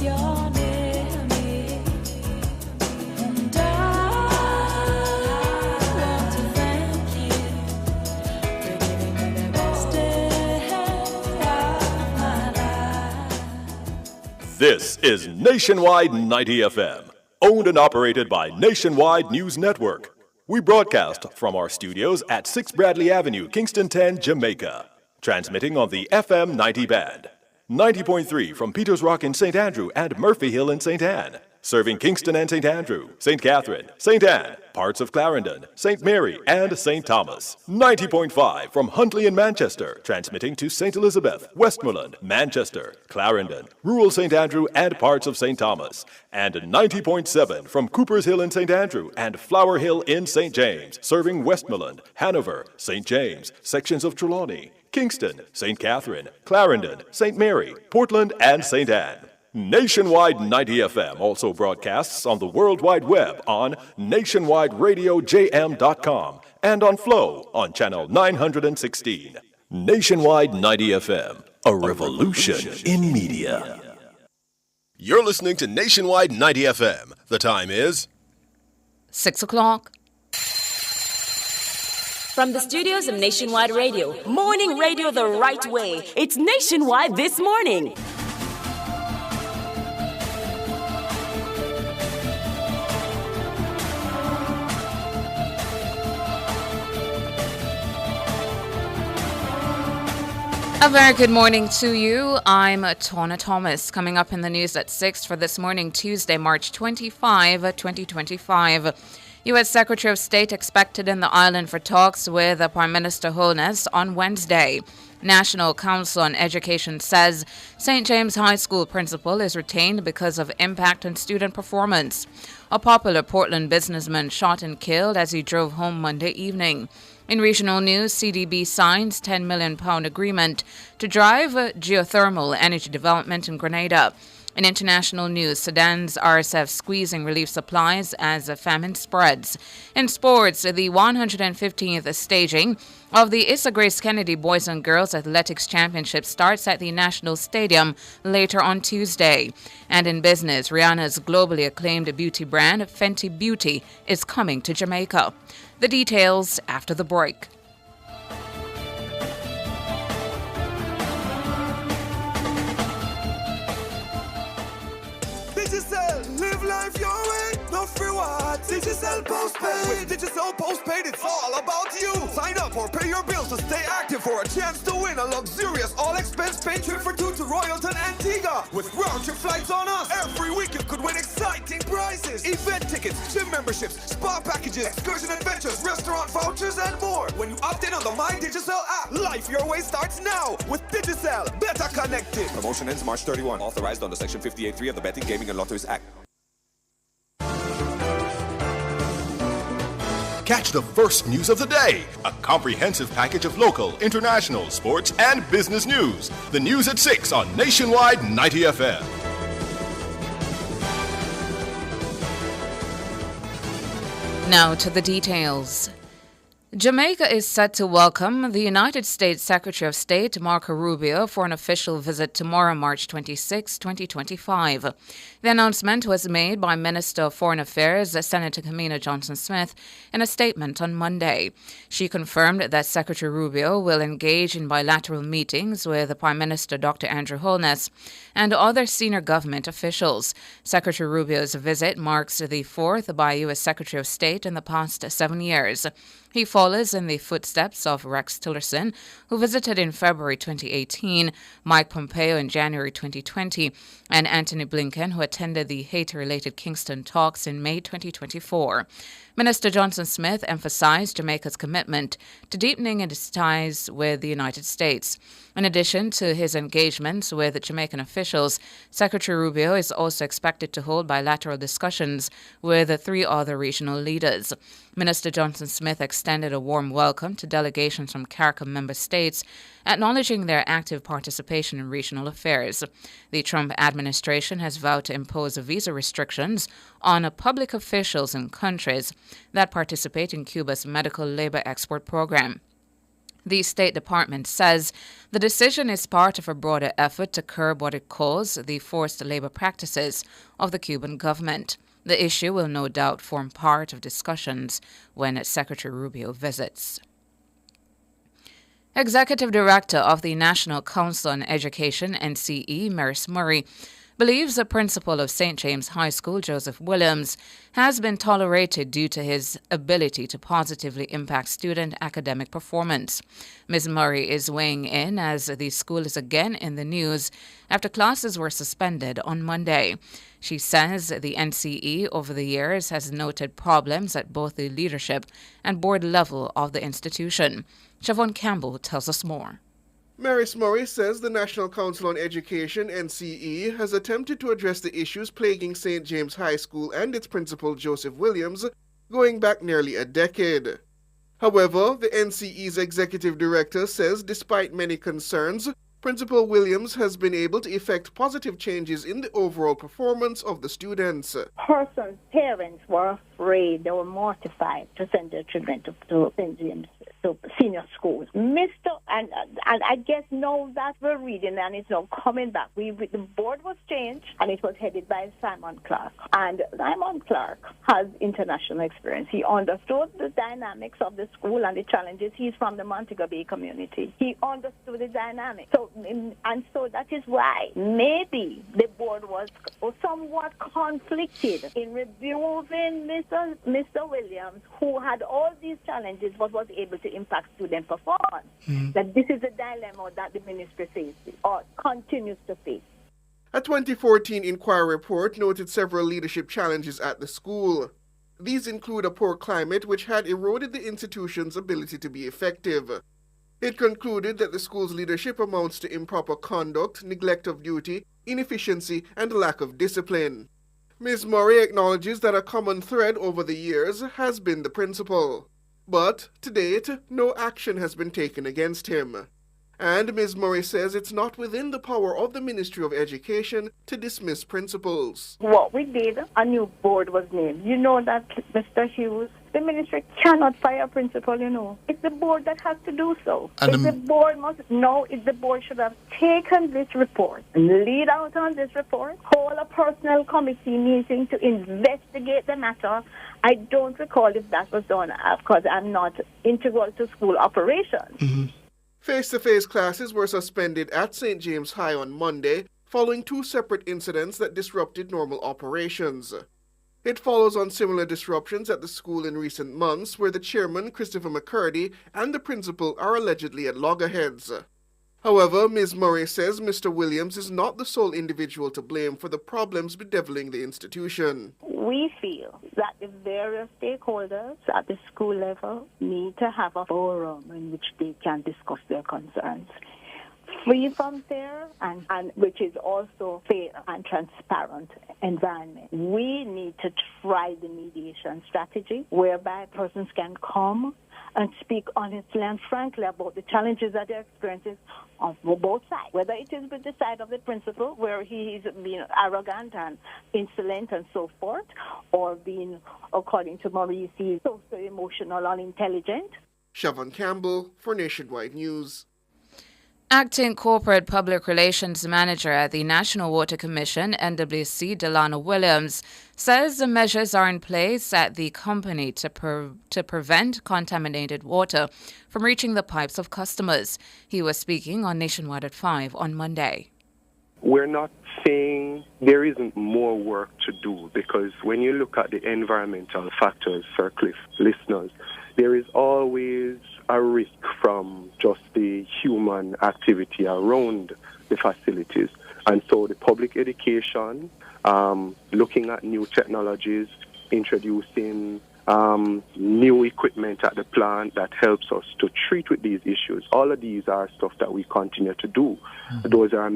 you're near me. And I want to thank you for giving me the best day of my life. This is Nationwide 90 FM, owned and operated by Nationwide News Network. We broadcast from our studios at 6 Bradley Avenue, Kingston 10, Jamaica. Transmitting on the FM 90 band. 90.3 from Peters Rock in St. Andrew and Murphy Hill in St. Anne. Serving Kingston and St. Andrew, St. Catherine, St. Anne, parts of Clarendon, St. Mary, and St. Thomas. 90.5 from Huntley in Manchester. Transmitting to St. Elizabeth, Westmoreland, Manchester, Clarendon, rural St. Andrew, and parts of St. Thomas. And 90.7 from Coopers Hill in St. Andrew and Flower Hill in St. James. Serving Westmoreland, Hanover, St. James, sections of Trelawney, Kingston, St. Catherine, Clarendon, St. Mary, Portland, and St. Anne. Nationwide 90 FM also broadcasts on the World Wide Web on nationwideradiojm.com and on Flow on channel 916. Nationwide 90 FM, a revolution in media. You're listening to Nationwide 90 FM. The time is 6 o'clock. From the studios of Nationwide Radio, morning radio the right way. It's Nationwide This Morning. A very good morning to you. I'm Tona Thomas. Coming up in the news at 6 for this morning, Tuesday, March 25, 2025. U.S. Secretary of State expected in the island for talks with Prime Minister Holness on Wednesday. National Council on Education says St. James High School principal is retained because of impact on student performance. A popular Portland businessman shot and killed as he drove home Monday evening. In regional news, CDB signs £10 million agreement to drive geothermal energy development in Grenada. In international news, Sudan's RSF squeezing relief supplies as famine spreads. In sports, the 115th staging of the Issa Grace Kennedy Boys and Girls Athletics Championship starts at the National Stadium later on Tuesday. And in business, Rihanna's globally acclaimed beauty brand, Fenty Beauty, is coming to Jamaica. The details after the break. Digicel, live life your way, no free what? Digicel postpaid. With Digicel postpaid, it's all about you. Sign up or pay your bills to stay active for a chance to win a luxurious all-expense paid trip for two to Royalton, Antigua. With round-trip flights on us, every week you could win exciting prizes. Event tickets, gym memberships, spa packages, excursion adventures, restaurant vouchers, and more. When you opt in on the My Digicel app, life your way starts now with Digicel. Better connected. Promotion ends March 31. Authorized under Section 58.3 of the Betting, Gaming, and Lotteries Act. Catch the first news of the day. A comprehensive package of local, international, sports, and business news. The news at 6 on Nationwide 90 FM. Now to the details. Jamaica is set to welcome the United States Secretary of State Marco Rubio for an official visit tomorrow, March 26, 2025. The announcement was made by Minister of Foreign Affairs, Senator Kamina Johnson-Smith, in a statement on Monday. She confirmed that Secretary Rubio will engage in bilateral meetings with Prime Minister Dr. Andrew Holness and other senior government officials. Secretary Rubio's visit marks the fourth by U.S. Secretary of State in the past 7 years. He follows in the footsteps of Rex Tillerson, who visited in February 2018, Mike Pompeo in January 2020, and Antony Blinken, who attended the Haiti-related Kingston talks in May 2024. Minister Johnson-Smith emphasized Jamaica's commitment to deepening its ties with the United States. In addition to his engagements with Jamaican officials, Secretary Rubio is also expected to hold bilateral discussions with 3 other regional leaders. Minister Johnson-Smith extended a warm welcome to delegations from CARICOM member states, acknowledging their active participation in regional affairs. The Trump administration has vowed to impose visa restrictions on public officials in countries that participate in Cuba's medical labor export program. The State Department says the decision is part of a broader effort to curb what it calls the forced labor practices of the Cuban government. The issue will no doubt form part of discussions when Secretary Rubio visits. Executive Director of the National Council on Education, NCE, Maurice Murray, believes the principal of St. James High School, Joseph Williams, has been tolerated due to his ability to positively impact student academic performance. Ms. Murray is weighing in as the school is again in the news after classes were suspended on Monday. She says the NCE over the years has noted problems at both the leadership and board level of the institution. Siobhan Campbell tells us more. Maurice Murray says the National Council on Education, NCE, has attempted to address the issues plaguing St. James High School and its principal, Joseph Williams, going back nearly a decade. However, the NCE's executive director says despite many concerns, Principal Williams has been able to effect positive changes in the overall performance of the students. Person's parents were afraid, they were mortified to send their children to St. James, to senior schools. And I guess now that we're reading and it's now coming back. The board was changed and it was headed by Simon Clark. And Simon Clark has international experience. He understood the dynamics of the school and the challenges. He's from the Montego Bay community. He understood the dynamics. So that is why maybe the board was somewhat conflicted in removing Mr. Williams, who had all these challenges but was able to impact student performance. That this is a dilemma that the ministry faces or continues to face. A 2014 inquiry report noted several leadership challenges at the school. These include a poor climate which had eroded the institution's ability to be effective. It concluded that the school's leadership amounts to improper conduct, neglect of duty, inefficiency, and lack of discipline. Ms. Murray acknowledges that a common thread over the years has been the principal. But, to date, no action has been taken against him. And Ms. Murray says it's not within the power of the Ministry of Education to dismiss principals. What we did, a new board was named. You know that, Mr. Hughes, the ministry cannot fire a principal, you know. It's the board that has to do so. The board should have taken this report, lead out on this report, call a personnel committee meeting to investigate the matter. I don't recall if that was done because I'm not integral to school operations. Face-to-face classes were suspended at St. James High on Monday following two separate incidents that disrupted normal operations. It follows on similar disruptions at the school in recent months where the chairman, Christopher McCurdy, and the principal are allegedly at loggerheads. However, Ms. Murray says Mr. Williams is not the sole individual to blame for the problems bedeviling the institution. We feel that the various stakeholders at the school level need to have a forum in which they can discuss their concerns. Free from fear and which is also fair and transparent environment. We need to try the mediation strategy whereby persons can come and speak honestly and frankly about the challenges that they're experiencing on both sides. Whether it is with the side of the principal, where he is being arrogant and insolent and so forth, or being, according to Maurice, socio-emotional and intelligent. Siobhan Campbell for Nationwide News. Acting Corporate Public Relations Manager at the National Water Commission, NWC, Delano Williams, says the measures are in place at the company to prevent contaminated water from reaching the pipes of customers. He was speaking on Nationwide at 5 on Monday. We're not saying there isn't more work to do, because when you look at the environmental factors, Sir Cliff, listeners, there is always a risk from just the human activity around the facilities. And so the public education, looking at new technologies, introducing new equipment at the plant that helps us to treat with these issues. All of these are stuff that we continue to do. Those are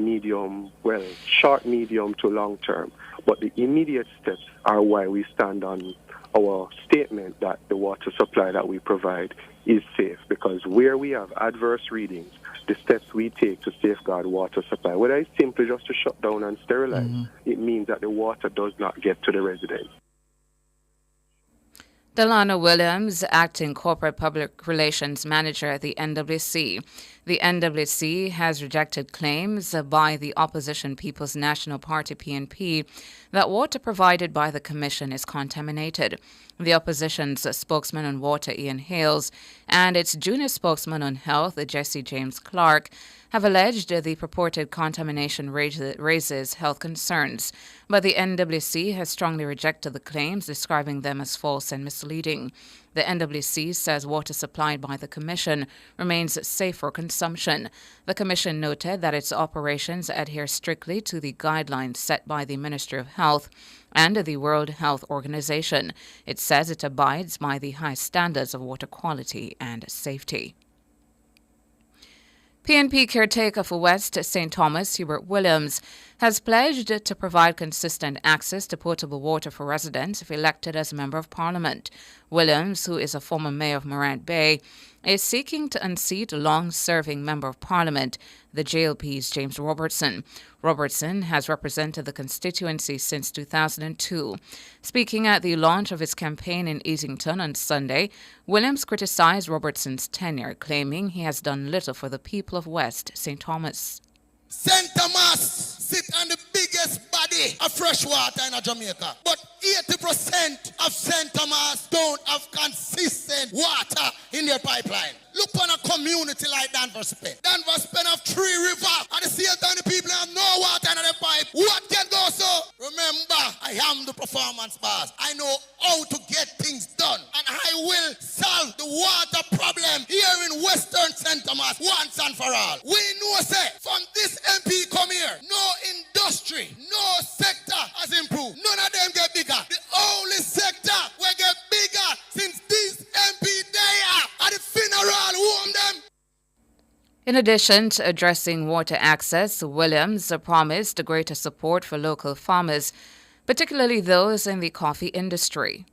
short, medium to long term. But the immediate steps are why we stand on our statement that the water supply that we provide is safe, because where we have adverse readings, the steps we take to safeguard water supply, whether it's simply just to shut down and sterilize, it means that the water does not get to the residents. Delana Williams, acting corporate public relations manager at the NWC. The NWC has rejected claims by the opposition People's National Party PNP that water provided by the Commission is contaminated. The opposition's spokesman on water, Ian Hales, and its junior spokesman on health, Jesse James Clark, have alleged the purported contamination raises health concerns, but the NWC has strongly rejected the claims, describing them as false and misleading. The NWC says water supplied by the Commission remains safe for consumption. The Commission noted that its operations adhere strictly to the guidelines set by the Ministry of Health and the World Health Organization. It says it abides by the high standards of water quality and safety. PNP caretaker for West St. Thomas, Hubert Williams, has pledged to provide consistent access to potable water for residents if elected as a Member of Parliament. Williams, who is a former mayor of Morant Bay, is seeking to unseat a long-serving Member of Parliament, the JLP's James Robertson. Robertson has represented the constituency since 2002. Speaking at the launch of his campaign in Easington on Sunday, Williams criticized Robertson's tenure, claiming he has done little for the people of West St. Thomas. St. Thomas sit on the biggest body of fresh water in Jamaica. But 80% of St. Thomas don't have consistent water in their pipeline. Look on a community like Danvers Pen. Danvers Pen have 3 rivers. At the same time, the people have no water in their pipe. What can go so? Remember, I am the performance boss. I know how to get things done. And I will solve the water problem here in Western St. Thomas once and for all. We know, say, from this MP come here, no industry, no sector has improved. None of them get bigger. The only sector will get bigger since this MP there at the funeral home them. In addition to addressing water access, Williams promised greater support for local farmers, particularly those in the coffee industry.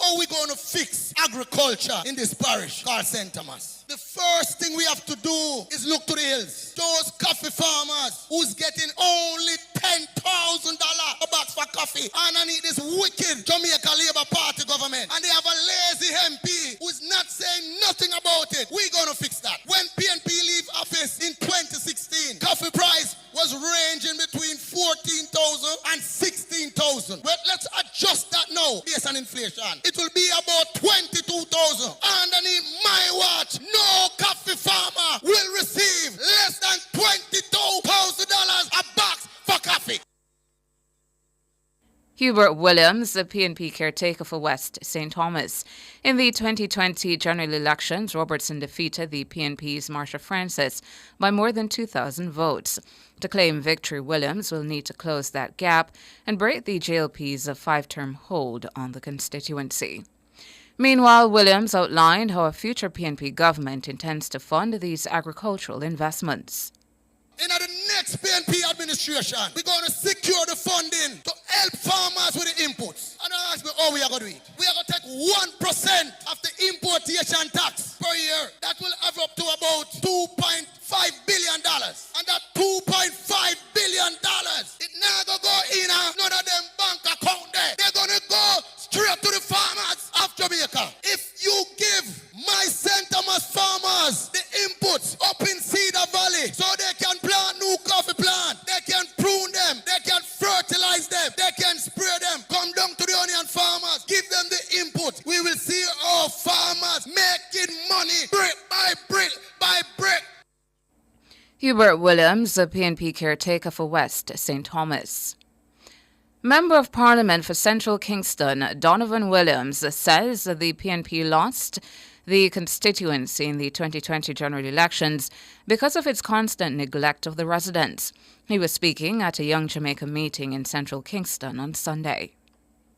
How are we going to fix agriculture in this parish called St. Thomas? The first thing we have to do is look to the hills. Those coffee farmers who's getting only $10,000 a box for coffee underneath this wicked Jamaica Labour Party government. And they have a lazy MP who's not saying nothing about it. We're going to fix that. When PNP leave office in 2016, coffee price was ranging between 14,000 and 16,000. But let's adjust that now based on inflation. It will be about 22,000. Underneath my watch, no coffee farmer will receive less than $22,000 a box for coffee. Hubert Williams, the PNP caretaker for West St. Thomas. In the 2020 general elections, Robertson defeated the PNP's Marsha Francis by more than 2,000 votes. To claim victory, Williams will need to close that gap and break the JLP's 5-term hold on the constituency. Meanwhile, Williams outlined how a future PNP government intends to fund these agricultural investments. In the next PNP administration, we're going to secure the funding to help farmers with the inputs. And I ask me how we are going to do it. We are going to take 1% of the importation tax per year. That will have up to about $2.5 billion. And that $2.5 billion, it now going to go in none of them bank account there. They're going to go straight to the farmers of Jamaica. If you give my St. Thomas farmers the inputs up in Cedar Valley so they can plant new coffee plant, they can prune them, they can fertilize them, they can spray them, come down to the onion farmers, give them the input. We will see our farmers making money brick by brick by brick. Hubert Williams, the PNP caretaker for West St. Thomas. Member of Parliament for Central Kingston, Donovan Williams, says that the PNP lost the constituency in the 2020 general elections because of its constant neglect of the residents. He was speaking at a Young Jamaica meeting in Central Kingston on Sunday.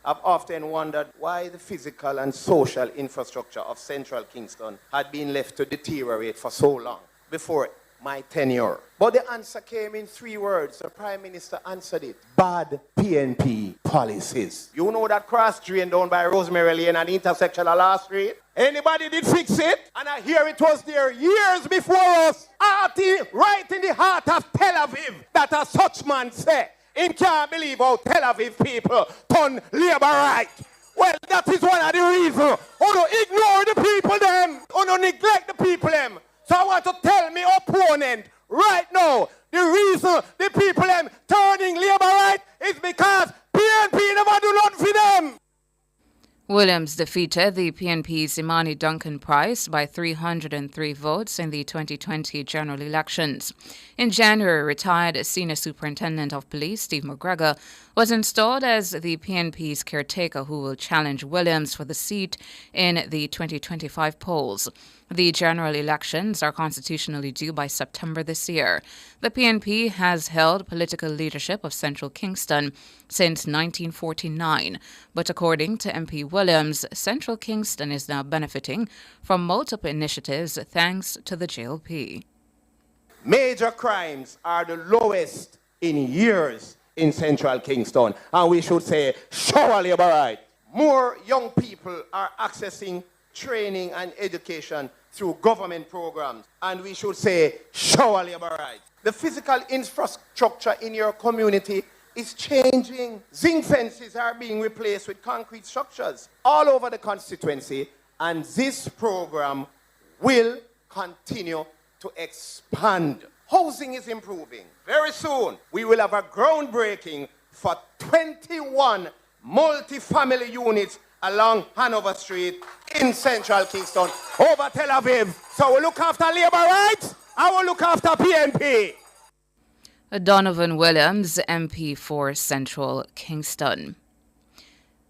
I've often wondered why the physical and social infrastructure of Central Kingston had been left to deteriorate for so long before my tenure. But the answer came in 3 words. The Prime Minister answered it. Bad PNP policies. You know that cross drain down by Rosemary Lane and intersection of Last Street? Anybody did fix it? And I hear it was there years before us. Right in the heart of Tel Aviv. That a such man say. Him can't believe how Tel Aviv people turn labor right. Well, that is one of the reasons. Oh, no, ignore the people them. Oh, no, neglect the people them. So I want to tell me opponent right now, the reason the people them turning Labour right is because PNP never do nothing for them. Williams defeated the PNP's Imani Duncan Price by 303 votes in the 2020 general elections. In January, retired Senior Superintendent of Police Steve McGregor was installed as the PNP's caretaker who will challenge Williams for the seat in the 2025 polls. The general elections are constitutionally due by September this year. The PNP has held political leadership of Central Kingston since 1949, but according to MP Williams, Central Kingston is now benefiting from multiple initiatives thanks to the JLP. Major crimes are the lowest in years in Central Kingston, and we should say, shower Labour right. More young people are accessing training and education through government programs, and we should say, shower Labour right. The physical infrastructure in your community is changing. Zinc fences are being replaced with concrete structures all over the constituency, and this program will continue to expand. Housing is improving. Very soon, we will have a groundbreaking for 21 multi-family units along Hanover Street in Central Kingston, over Tel Aviv. So we look after Labour rights, I will look after PNP. Donovan Williams, MP for Central Kingston.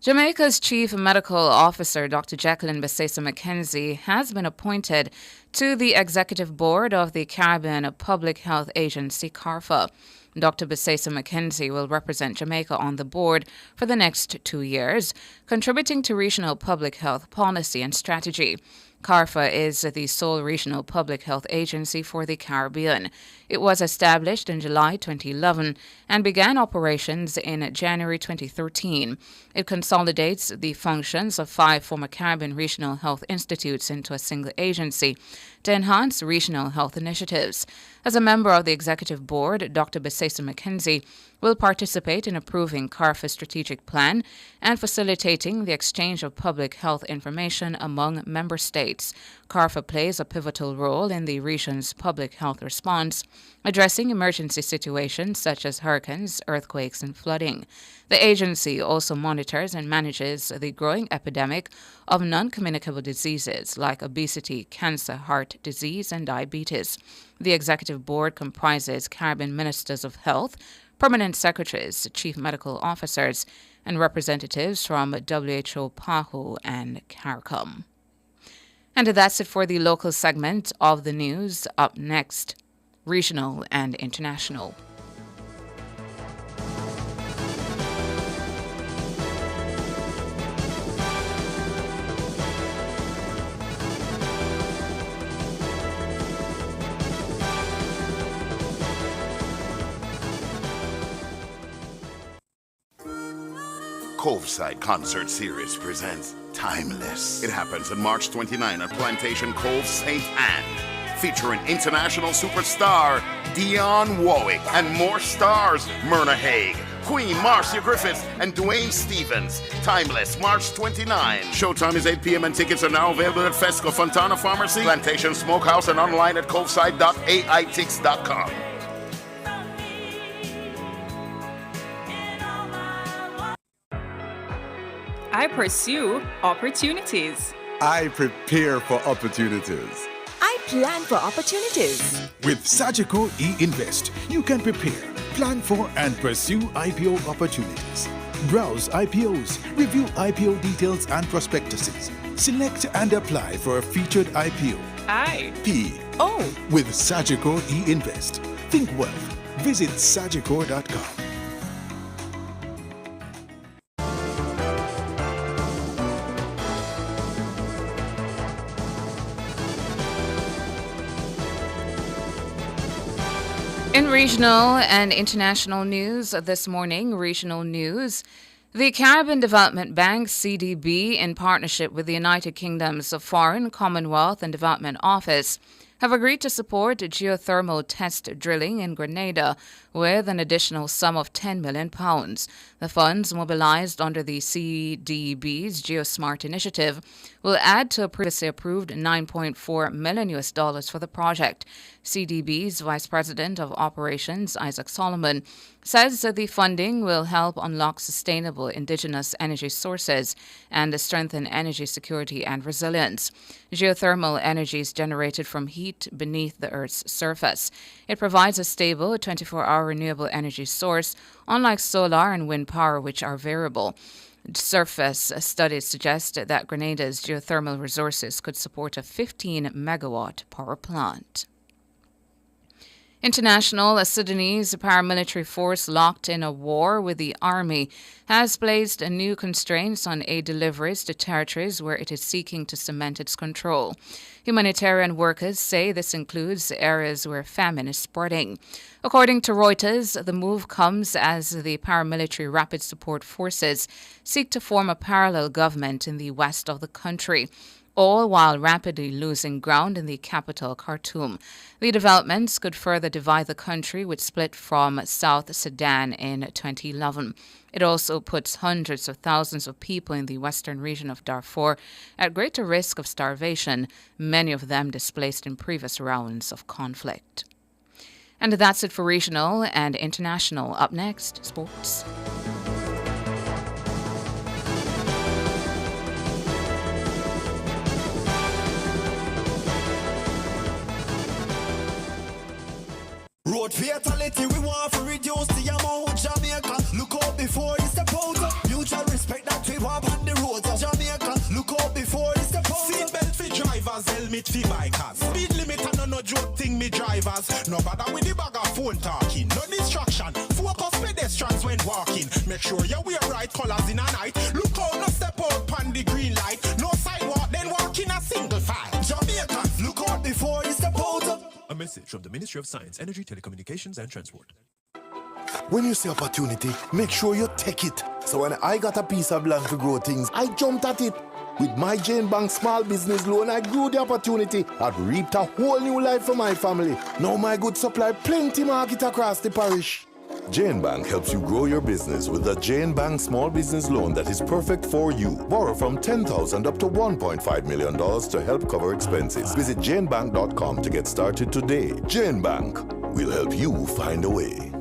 Jamaica's Chief Medical Officer, Dr. Jacqueline Besesa McKenzie, has been appointed to the Executive Board of the Caribbean Public Health Agency, CARPHA. Dr. Besesa McKenzie will represent Jamaica on the board for the next 2 years, contributing to regional public health policy and strategy. CARPHA is the sole regional public health agency for the Caribbean. It was established in July 2011 and began operations in January 2013. It consolidates the functions of 5 former Caribbean regional health institutes into a single agency to enhance regional health initiatives. As a member of the executive board, Dr. Besesa McKenzie will participate in approving CARPHA's strategic plan and facilitating the exchange of public health information among member states. CARPHA plays a pivotal role in the region's public health response, addressing emergency situations such as hurricanes, earthquakes, and flooding. The agency also monitors and manages the growing epidemic of non-communicable diseases like obesity, cancer, heart disease, and diabetes. The executive board comprises Caribbean ministers of health, permanent secretaries, chief medical officers, and representatives from WHO, PAHO, and CARICOM. And that's it for the local segment of the news. Up next, regional and international. Coveside Concert Series presents Timeless. It happens on March 29 at Plantation Cove, St. Anne, featuring international superstar Dionne Warwick and more stars Myrna Hague, Queen Marcia Griffiths, and Dwayne Stevens. Timeless, March 29. Showtime is 8 p.m. and tickets are now available at Fesco, Fontana Pharmacy, Plantation Smokehouse, and online at coveside.aitix.com. I pursue opportunities. I prepare for opportunities. I plan for opportunities. With Sagicor e-Invest, you can prepare, plan for, and pursue IPO opportunities. Browse IPOs, review IPO details and prospectuses. Select and apply for a featured IPO. IPO with Sagicor e-Invest. Think wealth. Visit sagicor.com. In regional and international news this morning, regional news, the Caribbean Development Bank, CDB, in partnership with the United Kingdom's Foreign, Commonwealth and Development Office, have agreed to support geothermal test drilling in Grenada with an additional sum of £10 million. The funds mobilized under the CDB's GeoSmart initiative will add to a previously approved $9.4 million for the project. CDB's Vice President of Operations, Isaac Solomon, says that the funding will help unlock sustainable indigenous energy sources and strengthen energy security and resilience. Geothermal energy is generated from heat beneath the Earth's surface. It provides a stable 24-hour renewable energy source, unlike solar and wind power, which are variable. Surface studies suggest that Grenada's geothermal resources could support a 15-megawatt power plant. International Sudanese paramilitary force locked in a war with the army has placed new constraints on aid deliveries to territories where it is seeking to cement its control. Humanitarian workers say this includes areas where famine is spreading. According to Reuters, the move comes as the paramilitary rapid support forces seek to form a parallel government in the west of the country, all while rapidly losing ground in the capital, Khartoum. The developments could further divide the country, which split from South Sudan in 2011. It also puts hundreds of thousands of people in the western region of Darfur at greater risk of starvation, many of them displaced in previous rounds of conflict. And that's it for regional and international. Up next, sports. Road fatality, we want to reduce the amount. Jamaica, look out before you step out. Mutual respect that we want on the roads of Jamaica. Look out before you step out. Seatbelt for drivers, helmet for bikers. Speed limit and no joke thing me drivers. No bother with the bag of phone talking. No distraction. Focus pedestrians when walking. Make sure you wear right colors in a night. Look out, no step out on the green light. No sidewalk, then walk in a single file. Jamaicans, look out before you step out. A message from the Ministry of Science, Energy, Telecommunications and Transport. When you see opportunity, make sure you take it. So when I got a piece of land to grow things, I jumped at it. With my Jane Bank small business loan, I grew the opportunity. I've reaped a whole new life for my family. Now my good supply plenty market across the parish. Jane Bank helps you grow your business with a Jane Bank small business loan that is perfect for you. Borrow from $10,000 up to $1.5 million to help cover expenses. Visit janebank.com to get started today. Jane Bank will help you find a way.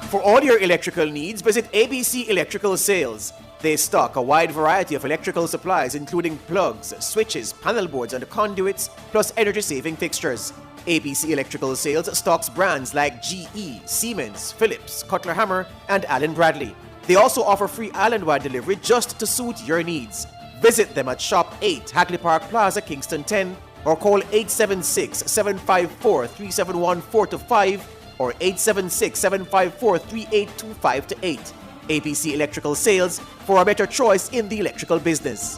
For all your electrical needs, visit ABC Electrical Sales. They stock a wide variety of electrical supplies including plugs, switches, panel boards and conduits, plus energy-saving fixtures. ABC Electrical Sales stocks brands like GE, Siemens, Philips, Cutler Hammer, and Allen Bradley. They also offer free island-wide delivery just to suit your needs. Visit them at Shop 8, Hagley Park Plaza, Kingston 10, or call 876-754-3714-5 or 876-754-3825-8. ABC Electrical Sales, for a better choice in the electrical business.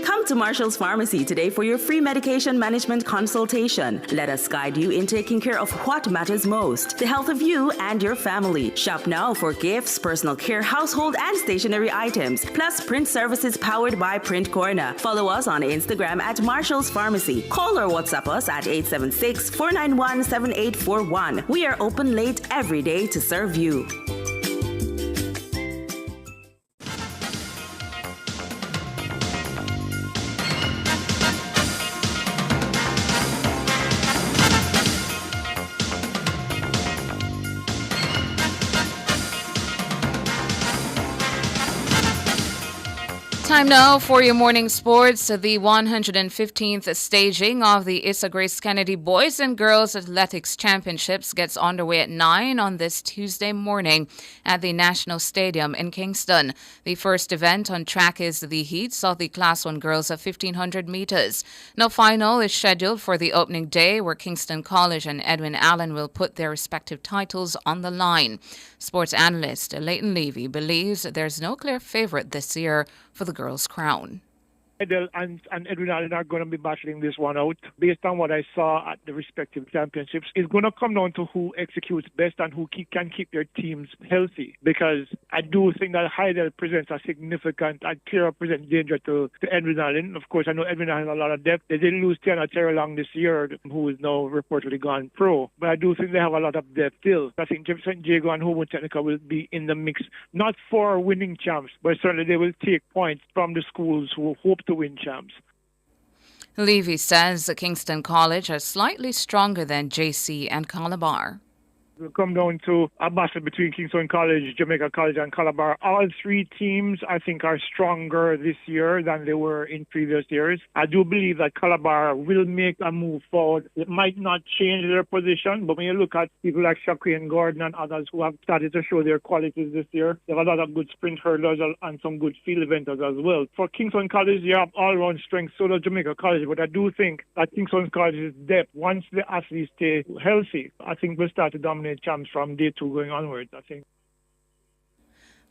Come to Marshall's Pharmacy today for your free medication management consultation. Let us guide you in taking care of what matters most, the health of you and your family. Shop now for gifts, personal care, household and stationery items, plus print services powered by Print Corner. Follow us on Instagram at Marshall's Pharmacy. Call or WhatsApp us at 876-491-7841. We are open late every day to serve you. Time now for your morning sports. The 115th staging of the Issa Grace Kennedy Boys and Girls Athletics Championships gets underway at 9 on this Tuesday morning at the National Stadium in Kingston. The first event on track is the heats of the Class 1 girls of 1,500 meters. No final is scheduled for the opening day, where Kingston College and Edwin Allen will put their respective titles on the line. Sports analyst Leighton Levy believes there's no clear favorite this year for the girls' crown. Edel and Edwin Allen are going to be battling this one out. Based on what I saw at the respective championships, it's going to come down to who executes best and who can keep their teams healthy. Because I do think that Heidel presents a significant and clear present danger to Edwin Allen. Of course, I know Edwin Allen has a lot of depth. They did lose Tiana Terry Long this year, who is now reportedly gone pro. But I do think they have a lot of depth still. I think St. Diego and Homewood Technical will be in the mix, not for winning champs, but certainly they will take points from the schools who hope to win champs. Levy says Kingston College are slightly stronger than JC and Calabar. It will come down to a battle between Kingston College, Jamaica College, and Calabar. All three teams, I think, are stronger this year than they were in previous years. I do believe that Calabar will make a move forward. It might not change their position, but when you look at people like Shakri and Gordon and others who have started to show their qualities this year, they have a lot of good sprint hurdlers and some good field eventers as well. For Kingston College, you have all-round strength, so does Jamaica College, but I do think that Kingston College's depth, once the athletes stay healthy, I think will start to dominate champs from day 2 going onwards, I think.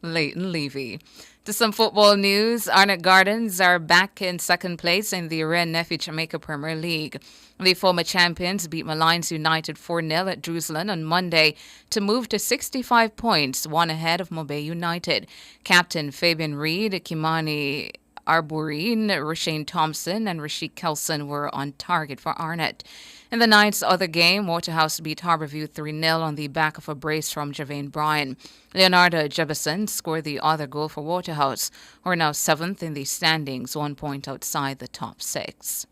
Leighton Levy. To some football news, Arnott Gardens are back in second place in the Ren Nefi Jamaica Premier League. The former champions beat Malines United 4-0 at Jerusalem on Monday to move to 65 points, one ahead of Mobay United. Captain Fabian Reed, Kimani Arboreen, Rashane Thompson and Rashik Kelson were on target for Arnott. In the night's other game, Waterhouse beat Harborview 3-0 on the back of a brace from Javane Bryan. Leonardo Jefferson scored the other goal for Waterhouse, who are now 7th in the standings, 1 point outside the top 6.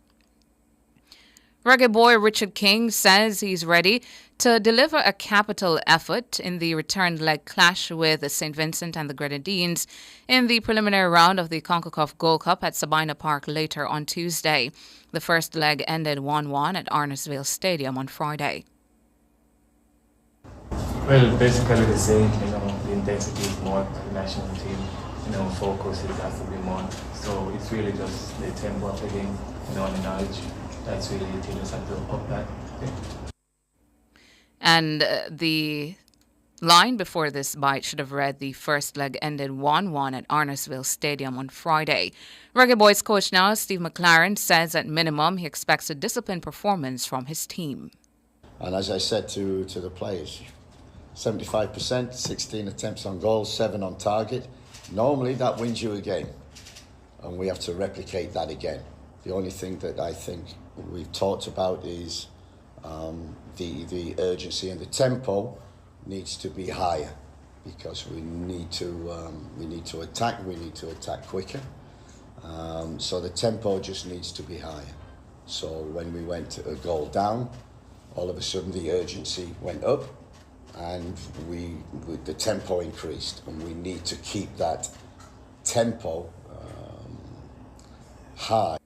Reggae boy Richard King says he's ready to deliver a capital effort in the return leg clash with St. Vincent and the Grenadines in the preliminary round of the CONCACAF Gold Cup at Sabina Park later on Tuesday. The first leg ended 1-1 at Arnottsville Stadium on Friday. Well, basically the same, the intensity is more for the national team, focus has to be more. So it's really just the tempo of the game, and the knowledge. That's really the team that's have to up that. Yeah. And the line before this bite should have read the first leg ended 1-1 at Arnottsville Stadium on Friday. Reggae Boys coach now, Steve McLaren, says at minimum he expects a disciplined performance from his team. And as I said to the players, 75%, 16 attempts on goal, 7 on target. Normally that wins you a game, and we have to replicate that again. The only thing that I think we've talked about is the urgency and the tempo needs to be higher, because we need to attack quicker. So the tempo just needs to be higher. So when we went a goal down, all of a sudden the urgency went up, and the tempo increased, and we need to keep that tempo high.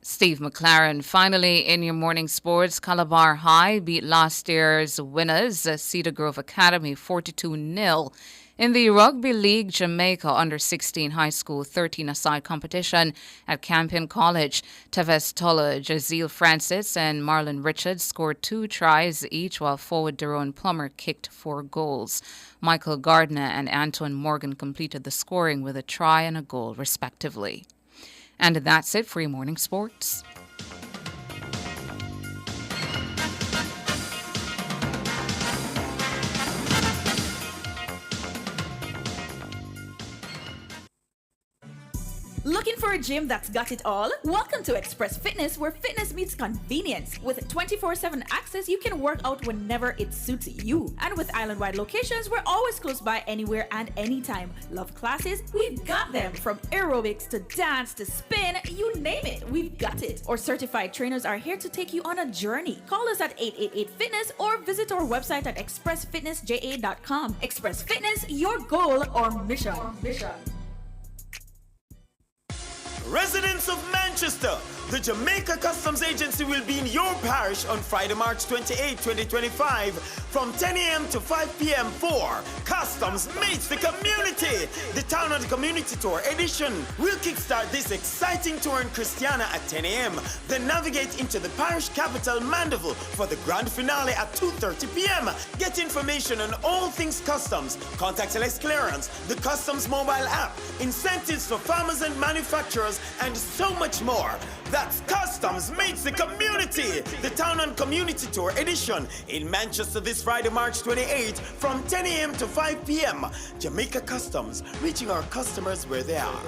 Steve McLaren. Finally, in your morning sports, Calabar High beat last year's winners, Cedar Grove Academy, 42-0. In the Rugby League Jamaica Under-16 High School 13-a-side competition at Campion College, Tevez Tolla, Jazeel Francis and Marlon Richards scored 2 tries each, while forward Daron Plummer kicked 4 goals. Michael Gardner and Antoine Morgan completed the scoring with a try and a goal, respectively. And that's it for your morning sports. Looking for a gym that's got it all? Welcome to Express Fitness, where fitness meets convenience. With 24/7 access, you can work out whenever it suits you. And with island-wide locations, we're always close by anywhere and anytime. Love classes? We've got them. From aerobics to dance to spin, you name it, we've got it. Our certified trainers are here to take you on a journey. Call us at 888-FITNESS or visit our website at expressfitnessja.com. Express Fitness, your goal or mission. Residents of Manchester, The Jamaica Customs Agency will be in your parish on Friday, March 28, 2025 from 10 a.m. to 5 p.m. for Customs Meets the Community. The Town and Community Tour edition will kickstart this exciting tour in Christiana at 10 a.m. Then navigate into the parish capital, Mandeville, for the grand finale at 2:30 p.m. Get information on all things customs, contactless clearance, the Customs mobile app, incentives for farmers and manufacturers, and so much more. That's Customs Meets the Community, the Town and Community Tour edition in Manchester this Friday, March 28 from 10 a.m. to 5 p.m. Jamaica Customs, reaching our customers where they are.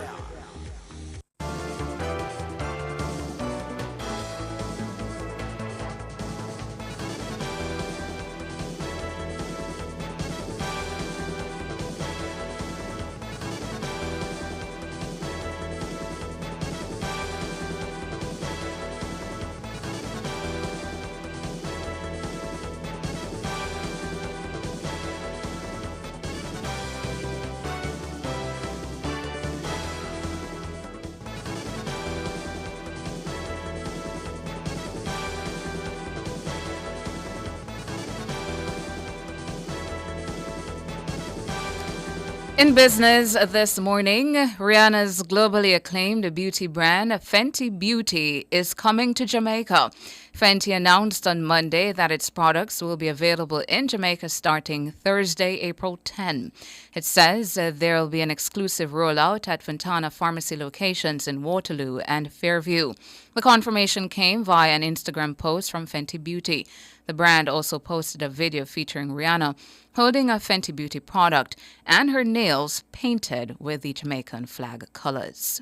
In business this morning, Rihanna's globally acclaimed beauty brand Fenty Beauty is coming to Jamaica. Fenty announced on Monday that its products will be available in Jamaica starting Thursday, April 10. It says there will be an exclusive rollout at Fontana Pharmacy locations in Waterloo and Fairview. The confirmation came via an Instagram post from Fenty Beauty. The brand also posted a video featuring Rihanna holding a Fenty Beauty product and her nails painted with the Jamaican flag colors.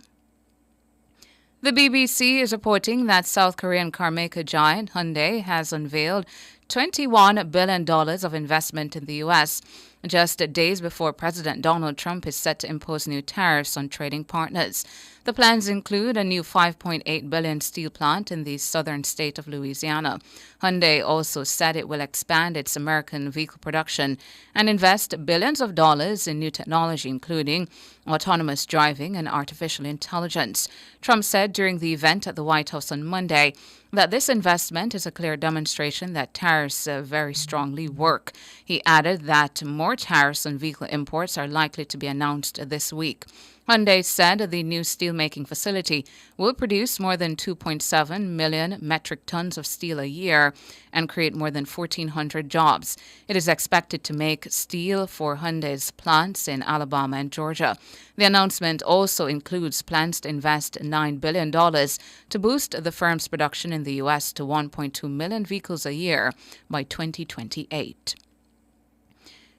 The BBC is reporting that South Korean carmaker giant Hyundai has unveiled $21 billion of investment in the U.S., just days before President Donald Trump is set to impose new tariffs on trading partners. The plans include a new $5.8 billion steel plant in the southern state of Louisiana. Hyundai also said it will expand its American vehicle production and invest billions of dollars in new technology, including autonomous driving and artificial intelligence. Trump said during the event at the White House on Monday that this investment is a clear demonstration that tariffs very strongly work. He added that more tariffs on vehicle imports are likely to be announced this week. Hyundai said the new steelmaking facility will produce more than 2.7 million metric tons of steel a year and create more than 1,400 jobs. It is expected to make steel for Hyundai's plants in Alabama and Georgia. The announcement also includes plans to invest $9 billion to boost the firm's production in the U.S. to 1.2 million vehicles a year by 2028.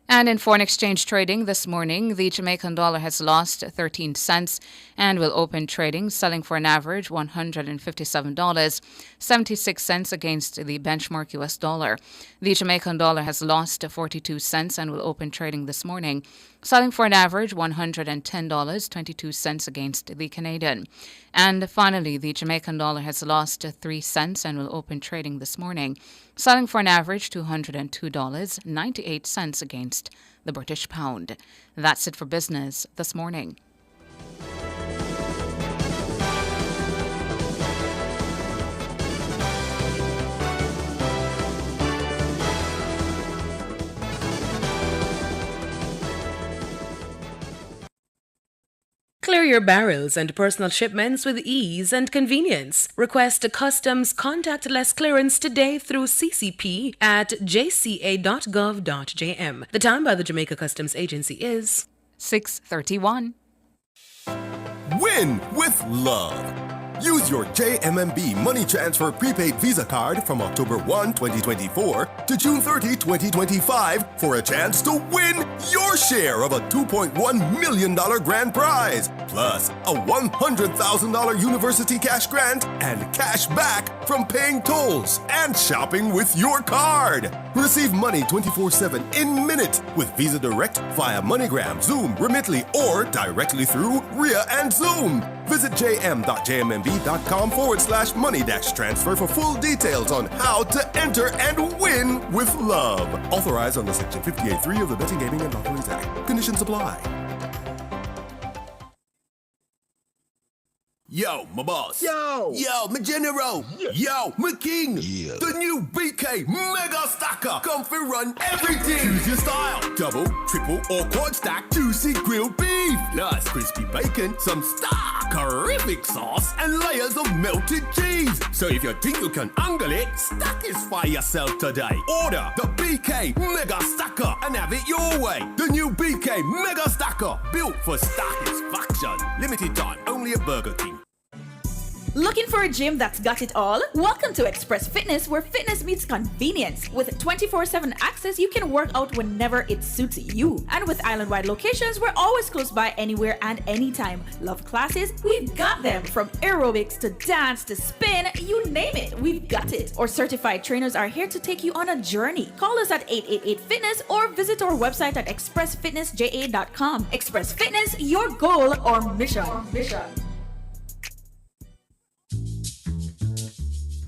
And in foreign exchange trading this morning, the Jamaican dollar has lost 13 cents and will open trading selling for an average $157.76 against the benchmark U.S. dollar. The Jamaican dollar has lost 42 cents and will open trading this morning selling for an average $110.22 against the Canadian. And finally, the Jamaican dollar has lost 3 cents and will open trading this morning selling for an average $202.98 against the British pound. That's it for business this morning. Clear your barrels and personal shipments with ease and convenience. Request a customs contactless clearance today through CCP at jca.gov.jm. The time by the Jamaica Customs Agency is 6:31. Win with love. Use your JMMB Money Transfer Prepaid Visa Card from October 1, 2024 to June 30, 2025 for a chance to win your share of a $2.1 million grand prize, plus a $100,000 university cash grant and cash back from paying tolls and shopping with your card. Receive money 24/7 in minutes with Visa Direct via MoneyGram, Zoom, Remitly, or directly through RIA and Zoom. Visit jm.jmnb.com/money-transfer for full details on how to enter and win with love. Authorized under Section 58.3 of the Betting, Gaming, and Lotteries Act. Conditions apply. Yo, my boss. Yo. Yo, my general. Yeah. Yo, my king. Yeah. The new BK Mega Stacker. Come for run everything. Choose your style. Double, triple, or quad stack. Juicy grilled beef. Plus crispy bacon, some stackerific sauce, and layers of melted cheese. So if you think you can angle it, stackify yourself today. Order the BK Mega Stacker and have it your way. The new BK Mega Stacker. Built for satisfaction. Limited time. Only at Burger King. Looking for a gym that's got it all? Welcome to Express Fitness, where fitness meets convenience. With 24/7 access, you can work out whenever it suits you. And with island-wide locations, we're always close by anywhere and anytime. Love classes? We've got them. From aerobics to dance to spin, you name it, we've got it. Our certified trainers are here to take you on a journey. Call us at 888-FITNESS or visit our website at expressfitnessja.com. Express Fitness, your goal or mission.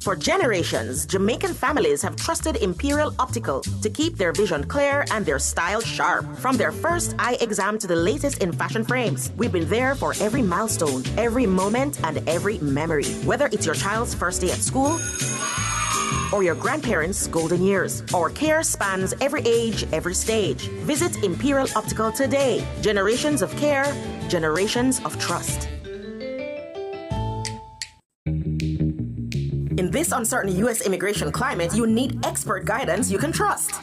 For generations, Jamaican families have trusted Imperial Optical to keep their vision clear and their style sharp. From their first eye exam to the latest in fashion frames, we've been there for every milestone, every moment, and every memory. Whether it's your child's first day at school or your grandparents' golden years, our care spans every age, every stage. Visit Imperial Optical today. Generations of care, generations of trust. In this uncertain U.S. immigration climate, you need expert guidance you can trust.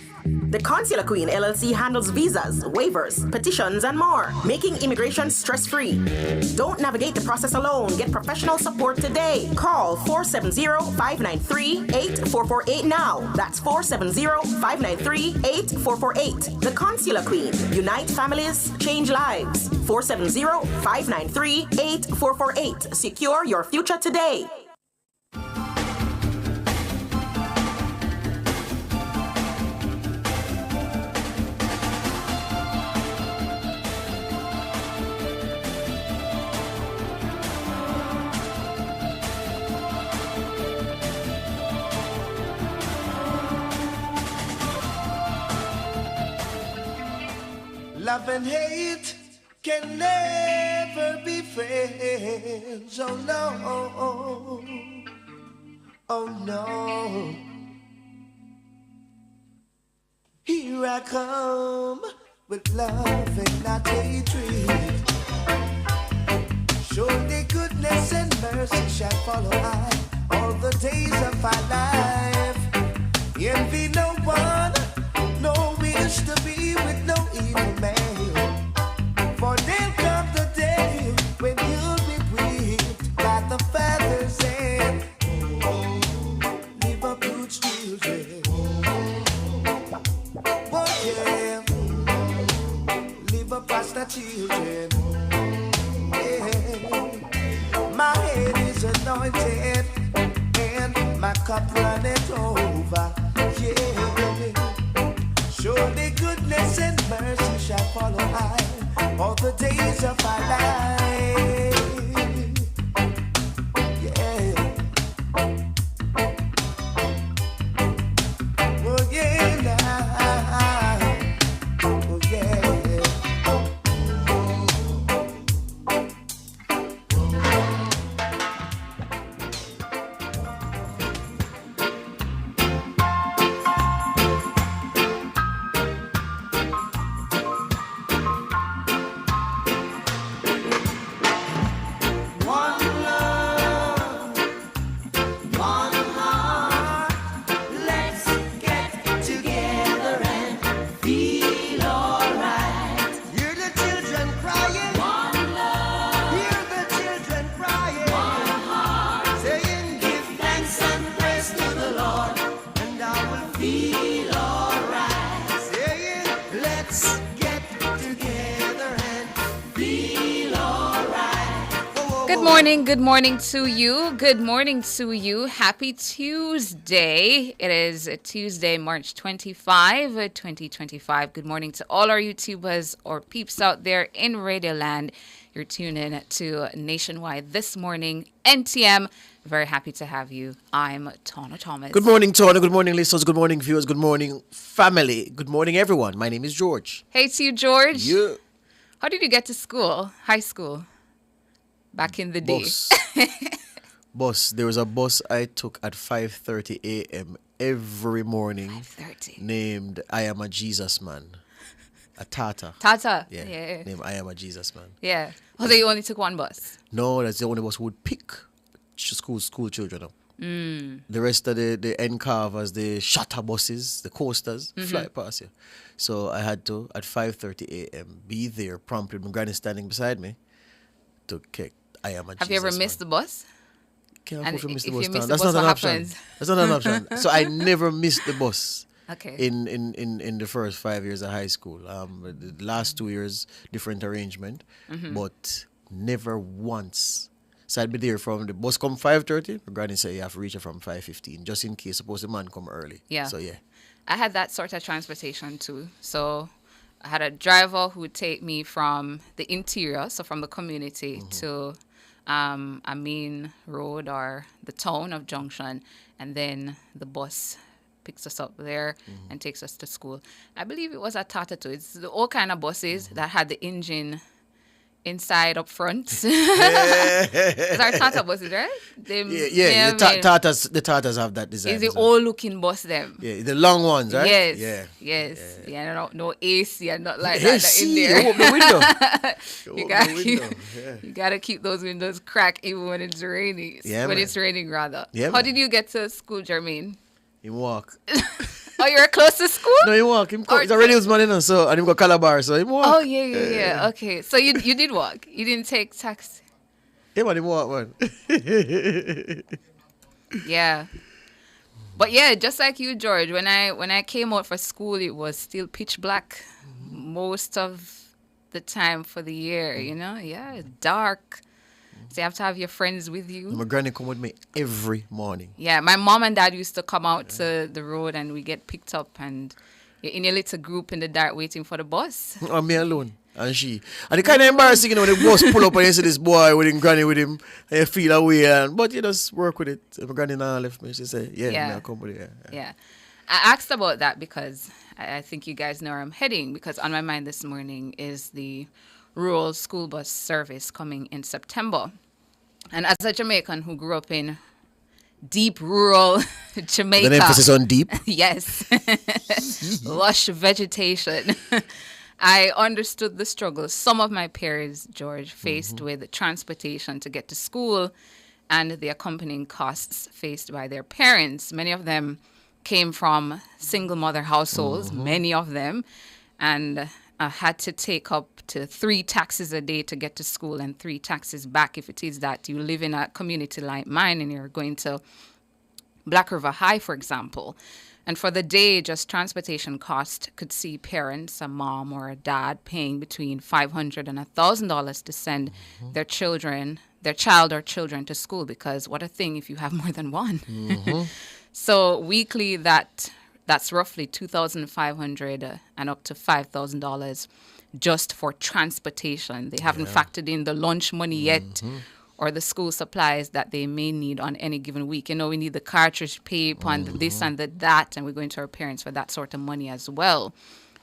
The Consular Queen LLC handles visas, waivers, petitions, and more, making immigration stress-free. Don't navigate the process alone. Get professional support today. Call 470-593-8448 now. That's 470-593-8448. The Consular Queen. Unite families, change lives. 470-593-8448. Secure your future today. Love and hate can never be friends. Oh no, oh no. Here I come with love and not hatred. Surely goodness and mercy shall follow I all the days of my life. Envy no one, no wish to be with no evil man. For there'll come the day when you'll be whipped by the feathers and live up good children. Oh yeah, live up past the children. Yeah. My head is anointed and my cup runneth over. Yeah. Surely goodness and mercy shall follow I all the days of my life. Yeah. Oh yeah, now. Oh yeah. Good morning to you. Good morning to you. Happy Tuesday. It is Tuesday, March 25, 2025. Good morning to all our YouTubers or peeps out there in Radioland. You're tuned in to Nationwide this morning, NTM. Very happy to have you. I'm Tona Thomas. Good morning, Tona. Good morning, listeners. Good morning, viewers. Good morning, family. Good morning, everyone. My name is George. Hey to you, George. Yeah. How did you get to school? High school? back in the day. Bus. There was a bus I took at 5:30 a.m. every morning. 5:30. Named I Am a Jesus Man. A Tata. Tata. Yeah. Yeah. Named I Am a Jesus Man. Yeah. Oh, so you only took one bus? No, that's the only bus who would pick school children up. Mm. The rest of the N-carvers, the shutter buses, the coasters, fly past you. So I had to, at 5:30 a.m., be there promptly. My granny standing beside me to kick I Am a Jesus Man. Have you ever missed the bus? Can't And afford to miss the if bus. you miss the That's bus, not an what option. happens? That's not an option. So I never missed the bus. Okay. In the first 5 years of high school. The last 2 years, different arrangement, but never once. So I'd be there from the bus come 5:30. My granny say you have to reach it from 5:15, just in case. Suppose the man come early. Yeah. So yeah. I had that sort of transportation too. So I had a driver who would take me from the interior, so from the community to a main road or the town of Junction, and then the bus picks us up there and takes us to school. I believe it was a Tata too. It's the old kind of buses that had the engine inside up front. It's our Tata buses, right? The Tatas have that design. It's the old looking bus them. Yeah, the long ones, right? Yes. Yeah. Yeah, no AC and not like that in AC, there. you open the window. You gotta keep those windows cracked even when it's raining. Yeah, when man. it's raining rather. Yeah, How man. did you get to school, Jermaine? Him walk. Oh, you're close to school? No, he walk. He's already his money now, so and him go Calabar, so him walk. Oh yeah. Okay. So you did walk. You didn't take taxi. Yeah, man, him walk, man. Yeah. But yeah, just like you, George, when I came out for school, it was still pitch black most of the time for the year, you know? Yeah, dark. So you have to have your friends with you. My granny come with me every morning. Yeah, my mom and dad used to come out to the road and we get picked up and you're in a little group in the dark waiting for the bus. Or me alone. And she. And the kind of embarrassing, you know, when the bus pull up and you see this boy with his granny with him and you feel away. But you just work with it. If my granny now left me, she say, yeah. I'll come with you. Yeah. I asked about that because I think you guys know where I'm heading, because on my mind this morning is the rural school bus service coming in September. And as a Jamaican who grew up in deep rural Jamaica. The emphasis on deep? Yes. Lush vegetation. I understood the struggles some of my peers, George, faced with transportation to get to school and the accompanying costs faced by their parents. Many of them came from single mother households, many of them, and had to take up to 3 taxis a day to get to school and 3 taxis back if it is that you live in a community like mine and you're going to Black River High, for example. And for the day, just transportation cost could see parents, a mom or a dad, paying between $500 and $1,000 to send their child or children to school, because what a thing if you have more than one. So weekly, that's roughly $2,500 and up to $5,000 just for transportation. They haven't factored in the lunch money yet or the school supplies that they may need on any given week. You know, we need the cartridge paper and this and that, and we're going to our parents for that sort of money as well.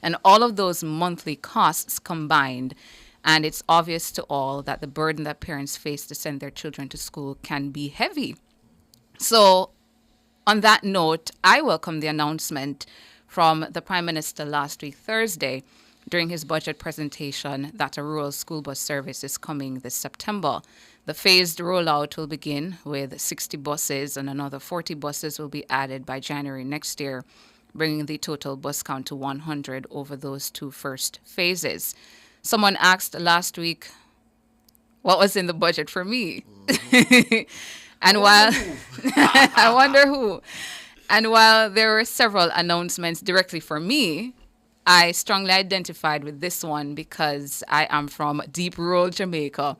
And all of those monthly costs combined, and it's obvious to all that the burden that parents face to send their children to school can be heavy. So on that note, I welcome the announcement from the Prime Minister last week, Thursday, during his budget presentation, that a rural school bus service is coming this September. The phased rollout will begin with 60 buses, and another 40 buses will be added by January next year, bringing the total bus count to 100 over those 2 first phases. Someone asked last week what was in the budget for me. And while I wonder who. And while there were several announcements directly for me, I strongly identified with this one because I am from deep rural Jamaica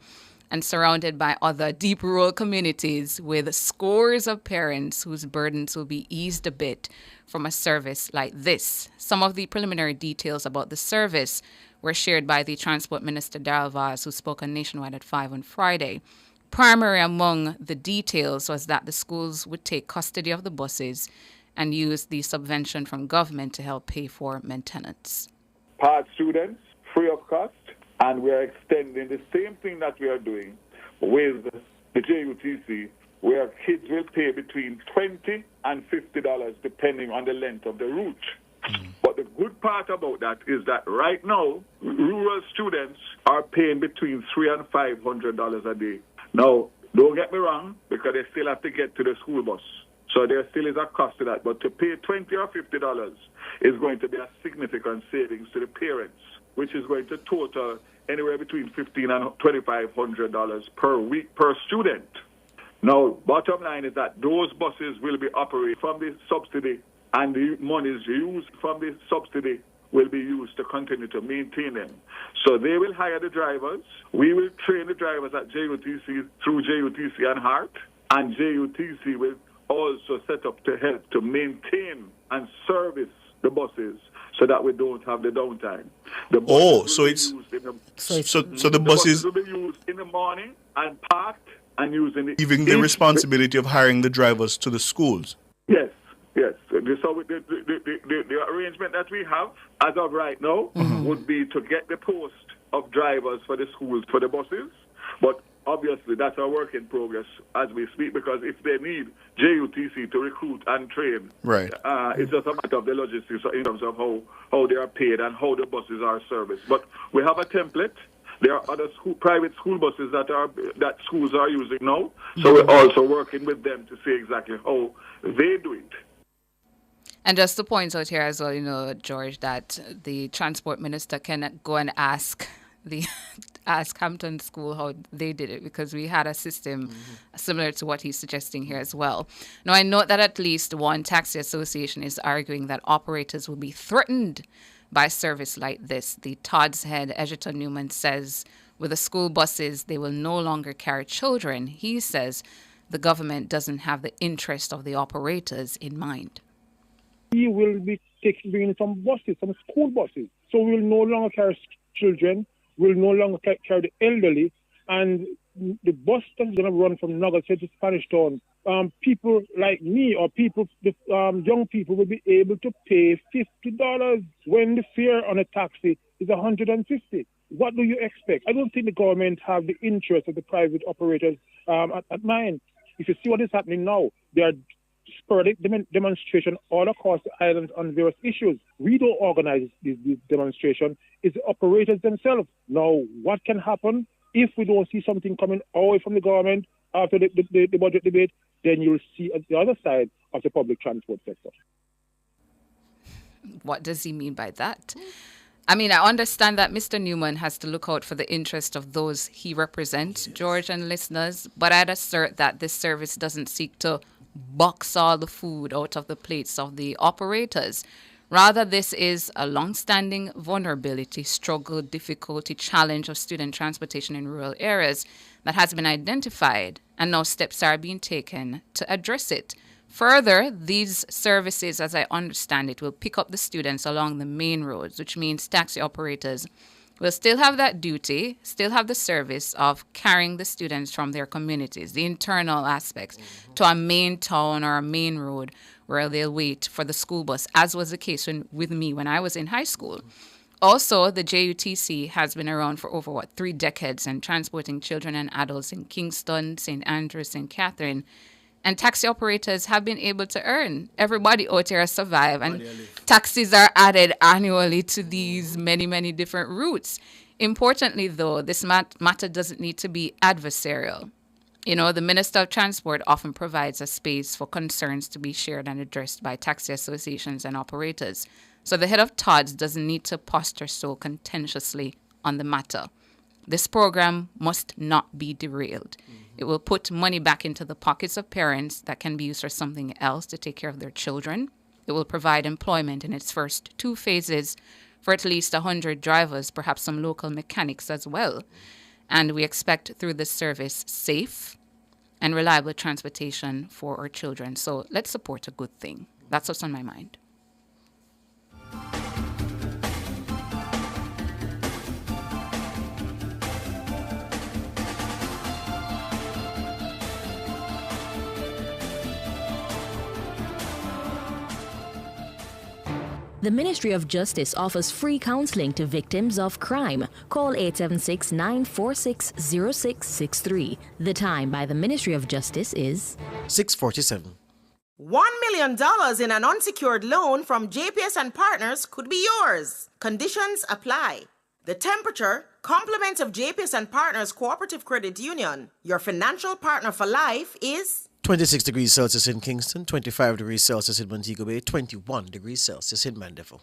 and surrounded by other deep rural communities with scores of parents whose burdens will be eased a bit from a service like this. Some of the preliminary details about the service were shared by the Transport Minister Darrell Vaz, who spoke on Nationwide at 5 on Friday. Primary among the details was that the schools would take custody of the buses and use the subvention from government to help pay for maintenance. Part students, free of cost, and we are extending the same thing that we are doing, with the JUTC, where kids will pay between $20 and $50 depending on the length of the route. But the good part about that is that right now, rural students are paying between $300 and $500 a day. Now, don't get me wrong, because they still have to get to the school bus. So there still is a cost to that. But to pay $20 or $50 is going to be a significant savings to the parents, which is going to total anywhere between $1,500 and $2,500 per week per student. Now, bottom line is that those buses will be operated from the subsidy, and the monies used from the subsidy will be used to continue to maintain them. So they will hire the drivers. We will train the drivers at JUTC through JUTC and HART, and JUTC will also set up to help to maintain and service the buses so that we don't have the downtime. The buses so the buses will be used in the morning and parked and used in the leaving the responsibility of hiring the drivers to the schools. Yes. So the arrangement that we have as of right now would be to get the post of drivers for the schools, for the buses. But obviously that's a work in progress as we speak, because if they need JUTC to recruit and train, right, it's just a matter of the logistics in terms of how they are paid and how the buses are serviced. But we have a template. There are other private school buses that schools are using now. So we're also working with them to see exactly how they do it. And just to point out here as well, George, that the transport minister can go and ask Hampton School how they did it, because we had a system similar to what he's suggesting here as well. Now, I note that at least one taxi association is arguing that operators will be threatened by service like this. The Todd's head, Egerton Newman, says with the school buses, they will no longer carry children. He says the government doesn't have the interest of the operators in mind. We will be bringing some buses, some school buses. So we will no longer carry children, we will no longer carry the elderly, and the bus that is going to run from Nagasaki to Spanish Town, people like me or young people will be able to pay $50 when the fare on a taxi is $150. What do you expect? I don't think the government have the interest of the private operators at mind. If you see what is happening now, they are sporadic demonstration all across the island on various issues. We don't organize this demonstration. It's the operators themselves. Now, what can happen if we don't see something coming away from the government after the budget debate? Then you'll see at the other side of the public transport sector. What does he mean by that? I mean, I understand that Mr. Newman has to look out for the interest of those he represents, George and listeners, but I'd assert that this service doesn't seek to box all the food out of the plates of the operators. Rather, this is a long-standing vulnerability, struggle, difficulty, challenge of student transportation in rural areas that has been identified, and now steps are being taken to address it. Further, these services, as I understand it, will pick up the students along the main roads, which means taxi operators will still have that duty, still have the service of carrying the students from their communities, the internal aspects, to a main town or a main road where they'll wait for the school bus, as was the case with me when I was in high school. Also, the JUTC has been around for over, 3 decades and transporting children and adults in Kingston, St. Andrews, St. Catherine. And taxi operators have been able to earn. Everybody out here survive. And taxis are added annually to these many, many different routes. Importantly, though, this matter doesn't need to be adversarial. The Minister of Transport often provides a space for concerns to be shared and addressed by taxi associations and operators. So the head of TODS doesn't need to posture so contentiously on the matter. This program must not be derailed. It will put money back into the pockets of parents that can be used for something else to take care of their children. It will provide employment in its first 2 phases for at least 100 drivers, perhaps some local mechanics as well. And we expect through this service safe and reliable transportation for our children. So let's support a good thing. That's what's on my mind. The Ministry of Justice offers free counseling to victims of crime. Call 876-946-0663. The time by the Ministry of Justice is 6:47. $1 million in an unsecured loan from JPS and Partners could be yours. Conditions apply. The Temperature, compliments of JPS and Partners Cooperative Credit Union, your financial partner for life, is 26 degrees Celsius in Kingston, 25 degrees Celsius in Montego Bay, 21 degrees Celsius in Mandeville.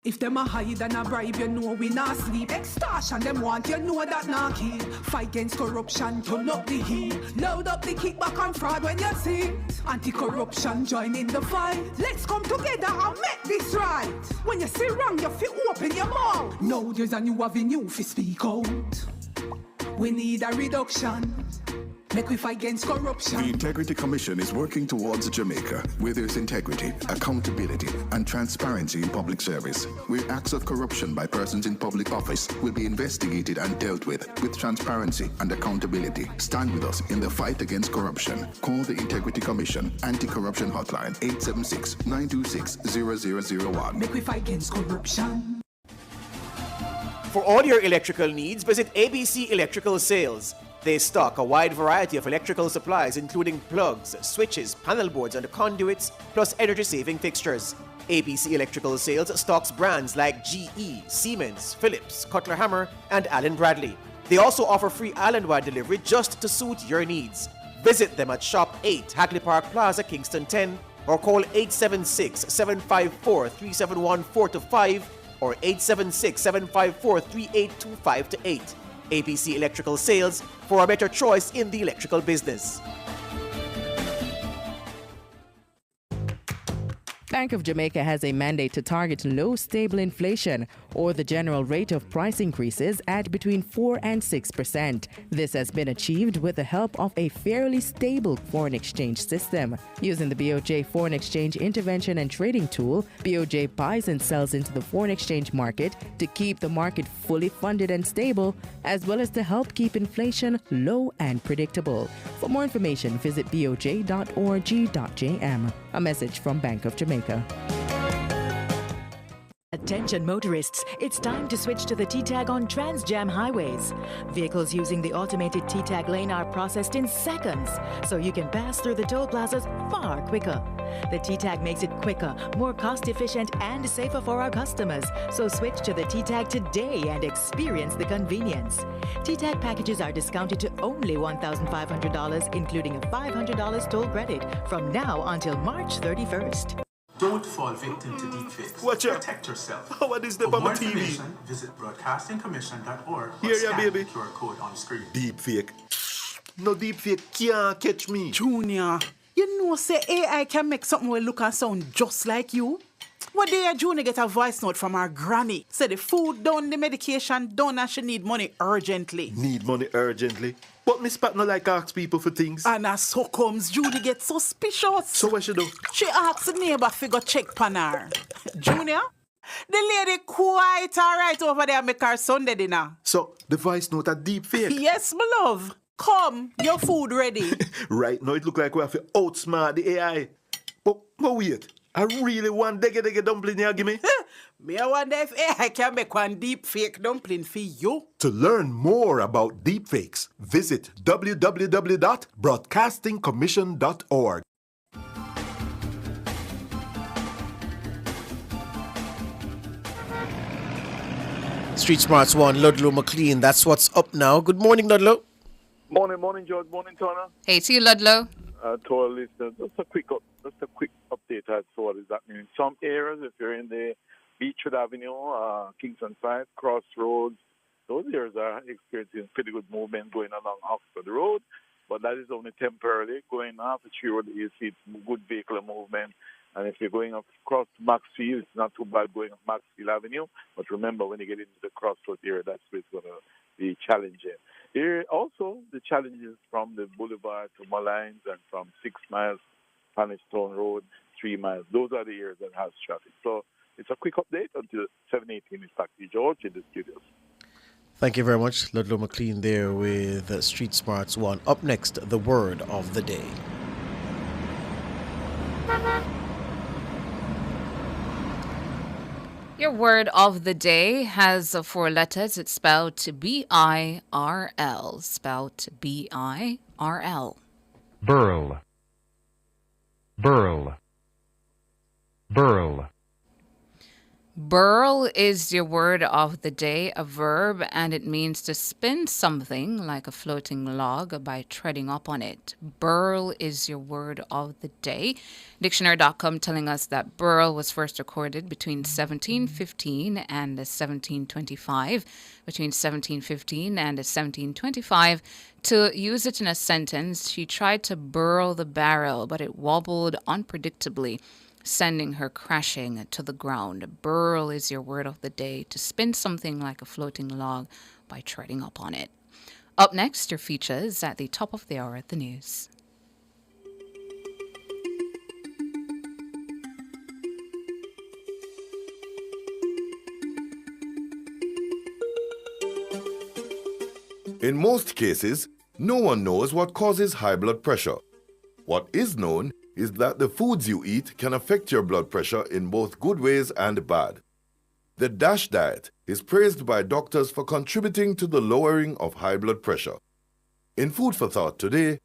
If them a hide and a bribe, you know we not sleep. Extortion them want, you know that not key. Fight against corruption, turn up the heat. Load up the kickback and fraud when you see. Anti-corruption, join in the fight. Let's come together and make this right. When you see wrong, you feel open your mouth. Now there's a new avenue for speak out. We need a reduction. Make we fight against corruption. The Integrity Commission is working towards Jamaica, where there's integrity, accountability, and transparency in public service, where acts of corruption by persons in public office will be investigated and dealt with transparency and accountability. Stand with us in the fight against corruption. Call the Integrity Commission Anti-Corruption Hotline 876-926-0001. Make we fight against corruption. For all your electrical needs, visit ABC Electrical Sales. They stock a wide variety of electrical supplies, including plugs, switches, panel boards, and conduits, plus energy-saving fixtures. ABC Electrical Sales stocks brands like GE, Siemens, Philips, Cutler Hammer, and Allen Bradley. They also offer free island-wide delivery just to suit your needs. Visit them at Shop 8, Hagley Park Plaza, Kingston 10, or call 876-754-3714-5 or 876-754-3825-8. ABC Electrical Sales, for a better choice in the electrical business. Bank of Jamaica has a mandate to target low stable inflation or the general rate of price increases at between 4 and 6%. This has been achieved with the help of a fairly stable foreign exchange system. Using the BOJ Foreign Exchange Intervention and Trading Tool, BOJ buys and sells into the foreign exchange market to keep the market fully funded and stable, as well as to help keep inflation low and predictable. For more information, visit boj.org.jm. A message from Bank of Jamaica. Attention motorists, it's time to switch to the T-Tag on Trans-Jam highways. Vehicles using the automated T-Tag lane are processed in seconds, so you can pass through the toll plazas far quicker. The T-Tag makes it quicker, more cost-efficient, and safer for our customers, so switch to the T-Tag today and experience the convenience. T-Tag packages are discounted to only $1,500, including a $500 toll credit from now until March 31st. Don't fall victim to deepfakes. Watch out. Protect yourself. What is the For more on TV? information, visit broadcastingcommission.org or Here, scan baby. the QR code on screen. Deepfake. No deepfake can't catch me. Junior, you know say AI can make something will look and sound just like you? One day Junior get a voice note from her granny. Say the food done, the medication done, and she need money urgently. Need money urgently. But Miss Pat no like ask people for things. And as so comes, Judy get suspicious. So what she do? She asks the neighbor if go check pan her. Junior, the lady quite alright over there make her Sunday dinner. So the voice note a deepfake. Yes, my love. Come, your food ready. Right now it look like we have to outsmart the AI. But wait. I really want dege dumpling here, give me. Me I wonder if AI can make one deep fake dumpling for you. To learn more about deepfakes, visit www.broadcastingcommission.org. Street Smarts 1, Ludlow McLean. That's what's up now. Good morning, Ludlow. Morning, George. Morning, Turner. Hey, to you, Ludlow. To our listeners, just a quick update as to what is happening in some areas. If you're in the Beechwood Avenue, Kingston 5, Crossroads, those areas are experiencing pretty good movement going along Oxford Road, but that is only temporarily. Going off the Tree Road, you see good vehicular movement. And if you're going across Maxfield, it's not too bad going up Maxfield Avenue. But remember, when you get into the Crossroads area, that's where it's going to be challenging. Here also, the challenges from the Boulevard to Malines and from 6 miles, Panistone Road, 3 miles. Those are the areas that has traffic. So it's a quick update until 7:18 is back to George in the studios. Thank you very much, Ludlow McLean there with Street Smarts 1. Up next, the word of the day. Your word of the day has 4 letters. It's spelled B-I-R-L. Spelled B-I-R-L. Burl. Burl. Burl. Burl is your word of the day, a verb, and it means to spin something like a floating log by treading up on it. Burl is your word of the day. Dictionary.com telling us that burl was first recorded between 1715 and 1725. Between 1715 and 1725, to use it in a sentence, she tried to burl the barrel, but it wobbled unpredictably, sending her crashing to the ground. Burl is your word of the day, to spin something like a floating log by treading up on it. Up next, your features at the top of the hour at the news. In most cases, no one knows what causes high blood pressure. What is known is that the foods you eat can affect your blood pressure in both good ways and bad. The DASH diet is praised by doctors for contributing to the lowering of high blood pressure. In Food for Thought today,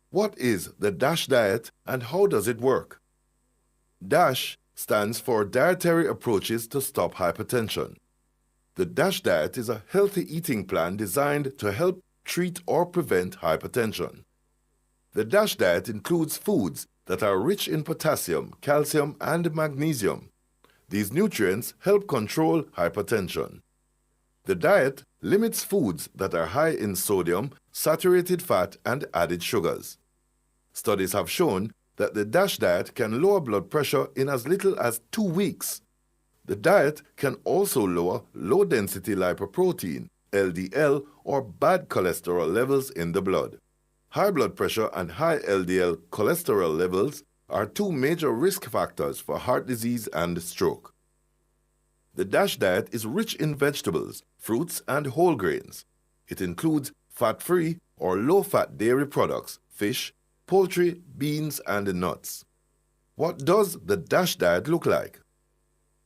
what is the DASH diet and how does it work? DASH stands for Dietary Approaches to Stop Hypertension. The DASH diet is a healthy eating plan designed to help treat or prevent hypertension. The DASH diet includes foods that are rich in potassium, calcium, and magnesium. These nutrients help control hypertension. The diet limits foods that are high in sodium, saturated fat, and added sugars. Studies have shown that the DASH diet can lower blood pressure in as little as 2 weeks. The diet can also lower low-density lipoprotein, LDL, or bad cholesterol levels in the blood. High blood pressure and high LDL cholesterol levels are 2 major risk factors for heart disease and stroke. The DASH diet is rich in vegetables, fruits, and whole grains. It includes fat-free or low-fat dairy products, fish, poultry, beans, and nuts. What does the DASH diet look like?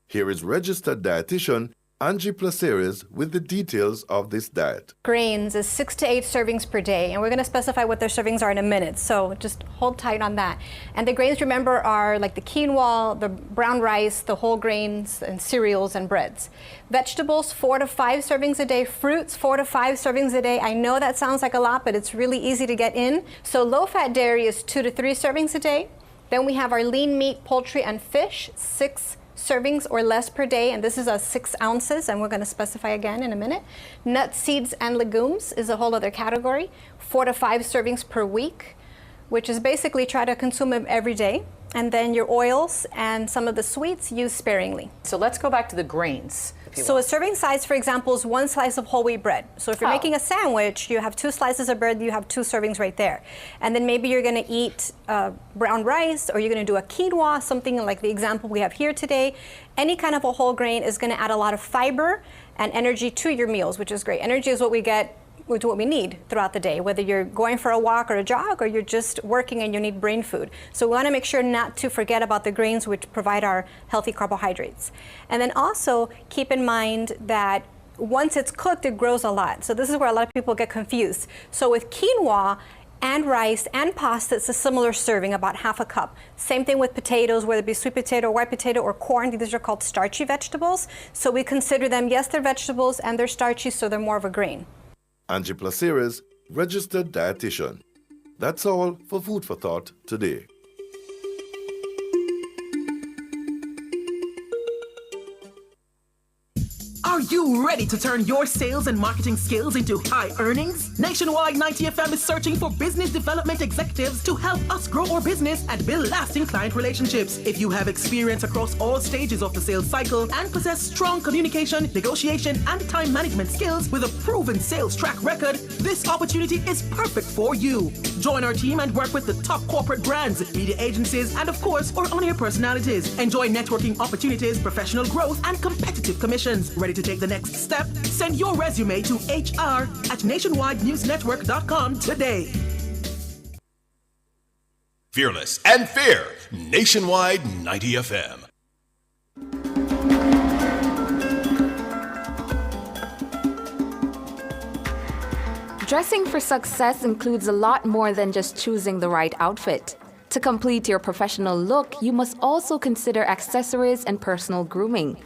Here is registered dietitian Angie Placeres with the details of this diet. Grains is 6 to 8 servings per day, and we're going to specify what their servings are in a minute, so just hold tight on that. And the grains, remember, are like the quinoa, the brown rice, the whole grains, and cereals and breads. Vegetables, 4 to 5 servings a day. Fruits, 4 to 5 servings a day. I know that sounds like a lot, but it's really easy to get in. So low-fat dairy is 2 to 3 servings a day. Then we have our lean meat, poultry, and fish, 6 servings or less per day, and this is 6 ounces, and we're going to specify again in a minute. Nuts, seeds, and legumes is a whole other category, 4 to 5 servings per week, which is basically try to consume them every day. And then your oils and some of the sweets, use sparingly. So let's go back to the grains. So a serving size, for example, is 1 slice of whole wheat bread. So if you're making a sandwich, you have 2 slices of bread, you have 2 servings right there. And then maybe you're going to eat brown rice, or you're going to do a quinoa, something like the example we have here today. Any kind of a whole grain is going to add a lot of fiber and energy to your meals, which is great. Energy is what we get, what we need throughout the day, whether you're going for a walk or a jog, or you're just working and you need brain food. So we want to make sure not to forget about the grains, which provide our healthy carbohydrates. And then also keep in mind that once it's cooked, it grows a lot. So this is where a lot of people get confused. So with quinoa and rice and pasta, it's a similar serving, about half a cup. Same thing with potatoes, whether it be sweet potato, white potato, or corn. These are called starchy vegetables. So we consider them, yes, they're vegetables and they're starchy, so they're more of a grain. Angie Placeres, registered dietitian. That's all for Food for Thought today. Are you ready to turn your sales and marketing skills into high earnings? Nationwide 90 FM is searching for business development executives to help us grow our business and build lasting client relationships. If you have experience across all stages of the sales cycle and possess strong communication, negotiation, and time management skills with a proven sales track record, this opportunity is perfect for you. Join our team and work with the top corporate brands, media agencies, and of course, our on-air personalities. Enjoy networking opportunities, professional growth, and competitive commissions. Ready to take the next step? Send your resume to hr@nationwidenewsnetwork.com today. Fearless and fair, Nationwide 90 FM. Dressing for success includes a lot more than just choosing the right outfit. To complete your professional look, you must also consider accessories and personal grooming.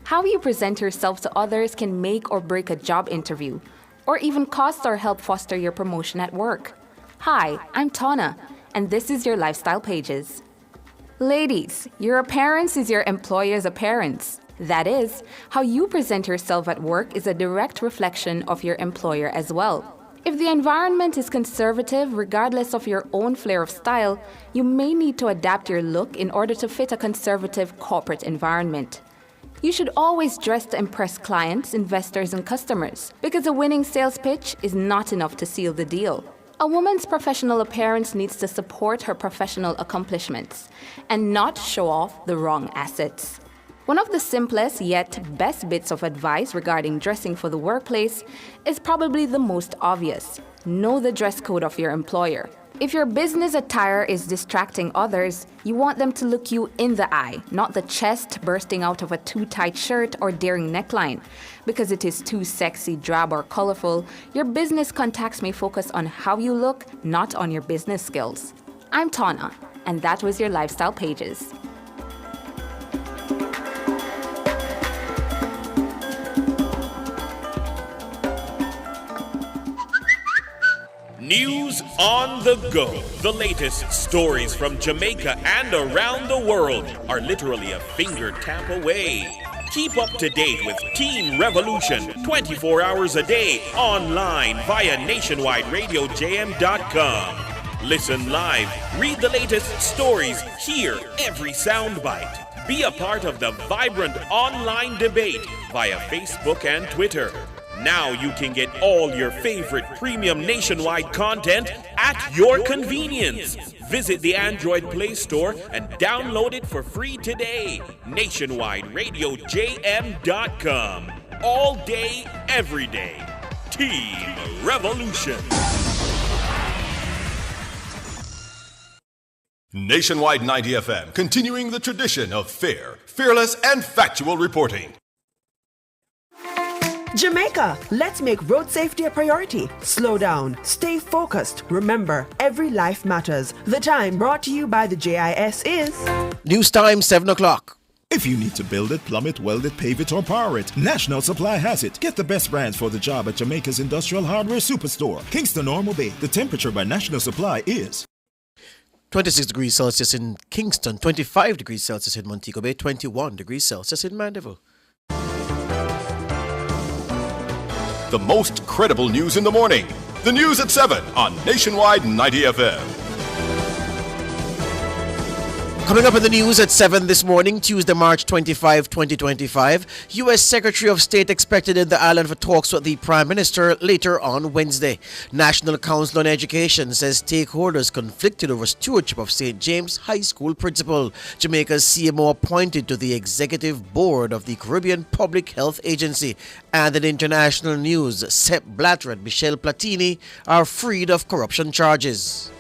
How you present yourself to others can make or break a job interview, or even cost or help foster your promotion at work. Hi, I'm Tana, and this is your Lifestyle Pages. Ladies, your appearance is your employer's appearance. That is, how you present yourself at work is a direct reflection of your employer as well. If the environment is conservative, regardless of your own flair of style, you may need to adapt your look in order to fit a conservative corporate environment. You should always dress to impress clients, investors, and customers, because a winning sales pitch is not enough to seal the deal. A woman's professional appearance needs to support her professional accomplishments and not show off the wrong assets. One of the simplest yet best bits of advice regarding dressing for the workplace is probably the most obvious. Know the dress code of your employer. If your business attire is distracting others, you want them to look you in the eye, not the chest bursting out of a too tight shirt or daring neckline. Because it is too sexy, drab, or colorful, your business contacts may focus on how you look, not on your business skills. I'm Tana, and that was your Lifestyle Pages. News on the go. The latest stories from Jamaica and around the world are literally a finger tap away. Keep up to date with Teen Revolution 24 hours a day online via nationwideradiojm.com. Listen live, read the latest stories, hear every soundbite. Be a part of the vibrant online debate via Facebook and Twitter. Now you can get all your favorite premium nationwide content at your convenience. Visit the Android Play Store and download it for free today. NationwideRadioJM.com. All day, every day. Team Revolution. Nationwide 90 FM, continuing the tradition of fair, fearless, and factual reporting. Jamaica, let's make road safety a priority. Slow down, stay focused. Remember, every life matters. The time brought to you by the JIS is... News time, 7 o'clock. If you need to build it, plumb it, weld it, pave it, or power it, National Supply has it. Get the best brands for the job at Jamaica's Industrial Hardware Superstore, Kingston Normal Bay. The temperature by National Supply is... 26 degrees Celsius in Kingston, 25 degrees Celsius in Montego Bay, 21 degrees Celsius in Mandeville. The most credible news in the morning. The news at 7 on Nationwide 90 FM. Coming up in the news at 7 this morning, Tuesday, March 25, 2025, U.S. Secretary of State expected in the island for talks with the Prime Minister later on Wednesday. National Council on Education says stakeholders conflicted over stewardship of St. James High School principal. Jamaica's CMO appointed to the Executive Board of the Caribbean Public Health Agency. And in international news, Sepp Blatter and Michel Platini are freed of corruption charges.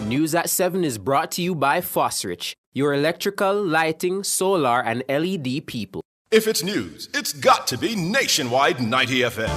News at 7 is brought to you by Fosrich, your electrical, lighting, solar, and LED people. If it's news, it's got to be Nationwide 90 FM.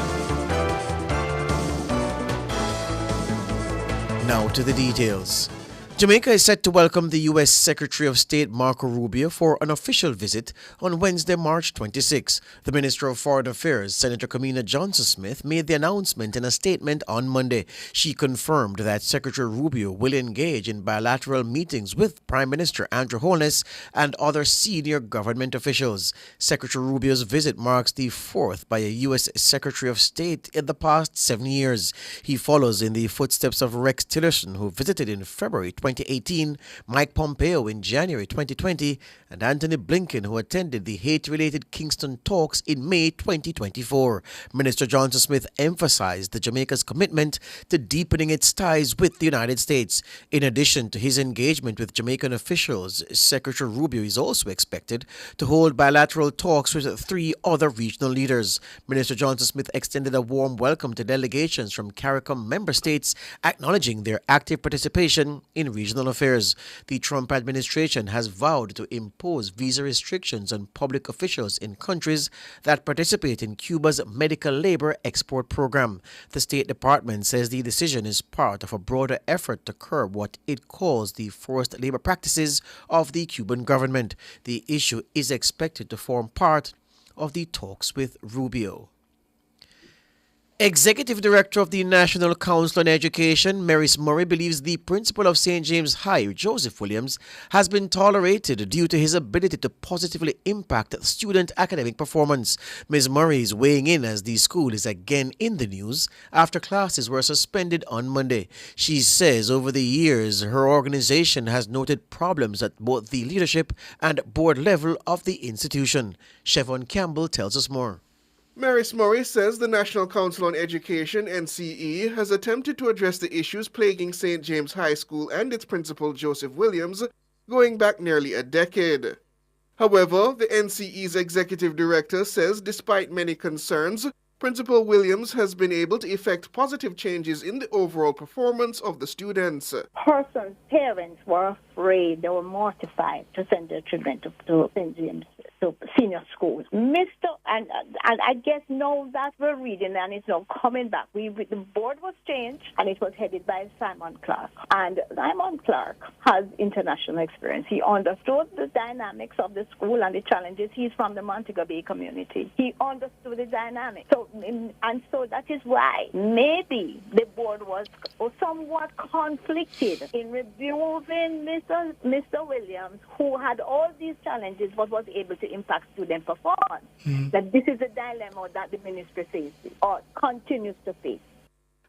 Now to the details. Jamaica is set to welcome the U.S. Secretary of State Marco Rubio for an official visit on Wednesday, March 26. The Minister of Foreign Affairs, Senator Kamina Johnson-Smith, made the announcement in a statement on Monday. She confirmed that Secretary Rubio will engage in bilateral meetings with Prime Minister Andrew Holness and other senior government officials. Secretary Rubio's visit marks the fourth by a U.S. Secretary of State in the past 7 years. He follows in the footsteps of Rex Tillerson, who visited in February 2018, Mike Pompeo in January 2020, and Anthony Blinken, who attended the hate-related Kingston talks in May 2024. Minister Johnson-Smith emphasized the Jamaica's commitment to deepening its ties with the United States. In addition to his engagement with Jamaican officials, Secretary Rubio is also expected to hold bilateral talks with 3 other regional leaders. Minister Johnson-Smith extended a warm welcome to delegations from CARICOM member states, acknowledging their active participation in Regional Affairs. The Trump administration has vowed to impose visa restrictions on public officials in countries that participate in Cuba's medical labor export program. The State Department says the decision is part of a broader effort to curb what it calls the forced labor practices of the Cuban government. The issue is expected to form part of the talks with Rubio. Executive Director of the National Council on Education, Maurice Murray, believes the principal of St. James High, Joseph Williams, has been tolerated due to his ability to positively impact student academic performance. Ms. Murray is weighing in as the school is again in the news after classes were suspended on Monday. She says over the years, her organization has noted problems at both the leadership and board level of the institution. Chevon Campbell tells us more. Maurice Murray says the National Council on Education, NCE, has attempted to address the issues plaguing St. James High School and its principal, Joseph Williams, going back nearly a decade. However, the NCE's executive director says despite many concerns, Principal Williams has been able to effect positive changes in the overall performance of the students. Parents were afraid, they were mortified to send their children to St. James, to senior schools. And I guess now that we're reading and it's now coming back. The board was changed and it was headed by Simon Clark. And Simon Clark has international experience. He understood the dynamics of the school and the challenges. He's from the Montego Bay community. He understood the dynamics. So that is why maybe the board was somewhat conflicted in reviewing Mr. Williams, who had all these challenges but was able to impact student performance. That this is a dilemma that the ministry faces or continues to face.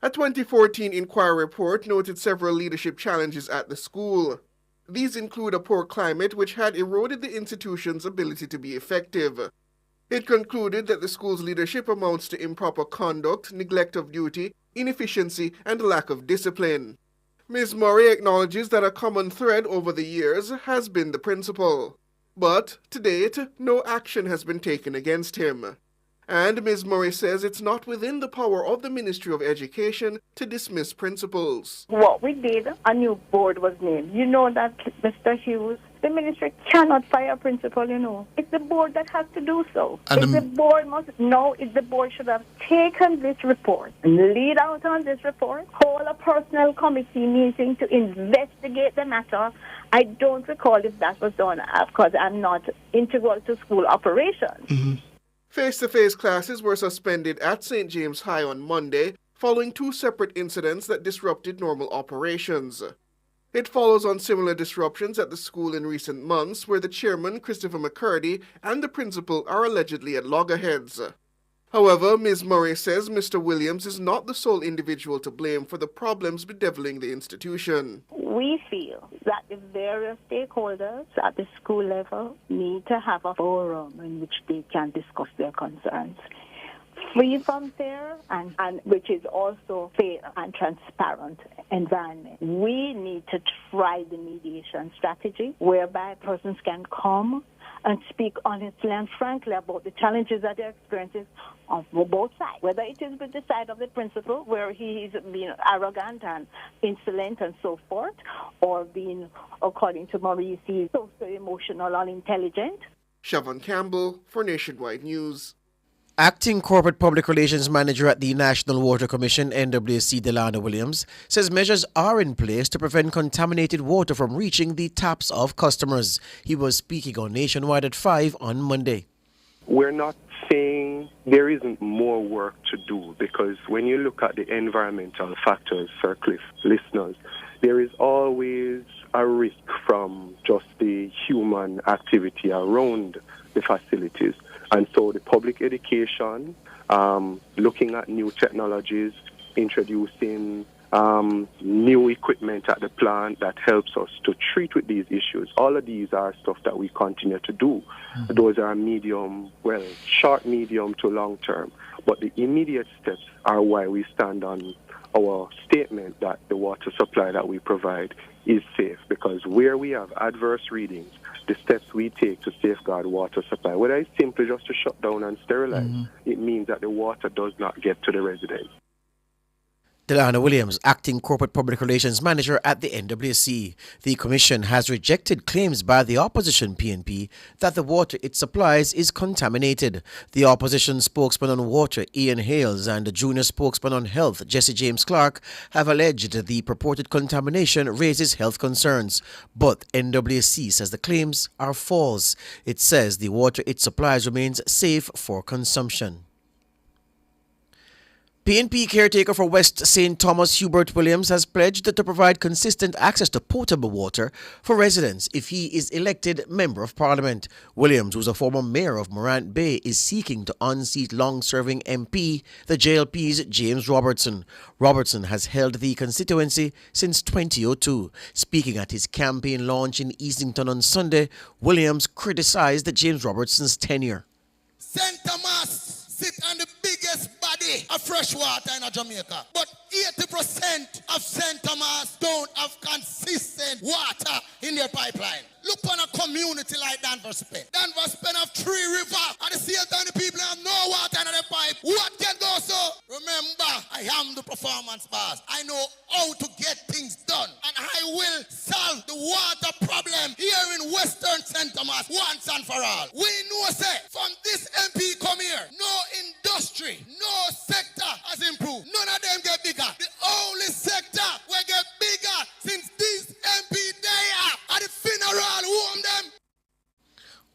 A 2014 inquiry report noted several leadership challenges at the school. These include a poor climate which had eroded the institution's ability to be effective. It concluded that the school's leadership amounts to improper conduct, neglect of duty, inefficiency, and lack of discipline. Ms. Murray acknowledges that a common thread over the years has been the principal. But, to date, no action has been taken against him. And Ms. Murray says it's not within the power of the Ministry of Education to dismiss principals. What we did, a new board was named. You know that, Mr. Hughes, the ministry cannot fire a principal, you know. It's the board that has to do so. The board should have taken this report and lead out on this report, call a personnel committee meeting to investigate the matter. I don't recall if that was done because I'm not integral to school operations. Face-to-face classes were suspended at St. James High on Monday following two separate incidents that disrupted normal operations. It follows on similar disruptions at the school in recent months where the chairman, Christopher McCurdy, and the principal are allegedly at loggerheads. However, Ms. Murray says Mr. Williams is not the sole individual to blame for the problems bedeviling the institution. We feel that the various stakeholders at the school level need to have a forum in which they can discuss their concerns. Free from fear and which is also fair and transparent environment. We need to try the mediation strategy whereby persons can come and speak honestly and frankly about the challenges that they're experiencing on both sides. Whether it is with the side of the principal, where he is being arrogant and insolent and so forth, or being, according to Maurice, socio-emotional and intelligent. Chevon Campbell for Nationwide News. Acting Corporate Public Relations Manager at the National Water Commission, NWC, Delana Williams, says measures are in place to prevent contaminated water from reaching the taps of customers. He was speaking on Nationwide at 5 on Monday. We're not saying there isn't more work to do, because when you look at the environmental factors, Sir Cliff, listeners, there is always a risk from just the human activity around the facilities. And so the public education, looking at new technologies, introducing new equipment at the plant that helps us to treat with these issues. All of these are stuff that we continue to do. Those are short, medium to long term. But the immediate steps are why we stand on our statement that the water supply that we provide is safe, because where we have adverse readings, the steps we take to safeguard water supply, whether it's simply just to shut down and sterilize, it means that the water does not get to the residents. Delana Williams, acting corporate public relations manager at the NWC. The commission has rejected claims by the opposition PNP that the water it supplies is contaminated. The opposition spokesman on water, Ian Hales, and the junior spokesman on health, Jesse James Clark, have alleged the purported contamination raises health concerns. But NWC says the claims are false. It says the water it supplies remains safe for consumption. PNP caretaker for West St. Thomas, Hubert Williams, has pledged to provide consistent access to potable water for residents if he is elected Member of Parliament. Williams, who's a former mayor of Morant Bay, is seeking to unseat long-serving MP, the JLP's James Robertson. Robertson has held the constituency since 2002. Speaking at his campaign launch in Easington on Sunday, Williams criticized James Robertson's tenure. St. Thomas sit on the biggest body of fresh water in Jamaica. But 80% of St. Thomas don't have consistent water in their pipeline. Look on a community like Danvers Pen. Danvers Pen have 3 rivers. At the same time, the people have no water in their pipe. What can go so? Remember, I am the performance boss. I know how to get things done. And I will solve the water problem here in Western St. Thomas once and for all. We know, say, from this MP come here, no industry, no sector has improved. None of them get bigger. The only sector will get bigger since this MP there at the funeral home them.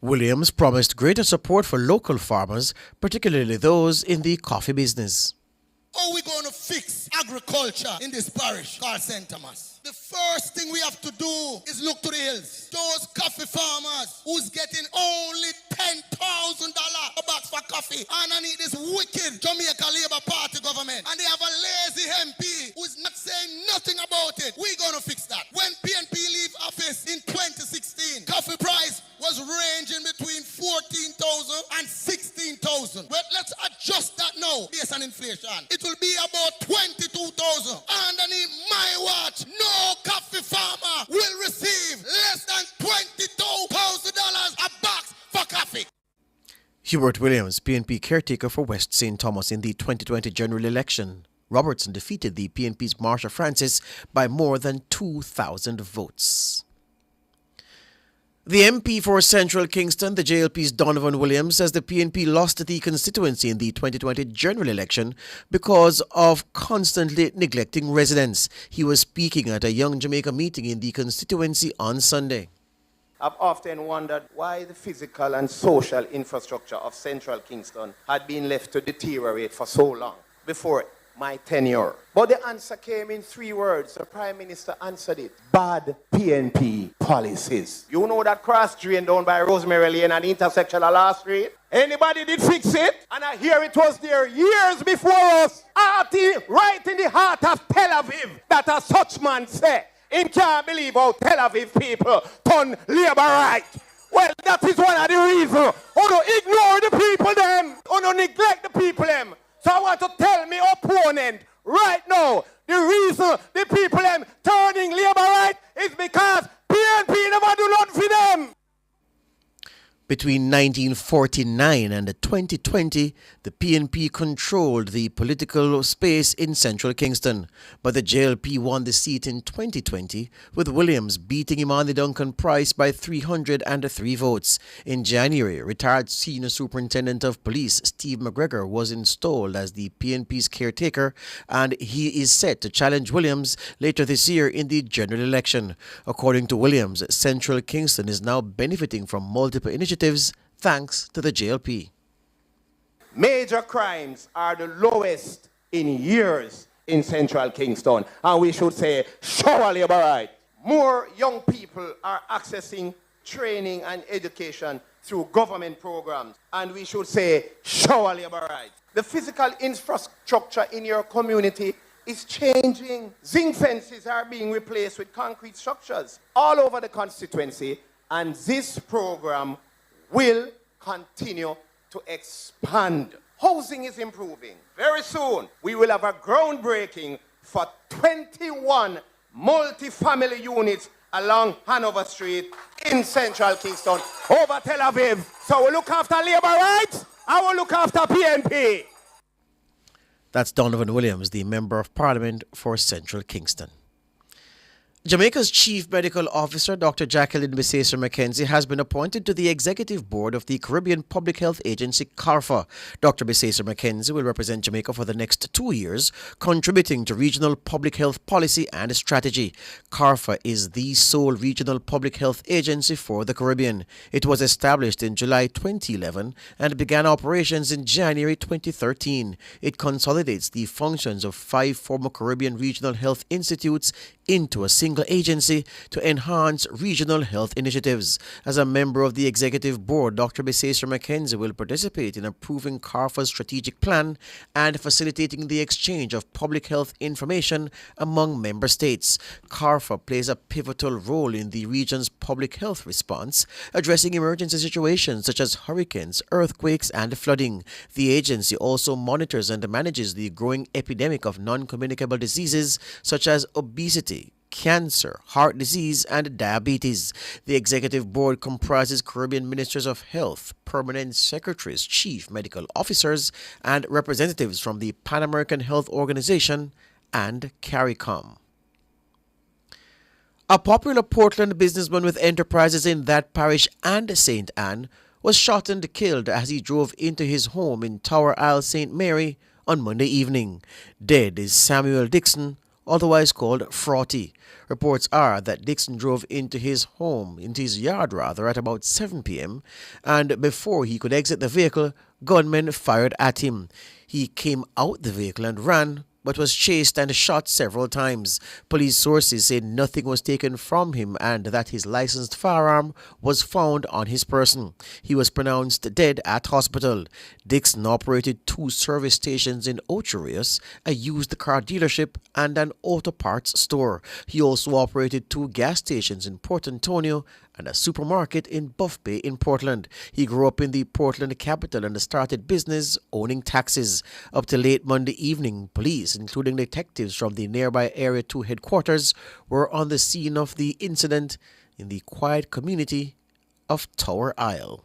Williams promised greater support for local farmers, particularly those in the coffee business. How are we going to fix agriculture in this parish called St. Thomas? The first thing we have to do is look to the hills. Those coffee farmers who's getting only $10,000 a box for coffee underneath this wicked Jamaica Labour Party government. And they have a lazy MP who's not saying nothing about it. We're going to fix that. When PNP leave office in 2016, coffee price was ranging between 14,000 and 16,000. Well, let's adjust that now based on inflation. It will be about 22,000. Underneath my watch, no coffee farmer will receive less than $22,000 a box for coffee. Hubert Williams, PNP caretaker for West St. Thomas in the 2020 general election. Robertson defeated the PNP's Marsha Francis by more than 2,000 votes. The MP for Central Kingston, the JLP's Donovan Williams, says the PNP lost the constituency in the 2020 general election because of constantly neglecting residents. He was speaking at a Young Jamaica meeting in the constituency on Sunday. I've often wondered why the physical and social infrastructure of Central Kingston had been left to deteriorate for so long before my tenure. But the answer came in 3 words. The Prime Minister answered it. Bad PNP policies. You know that cross drain down by Rosemary Lane and the intersection of Last Street? Anybody did fix it? And I hear it was there years before us. Right in the heart of Tel Aviv, that a such man say, him can't believe how Tel Aviv people turn labor right. Well, that is one of the reasons. Oh, no, ignore the people them. Oh, no, neglect the people them. So I want to tell my opponent right now, the reason the people them turning labor right is because PNP never do nothing for them. Between 1949 and 2020, the PNP controlled the political space in Central Kingston, but the JLP won the seat in 2020, with Williams beating Imani Duncan Price by 303 votes. In January, retired Senior Superintendent of Police Steve McGregor was installed as the PNP's caretaker, and he is set to challenge Williams later this year in the general election. According to Williams, Central Kingston is now benefiting from multiple initiatives thanks to the JLP. Major crimes are the lowest in years in Central Kingston, and we should say, show labor right. More young people are accessing training and education through government programs, and we should say, show labor right. The physical infrastructure in your community is changing. Zinc fences are being replaced with concrete structures all over the constituency, and this program will continue to expand. Housing is improving. Very soon, we will have a groundbreaking for 21 multi-family units along Hanover Street in Central Kingston, over Tel Aviv. So we look after labor rights, I will look after PNP. That's Donovan Williams, the Member of Parliament for Central Kingston. Jamaica's Chief Medical Officer, Dr. Jacqueline Bisaser Mackenzie, has been appointed to the Executive Board of the Caribbean Public Health Agency, CARPHA. Dr. Bisaser Mackenzie will represent Jamaica for the next 2 years, contributing to regional public health policy and strategy. CARPHA is the sole regional public health agency for the Caribbean. It was established in July 2011 and began operations in January 2013. It consolidates the functions of 5 former Caribbean regional health institutes into a single agency to enhance regional health initiatives. As a member of the Executive Board, Dr. Bisaser Mackenzie will participate in approving CARPHA's strategic plan and facilitating the exchange of public health information among member states. CARPHA plays a pivotal role in the region's public health response, addressing emergency situations such as hurricanes, earthquakes, and flooding. The agency also monitors and manages the growing epidemic of non-communicable diseases such as obesity, cancer, heart disease, and diabetes. The Executive Board comprises Caribbean Ministers of Health, permanent secretaries, chief medical officers, and representatives from the Pan American Health Organization and CARICOM. A popular Portland businessman with enterprises in that parish and St. Anne was shot and killed as he drove into his home in Tower Isle, St. Mary on Monday evening. Dead is Samuel Dixon, otherwise called Frotty. Reports are that Dixon drove into his yard at about 7 p.m. and before he could exit the vehicle, gunmen fired at him. He came out the vehicle and ran, but was chased and shot several times. Police sources say nothing was taken from him and that his licensed firearm was found on his person. He was pronounced dead at hospital. Dixon operated 2 service stations in Ocho Rios, a used car dealership, and an auto parts store. He also operated 2 gas stations in Port Antonio and a supermarket in Buff Bay in Portland. He grew up in the Portland capital and started business owning taxis. Up to late Monday evening, police, including detectives from the nearby Area 2 headquarters, were on the scene of the incident in the quiet community of Tower Isle.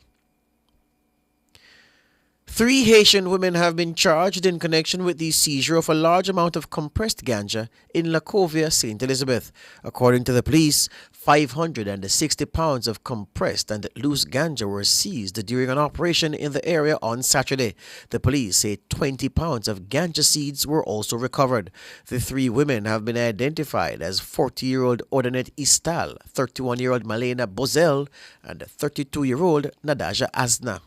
3 Haitian women have been charged in connection with the seizure of a large amount of compressed ganja in Lacovia, St. Elizabeth. According to the police, 560 pounds of compressed and loose ganja were seized during an operation in the area on Saturday. The police say 20 pounds of ganja seeds were also recovered. The 3 women have been identified as 40-year-old Odinette Istal, 31-year-old Malena Bozel, and 32-year-old Nadaja Asna.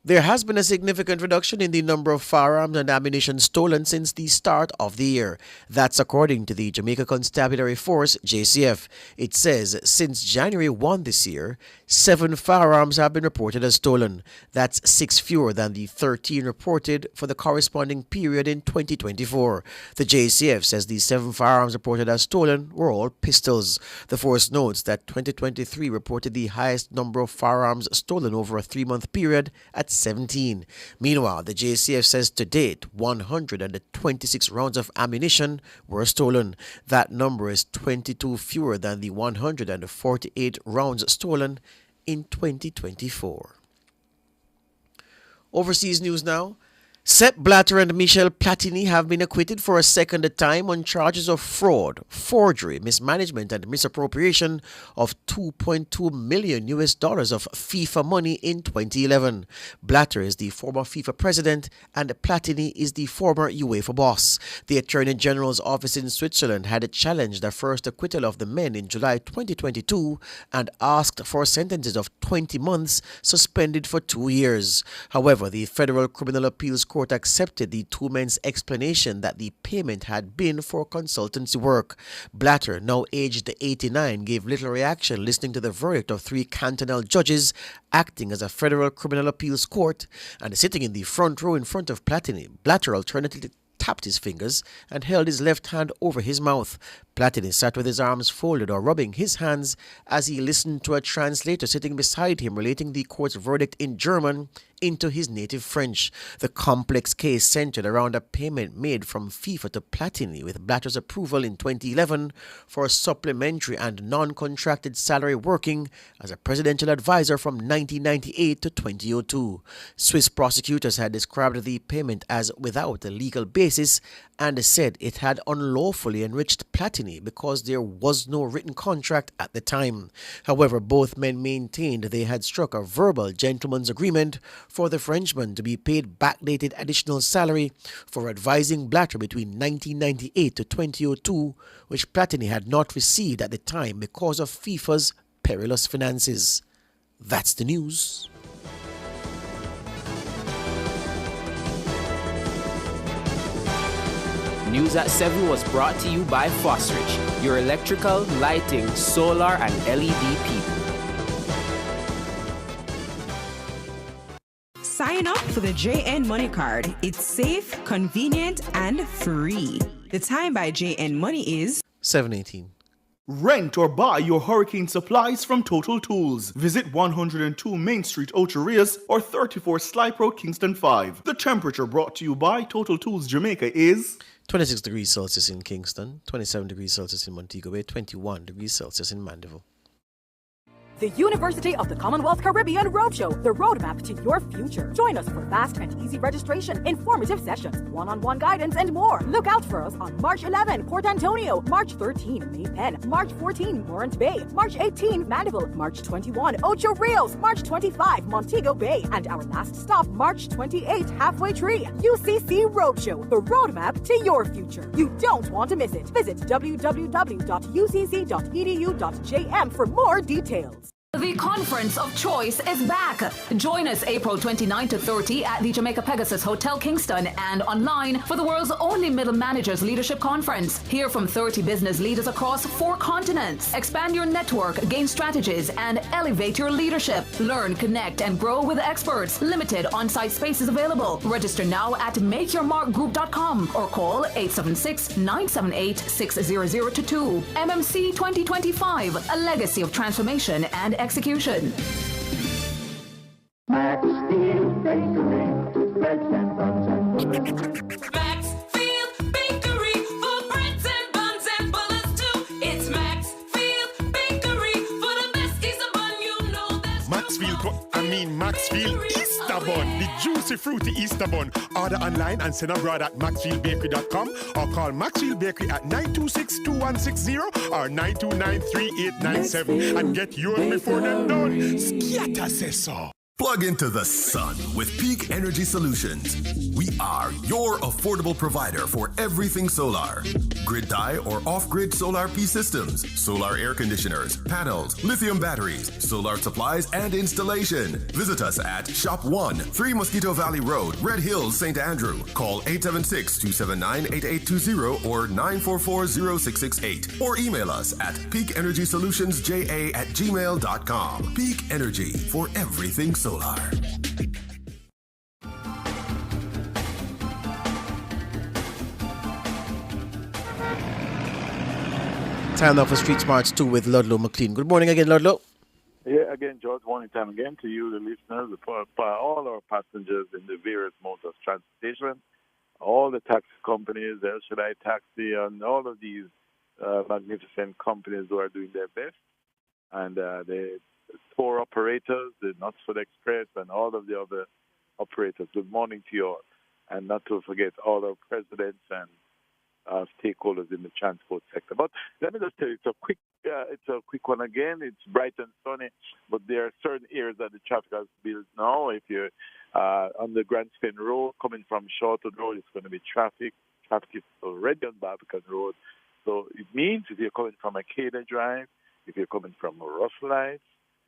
There has been a significant reduction in the number of firearms and ammunition stolen since the start of the year. That's according to the Jamaica Constabulary Force, JCF. It says since January 1 this year, 7 firearms have been reported as stolen. That's 6 fewer than the 13 reported for the corresponding period in 2024. The JCF says the 7 firearms reported as stolen were all pistols. The force notes that 2023 reported the highest number of firearms stolen over a 3-month period at 17. Meanwhile, the JCF says to date, 126 rounds of ammunition were stolen. That number is 22 fewer than the 148 rounds stolen in 2024. Overseas news now. Sepp Blatter and Michel Platini have been acquitted for a second time on charges of fraud, forgery, mismanagement, and misappropriation of $2.2 million of FIFA money in 2011. Blatter is the former FIFA president and Platini is the former UEFA boss. The Attorney General's office in Switzerland had challenged the first acquittal of the men in July 2022 and asked for sentences of 20 months suspended for 2 years. However, the Federal Criminal Appeals Court accepted the 2 men's explanation that the payment had been for consultancy work. Blatter, now aged 89, gave little reaction listening to the verdict of 3 cantonal judges acting as a Federal Criminal Appeals Court, and sitting in the front row in front of Platini, Blatter alternately tapped his fingers and held his left hand over his mouth. Platini sat with his arms folded or rubbing his hands as he listened to a translator sitting beside him relating the court's verdict in German into his native French. The complex case centered around a payment made from FIFA to Platini with Blatter's approval in 2011 for a supplementary and non-contracted salary working as a presidential advisor from 1998 to 2002. Swiss prosecutors had described the payment as without a legal basis and said it had unlawfully enriched Platini because there was no written contract at the time. However, both men maintained they had struck a verbal gentleman's agreement for the Frenchman to be paid backdated additional salary for advising Blatter between 1998 to 2002, which Platini had not received at the time because of FIFA's perilous finances. That's the news. News at 7 was brought to you by Fosrich, your electrical, lighting, solar, and LED people. Sign up for the JN Money Card. It's safe, convenient, and free. The time by JN Money is 7:18. Rent or buy your hurricane supplies from Total Tools. Visit 102 Main Street, Ocho Rios, or 34 Slipe Road, Kingston 5. The temperature brought to you by Total Tools Jamaica is 26 degrees Celsius in Kingston, 27 degrees Celsius in Montego Bay, 21 degrees Celsius in Mandeville. The University of the Commonwealth Caribbean Roadshow, the roadmap to your future. Join us for fast and easy registration, informative sessions, one-on-one guidance, and more. Look out for us on March 11, Port Antonio, March 13, May Pen, March 14, Morant Bay, March 18, Mandeville, March 21, Ocho Rios, March 25, Montego Bay, and our last stop, March 28, Halfway Tree. UCC Roadshow, the roadmap to your future. You don't want to miss it. Visit www.ucc.edu.jm for more details. The Conference of Choice is back. Join us April 29 to 30 at the Jamaica Pegasus Hotel Kingston and online for the world's only Middle Managers Leadership Conference. Hear from 30 business leaders across 4 continents. Expand your network, gain strategies, and elevate your leadership. Learn, connect, and grow with experts. Limited on-site spaces available. Register now at makeyourmarkgroup.com or call 876-978-60022. MMC 2025, a legacy of transformation and execution. Maxfield Bakery, breads and buns and Maxfield Bakery for breads and buns and bullets too. It's Maxfield Bakery for the best Easter bun. You know that's Maxfield Easter bun, the juicy fruity Easter bun. Order online and send abroad at maxfieldbakery.com or call Maxfield Bakery at 926-2160 or 929-3897 and get yours before they're done. Scatter says so. Plug into the sun with Peak Energy Solutions. We are your affordable provider for everything solar. Grid tie or off-grid solar P systems, solar air conditioners, panels, lithium batteries, solar supplies, and installation. Visit us at Shop 1, 3 Mosquito Valley Road, Red Hills, St. Andrew. Call 876-279-8820 or 944-0668. Or email us at peakenergysolutionsja@gmail.com. Peak Energy for everything solar. Time now for Street Smarts 2 with Ludlow McLean. Good morning again, Ludlow. Yeah, again, George, morning time again to you, the listeners, for all our passengers in the various modes of transportation, all the taxi companies, the El Shaddai Taxi, and all of these magnificent companies who are doing their best, and the tour operators, the Knutsford Express, and all of the other operators. Good morning to you all. And not to forget all our presidents and stakeholders in the transport sector. But let me just tell you, it's a quick one again. It's bright and sunny, but there are certain areas that the traffic has built now. If you're on the Grandstand Road, coming from Shortwood Road, it's going to be traffic. Traffic is already on Barbican Road. So it means if you're coming from Arcadia Drive, if you're coming from Russell Heights,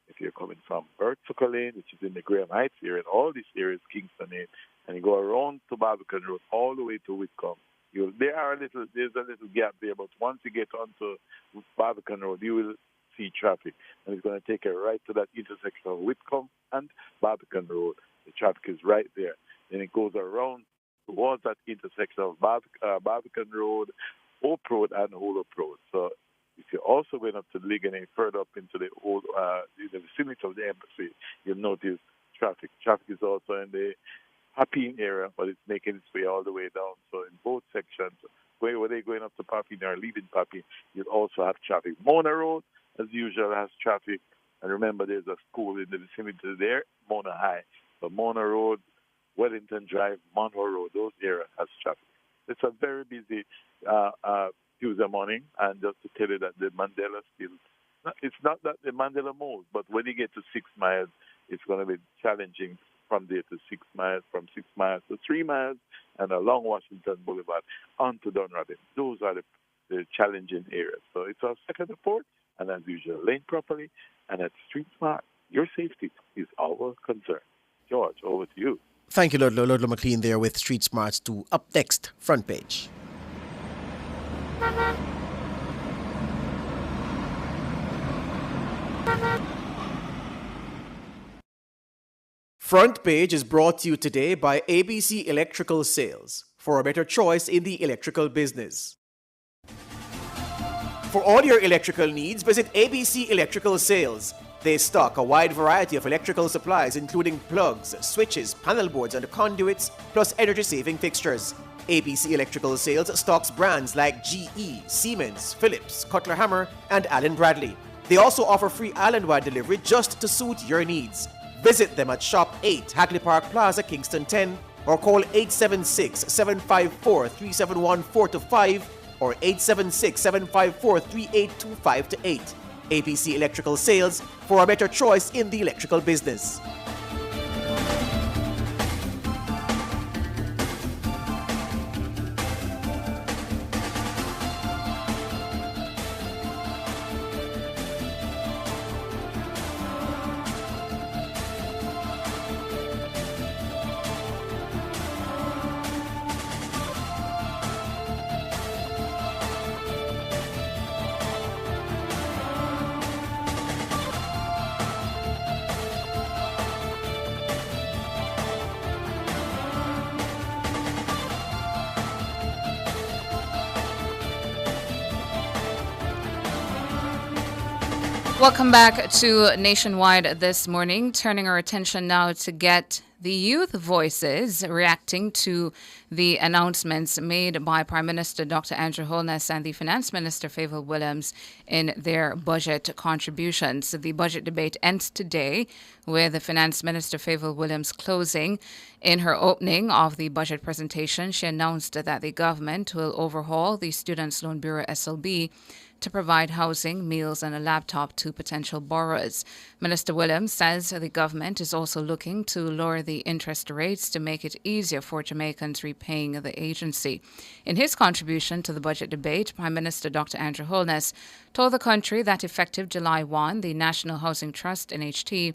if you're coming from Bertsucker Lane, which is in the Graham Heights area, and all these areas, Kingston Lane, and you go around to Barbican Road all the way to Whitcomb, there's a little gap there, but once you get onto Barbican Road, you will see traffic, and it's going to take you right to that intersection of Whitcomb and Barbican Road. The traffic is right there. Then it goes around towards that intersection of Barbican Road, Hope Road, and Holop Road. So if you're also going up to Ligonier, further up into the vicinity of the embassy, you'll notice traffic. Traffic is also in the Papine area, but it's making its way all the way down. So in both sections, where they're going up to Papine or leaving Papine, you'll also have traffic. Mona Road, as usual, has traffic. And remember, there's a school in the vicinity there, Mona High. So Mona Road, Wellington Drive, Monroe Road, those areas has traffic. It's a very busy Tuesday morning. And just to tell you that the Mandela still, it's not that the Mandela moves, but when you get to 6 miles, it's going to be challenging from there to 6 miles, from 6 miles to 3 miles, and along Washington Boulevard onto Dunrabbin. Those are the challenging areas. So it's our second report, and as usual, lane properly, and at Street Smart, your safety is our concern. George, over to you. Thank you, Lord McLean, there with Street Smarts to Up Next, front page. Front Page is brought to you today by ABC Electrical Sales, for a better choice in the electrical business. For all your electrical needs, visit ABC Electrical Sales. They stock a wide variety of electrical supplies, including plugs, switches, panel boards, and conduits, plus energy-saving fixtures. ABC Electrical Sales stocks brands like GE, Siemens, Philips, Cutler Hammer, and Allen Bradley. They also offer free island-wide delivery just to suit your needs. Visit them at Shop 8, Hagley Park Plaza, Kingston 10, or call 876-754-3714-5 or 876-754-3825-8. ABC Electrical Sales, for a better choice in the electrical business. Welcome back to Nationwide this morning, turning our attention now to get the youth voices reacting to the announcements made by Prime Minister Dr. Andrew Holness and the Finance Minister Favour Williams in their budget contributions. The budget debate ends today with the Finance Minister Favour Williams closing. In her opening of the budget presentation, she announced that the government will overhaul the Students' Loan Bureau SLB to provide housing, meals and a laptop to potential borrowers. Minister Williams says the government is also looking to lower the interest rates to make it easier for Jamaicans repaying the agency. In his contribution to the budget debate, Prime Minister Dr. Andrew Holness told the country that effective July 1, the National Housing Trust, NHT,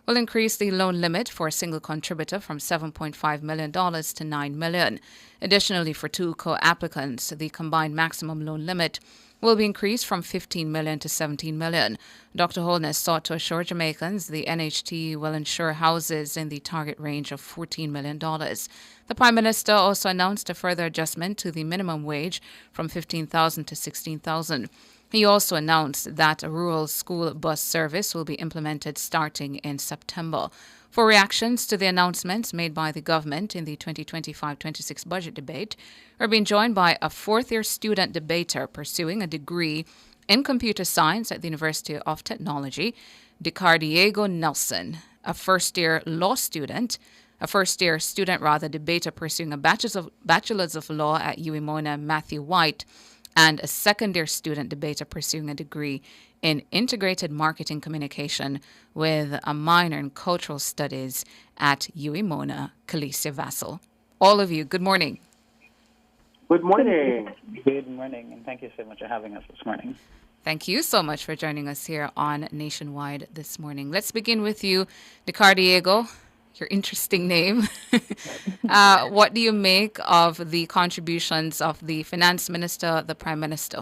will increase the loan limit for a single contributor from $7.5 million to $9 million. Additionally, for two co-applicants, the combined maximum loan limit will be increased from $15 million to $17 million. Dr. Holness sought to assure Jamaicans the NHT will ensure houses in the target range of $14 million. The Prime Minister also announced a further adjustment to the minimum wage from $15,000 to $16,000. He also announced that a rural school bus service will be implemented starting in September. For reactions to the announcements made by the government in the 2025-26 budget debate, we're being joined by a fourth-year student debater pursuing a degree in computer science at the University of Technology, Diego Nelson, a first-year student debater pursuing a bachelor's of law at UWI-Mona, Matthew White, and a second-year student debater pursuing a degree in integrated marketing communication with a minor in cultural studies at UWI-Mona, Kalicia Vassal. All of you, good morning. Good morning. Good morning, and thank you so much for having us this morning. Thank you so much for joining us here on Nationwide this morning. Let's begin with you, Diego. Your interesting name. What do you make of the contributions of the Finance Minister, the Prime Minister?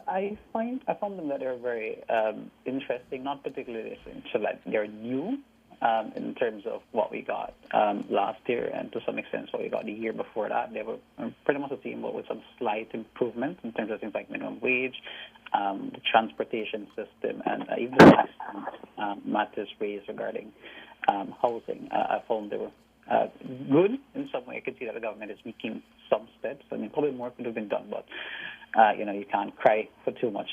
I found them that they're very interesting, not particularly so that they're new. in terms of what we got last year, and to some extent what we got the year before that. They were pretty much the same, but with some slight improvements in terms of things like minimum wage, the transportation system, and even the last matters raised regarding housing. I found they were good in some way. I can see that the government is making some steps. I mean, probably more could have been done, but you can't cry for too much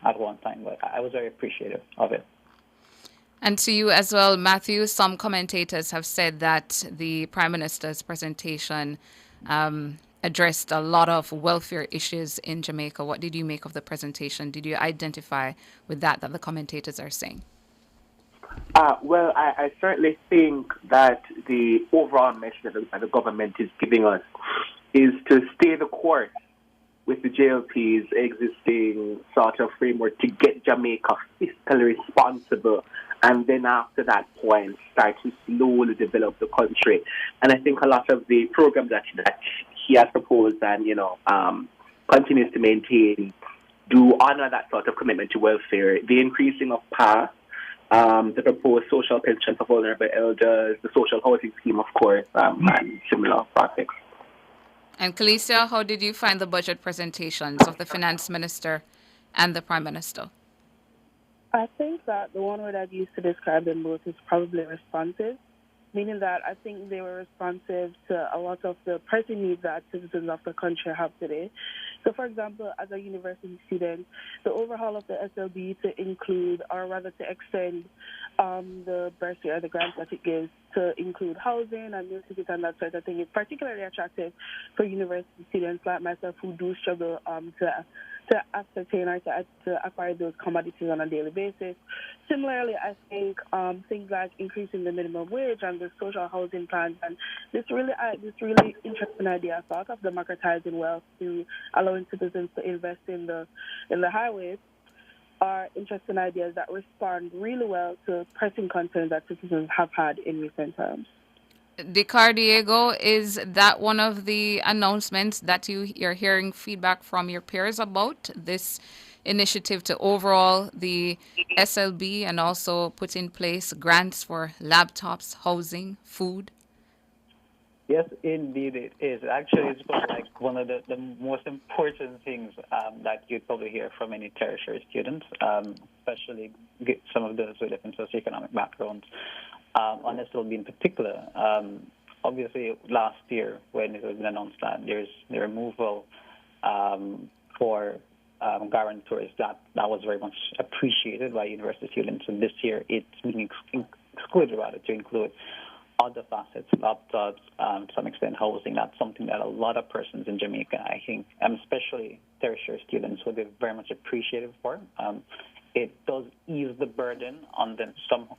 at one time. But I was very appreciative of it. And to you as well, Matthew, some commentators have said that the Prime Minister's presentation addressed a lot of welfare issues in Jamaica. What did you make of the presentation? Did you identify with that the commentators are saying? Well, I certainly think that the overall message that the government is giving us is to stay the course with the JLP's existing sort of framework to get Jamaica fiscally responsible, and then after that point start to slowly develop the country. And I think a lot of the programs that he has proposed and continues to maintain do honor that sort of commitment to welfare. The increasing of PASS, the proposed social pension for vulnerable elders, the social housing scheme, of course, and similar projects. And Kalicia, how did you find the budget presentations of the Finance Minister and the Prime Minister? I think that the one word I'd use to describe them both is probably responsive, meaning that I think they were responsive to a lot of the pressing needs that citizens of the country have today. So, for example, as a university student, the overhaul of the SLB to include, or rather to extend the bursary or the grants that it gives to include housing and meal tickets and that sort of thing is particularly attractive for university students like myself who do struggle to ascertain or to acquire those commodities on a daily basis. Similarly, I think things like increasing the minimum wage and the social housing plans and this really interesting idea sort of democratizing wealth to allowing citizens to invest in the highways are interesting ideas that respond really well to pressing concerns that citizens have had in recent times. Dakar Diego, is that one of the announcements that you're hearing feedback from your peers about, this initiative to overhaul the SLB and also put in place grants for laptops, housing, food? Yes, indeed it is. Actually, it's like one of the most important things that you'd probably hear from any tertiary students, especially some of those with different socioeconomic backgrounds. On SLB in particular, obviously last year when it was announced that there's the removal for guarantors, that was very much appreciated by university students. And this year it's being excluded rather to include other facets, laptops, to some extent housing. That's something that a lot of persons in Jamaica, I think, especially tertiary students, would be very much appreciative for. It does ease the burden on them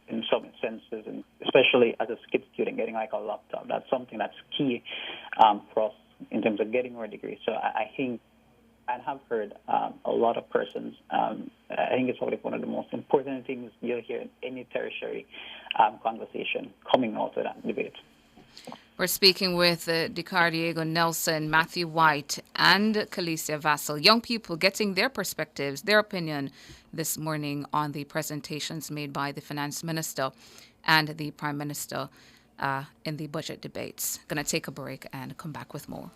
in some senses, and especially as a skip student, getting like a laptop. That's something that's key for us in terms of getting our degree. So I think I have heard a lot of persons. I think it's probably one of the most important things you'll hear in any tertiary conversation coming out of that debate. We're speaking with Dakar Diego Nelson, Matthew White, and Kalicia Vassell, young people getting their perspectives, their opinion this morning on the presentations made by the Finance Minister and the Prime Minister in the budget debates. Going to take a break and come back with more.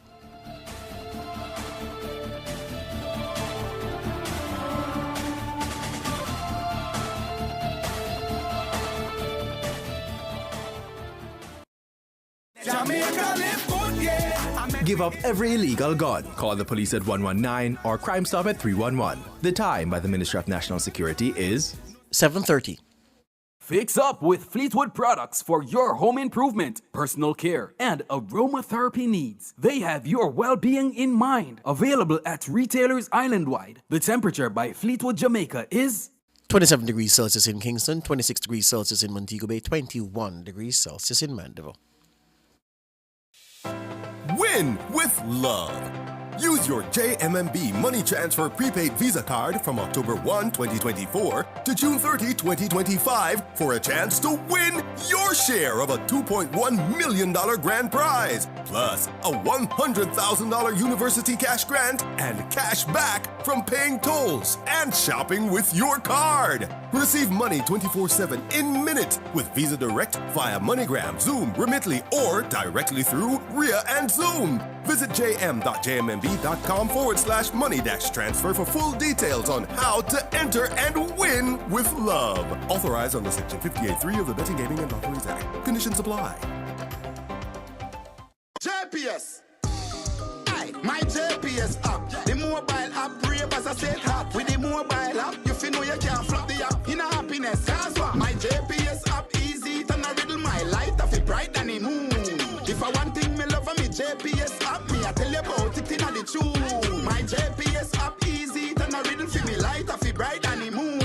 Give up every illegal gun. Call the police at 119 or Crime Stop at 311. The time by the Ministry of National Security is 7:30. Fix up with Fleetwood products for your home improvement, personal care, and aromatherapy needs. They have your well-being in mind. Available at retailers island-wide. The temperature by Fleetwood Jamaica is 27 degrees Celsius in Kingston, 26 degrees Celsius in Montego Bay, 21 degrees Celsius in Mandeville. Win with love. Use your JMMB Money Transfer Prepaid Visa Card from October 1, 2024 to June 30, 2025 for a chance to win your share of a $2.1 million grand prize. plus a $100,000 university cash grant and cash back from paying tolls and shopping with your card. Receive money 24/7 in minutes with Visa Direct via MoneyGram, Zoom, Remitly, or directly through RIA and Zoom. Visit jm.jmmb.com/money-transfer for full details on how to enter and win with love. Authorized under Section 58.3 of the Betting, Gaming, and Lotteries Act. Conditions apply. JPS. Aye, my JPS app. The mobile app, brave as I said hot. With the mobile app, you feel know you can't flop the app. In a happiness, cause what? My JPS app easy, turn a riddle my light off it bright than the moon. If I want thing me love me JPS app, me I tell you about it in a the tune. My JPS app easy, turn a riddle for me light off it bright than the moon.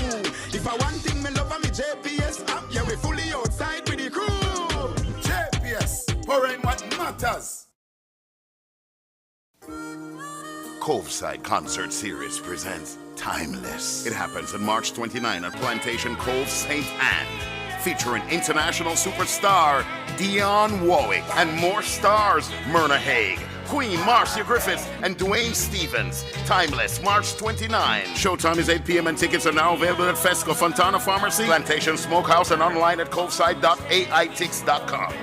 If I want thing me love me JPS app, yeah we fully outside with the crew. JPS, pouring what matters. Coveside Concert Series presents Timeless. It happens on March 29 at Plantation Cove, St. Anne. Featuring international superstar Dionne Warwick and more stars Myrna Hague, Queen Marcia Griffiths, and Dwayne Stevens. Timeless, March 29. Showtime is 8 p.m. and tickets are now available at Fesco, Fontana Pharmacy, Plantation Smokehouse, and online at coveside.aitix.com.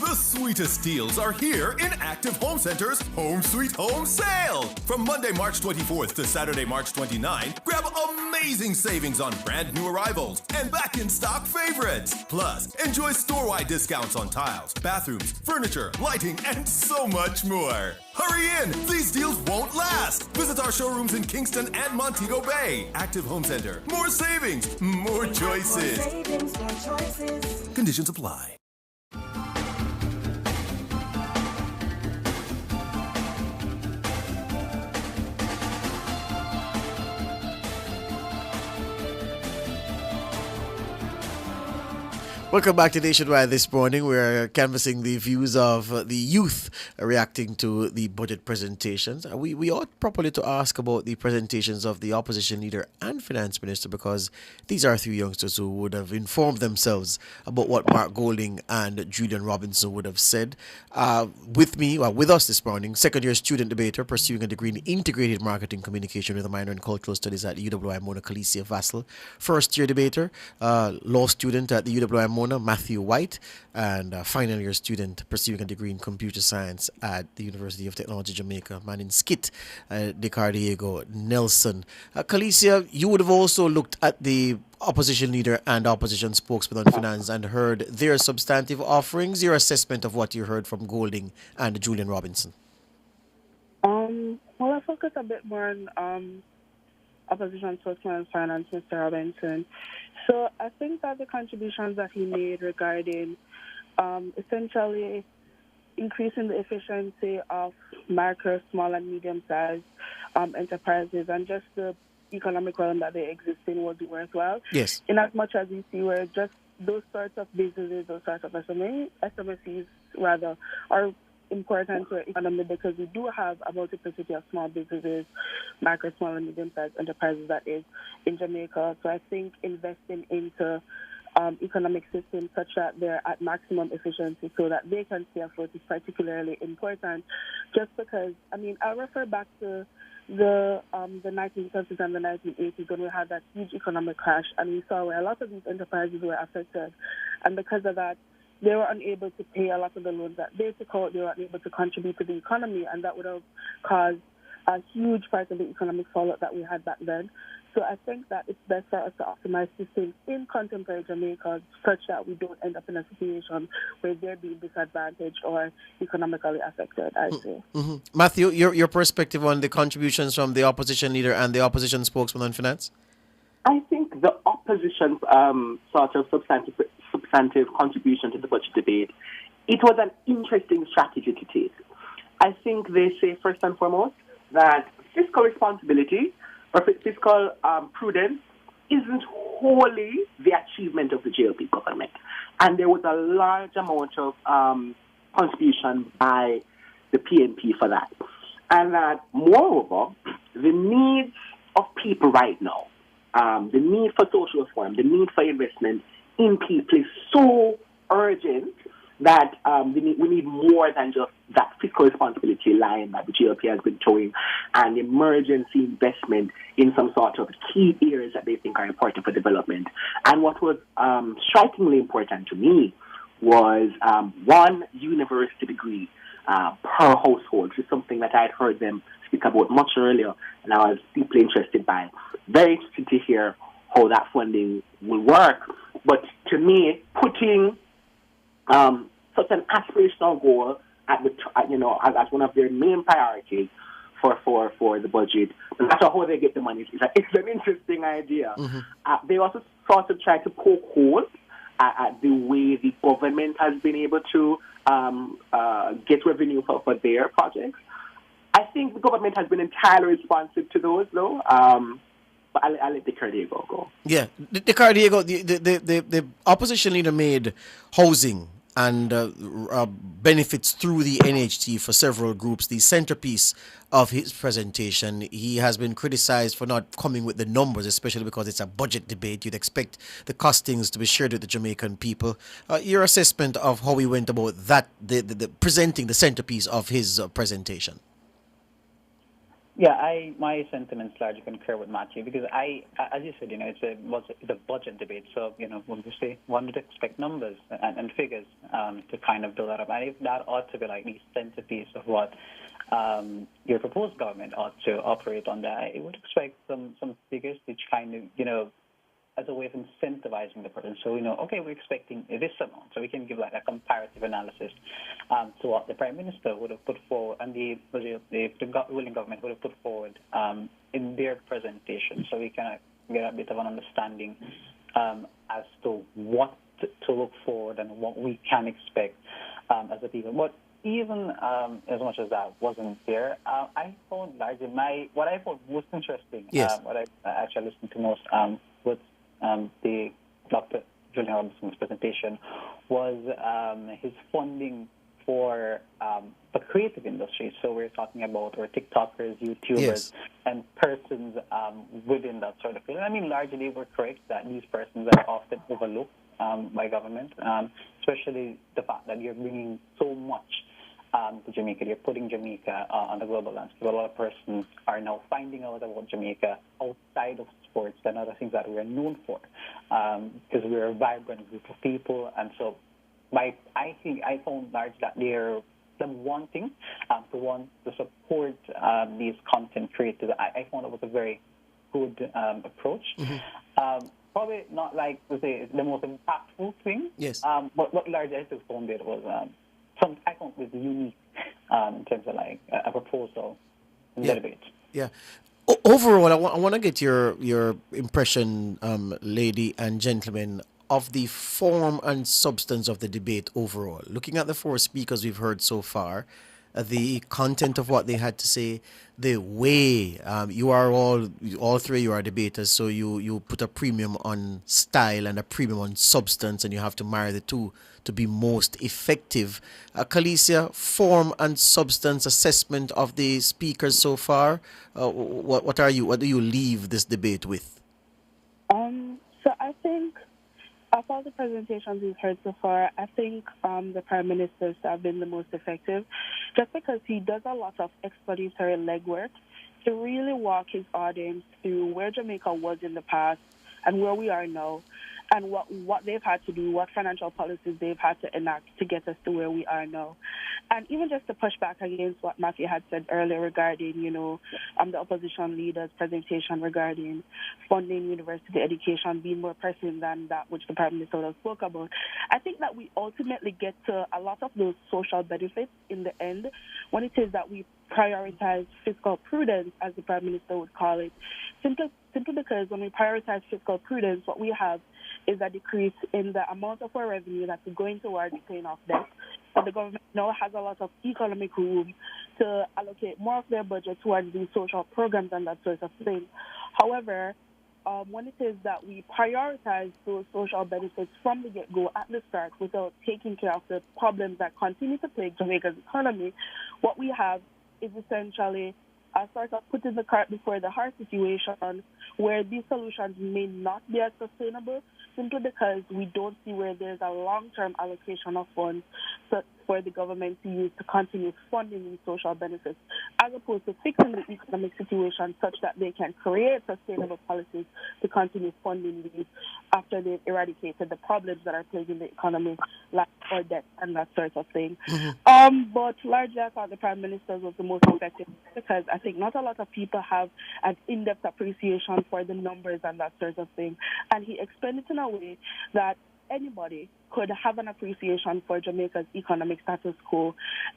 The sweetest deals are here in Active Home Center's Home Sweet Home Sale. From Monday, March 24th to Saturday, March 29, grab amazing savings on brand new arrivals and back in stock favorites. Plus, enjoy store-wide discounts on tiles, bathrooms, furniture, lighting, and so much more. Hurry in! These deals won't last. Visit our showrooms in Kingston and Montego Bay. Active Home Center. More savings, more choices. Conditions apply. Welcome back to Nationwide this morning. We're canvassing the views of the youth reacting to the budget presentations. We ought properly to ask about the presentations of the opposition leader and finance minister, because these are three youngsters who would have informed themselves about what Mark Golding and Julian Robinson would have said. With us this morning, second-year student debater pursuing a degree in integrated marketing communication with a minor in cultural studies at the UWI Mona, Calicia Vassal. First-year debater, law student at the UWI Mona, Matthew White, and final year student pursuing a degree in computer science at the University of Technology Jamaica, man in Skit, Diego Nelson. Calicia, you would have also looked at the opposition leader and opposition spokesman on finance and heard their substantive offerings. Your assessment of what you heard from Golding and Julian Robinson? Well, I focus a bit more on opposition spokesman and finance, Mr. Robinson. So I think that the contributions that he made regarding essentially increasing the efficiency of micro, small, and medium-sized enterprises and just the economic realm that they exist in would be worthwhile. Yes. In as much as we see where just those sorts of businesses, those sorts of SMSEs rather, are important to our economy, because we do have a multiplicity of small businesses, micro, small, and medium-sized enterprises that is in Jamaica. So I think investing into economic systems such that they're at maximum efficiency so that they can stay afloat is particularly important. Just because, I'll refer back to the 1970s and the 1980s when we had that huge economic crash, and we saw where a lot of these enterprises were affected, and because of that, they were unable to pay a lot of the loans that they took out. They were unable to contribute to the economy, and that would have caused a huge part of the economic fallout that we had back then. So I think that it's best for us to optimize systems in contemporary Jamaica such that we don't end up in a situation where they're being disadvantaged or economically affected, I'd say. Mm-hmm. Matthew, your perspective on the contributions from the opposition leader and the opposition spokesman on finance? I think the opposition's sort of substantive contribution to the budget debate, it was an interesting strategy to take. I think they say, first and foremost, that fiscal responsibility or fiscal prudence isn't wholly the achievement of the JLP government. And there was a large amount of contribution by the PNP for that. And that, moreover, the needs of people right now the need for social reform, the need for investment in people is so urgent that we need more than just that fiscal responsibility line that the GLP has been showing, and emergency investment in some sort of key areas that they think are important for development. And what was strikingly important to me was one university degree per household, which is something that I had heard them speak about much earlier, and I was deeply interested by. Very interested to hear how that funding will work. But to me, putting such an aspirational goal at the as one of their main priorities for the budget, no matter how they get the money, it's an interesting idea. They also sort of try to poke holes at the way the government has been able to get revenue for their projects. I think the government has been entirely responsive to those, though. But I'll let the Cardiego go. Yeah, the Cardiego, the opposition leader made housing and benefits through the NHT for several groups the centerpiece of his presentation. He has been criticized for not coming with the numbers, especially because it's a budget debate. You'd expect the costings to be shared with the Jamaican people. Your assessment of how he went about that, the presenting the centerpiece of his presentation? Yeah, my sentiments largely concur with Matthew because as you said, it's a budget debate. So when we say one would expect numbers and figures to kind of build that up, and if that ought to be like the centerpiece of what your proposed government ought to operate on, that I would expect some figures which kind of as a way of incentivizing the person. So okay, we're expecting this amount, so we can give like a comparative analysis to what the Prime Minister would have put forward and the ruling government would have put forward in their presentation, so we can get a bit of an understanding as to what to look forward and what we can expect as a people. But even as much as that wasn't there, I found largely what I found most interesting, what I actually listened to most was the Dr. Julian Robinson's presentation was his funding for the creative industry. So we're talking about our TikTokers, YouTubers, and persons within that sort of field. I mean, largely we're correct that these persons are often overlooked by government, especially the fact that you're bringing so much to Jamaica. You're putting Jamaica on the global landscape. A lot of persons are now finding out about Jamaica outside of sports and other things that we are known for, because we're a vibrant group of people. And so I think I found large that they're wanting to support these content creators. I found it was a very good approach. Probably not like to say the most impactful thing. Yes. But what largely I still found it was I found it was unique in terms of like a proposal in the debate. Yeah. Overall, I want to get your impression, lady and gentlemen, of the form and substance of the debate overall. Looking at the four speakers we've heard so far, the content of what they had to say, the way you are all three, you are debaters, so you put a premium on style and a premium on substance, and you have to marry the two to be most effective. Khalesia, form and substance assessment of the speakers so far. What do you leave this debate with? So I think of all the presentations we've heard so far, I think the Prime Ministers have been the most effective, just because he does a lot of explanatory legwork to really walk his audience through where Jamaica was in the past and where we are now, and what they've had to do, what financial policies they've had to enact to get us to where we are now. And even just to push back against what Matthew had said earlier regarding, the opposition leader's presentation regarding funding university education being more pressing than that which the Prime Minister spoke about. I think that we ultimately get to a lot of those social benefits in the end when it is that we prioritize fiscal prudence, as the Prime Minister would call it, simply because when we prioritize fiscal prudence, what we have is a decrease in the amount of our revenue that is going towards paying off debt. So the government now has a lot of economic room to allocate more of their budget towards these social programs and that sort of thing. However, when it is that we prioritize those social benefits from the get-go at the start without taking care of the problems that continue to plague Jamaica's economy, what we have is essentially are sort of putting the cart before the horse situation where these solutions may not be as sustainable simply because we don't see where there's a long-term allocation of funds for the government to use to continue funding these social benefits, as opposed to fixing the economic situation such that they can create sustainable policies to continue funding these after they've eradicated the problems that are plaguing the economy, like or debt and that sort of thing. But largely, I thought the Prime Minister's was the most effective because I think not a lot of people have an in-depth appreciation for the numbers and that sort of thing. And he explained it in a way that anybody could have an appreciation for Jamaica's economic status quo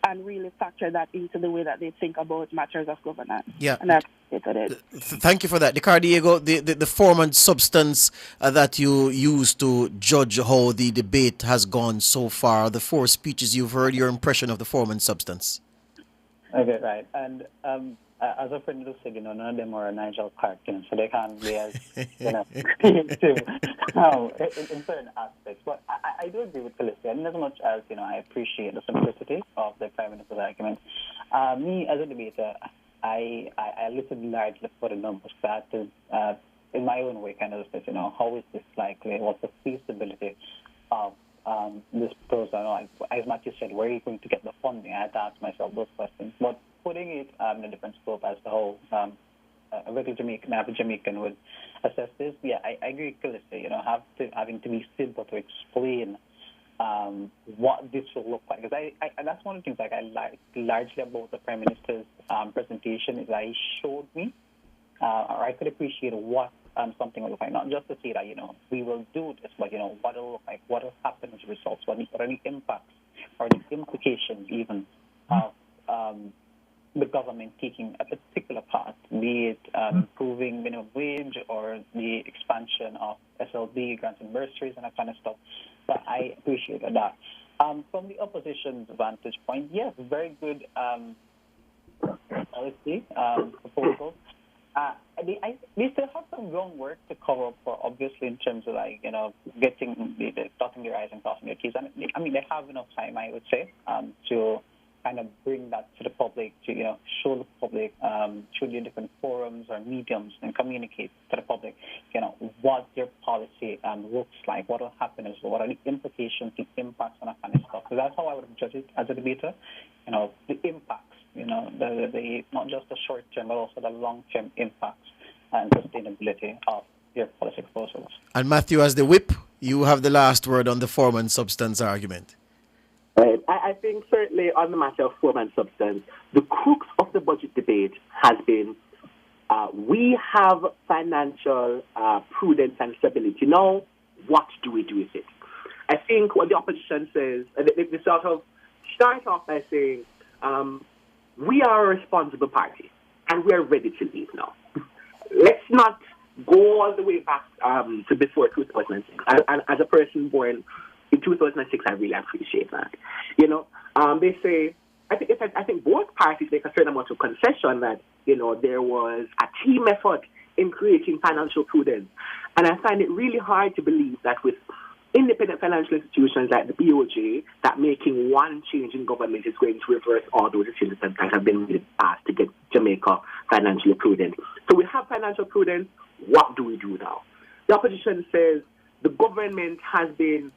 and really factor that into the way that they think about matters of governance. Yeah. And I appreciated it. Thank you for that. Diego, the form and substance that you use to judge how the debate has gone so far, the 4 speeches you've heard, your impression of the form and substance. Okay, right. And as a friend of said, none of them are Nigel Clark, so they can't be as, in certain aspects. But I do agree with Felicity. And as much as, I appreciate the simplicity of the Prime Minister's argument, me as a debater, I listened largely for the numbers. That is, in my own way, kind of says, how is this likely? What's the feasibility of this proposal? As Matthew said, where are you going to get the funding? I had to ask myself those questions. But putting it in a different scope as the whole a regular Jamaican, average Jamaican would assess this, yeah, I agree with Felicity, having to be simple to explain what this will look like. Because and that's one of the things I like largely about the Prime Minister's presentation is that he showed me, or I could appreciate what something will look like. Not just to say that, we will do this, but, what it'll look like, what will happen as results, what are the impacts or the implications even of the government taking a particular path, be it improving minimum wage or the expansion of SLB, grants and bursaries and that kind of stuff. But I appreciate that. From the opposition's vantage point, yes, very good policy proposals. They still have some groundwork to cover up for, obviously, in terms of getting dotting their I's and crossing their T's. And they have enough time, I would say, to kind of bring that to the public, to show the public through the different forums or mediums and communicate to the public, what their policy looks like, what will happen as well, what are the implications, the impacts, and that kind of stuff. So that's how I would judge it as a debater. The impacts, the not just the short term, but also the long term impacts and sustainability of their policy proposals. And Matthew, as the whip, you have the last word on the form and substance argument. Right. I think certainly on the matter of form and substance, the crux of the budget debate has been we have financial prudence and stability. Now, what do we do with it? I think what the opposition says, they sort of start off by saying, we are a responsible party and we are ready to leave now. Let's not go all the way back to before 2006. And as a person born in 2006, I really appreciate that. They say, I think both parties make a certain amount of concession that, there was a team effort in creating financial prudence. And I find it really hard to believe that with independent financial institutions like the BOJ, that making one change in government is going to reverse all those decisions that have been made past to get Jamaica financially prudent. So we have financial prudence. What do we do now? The opposition says the government has been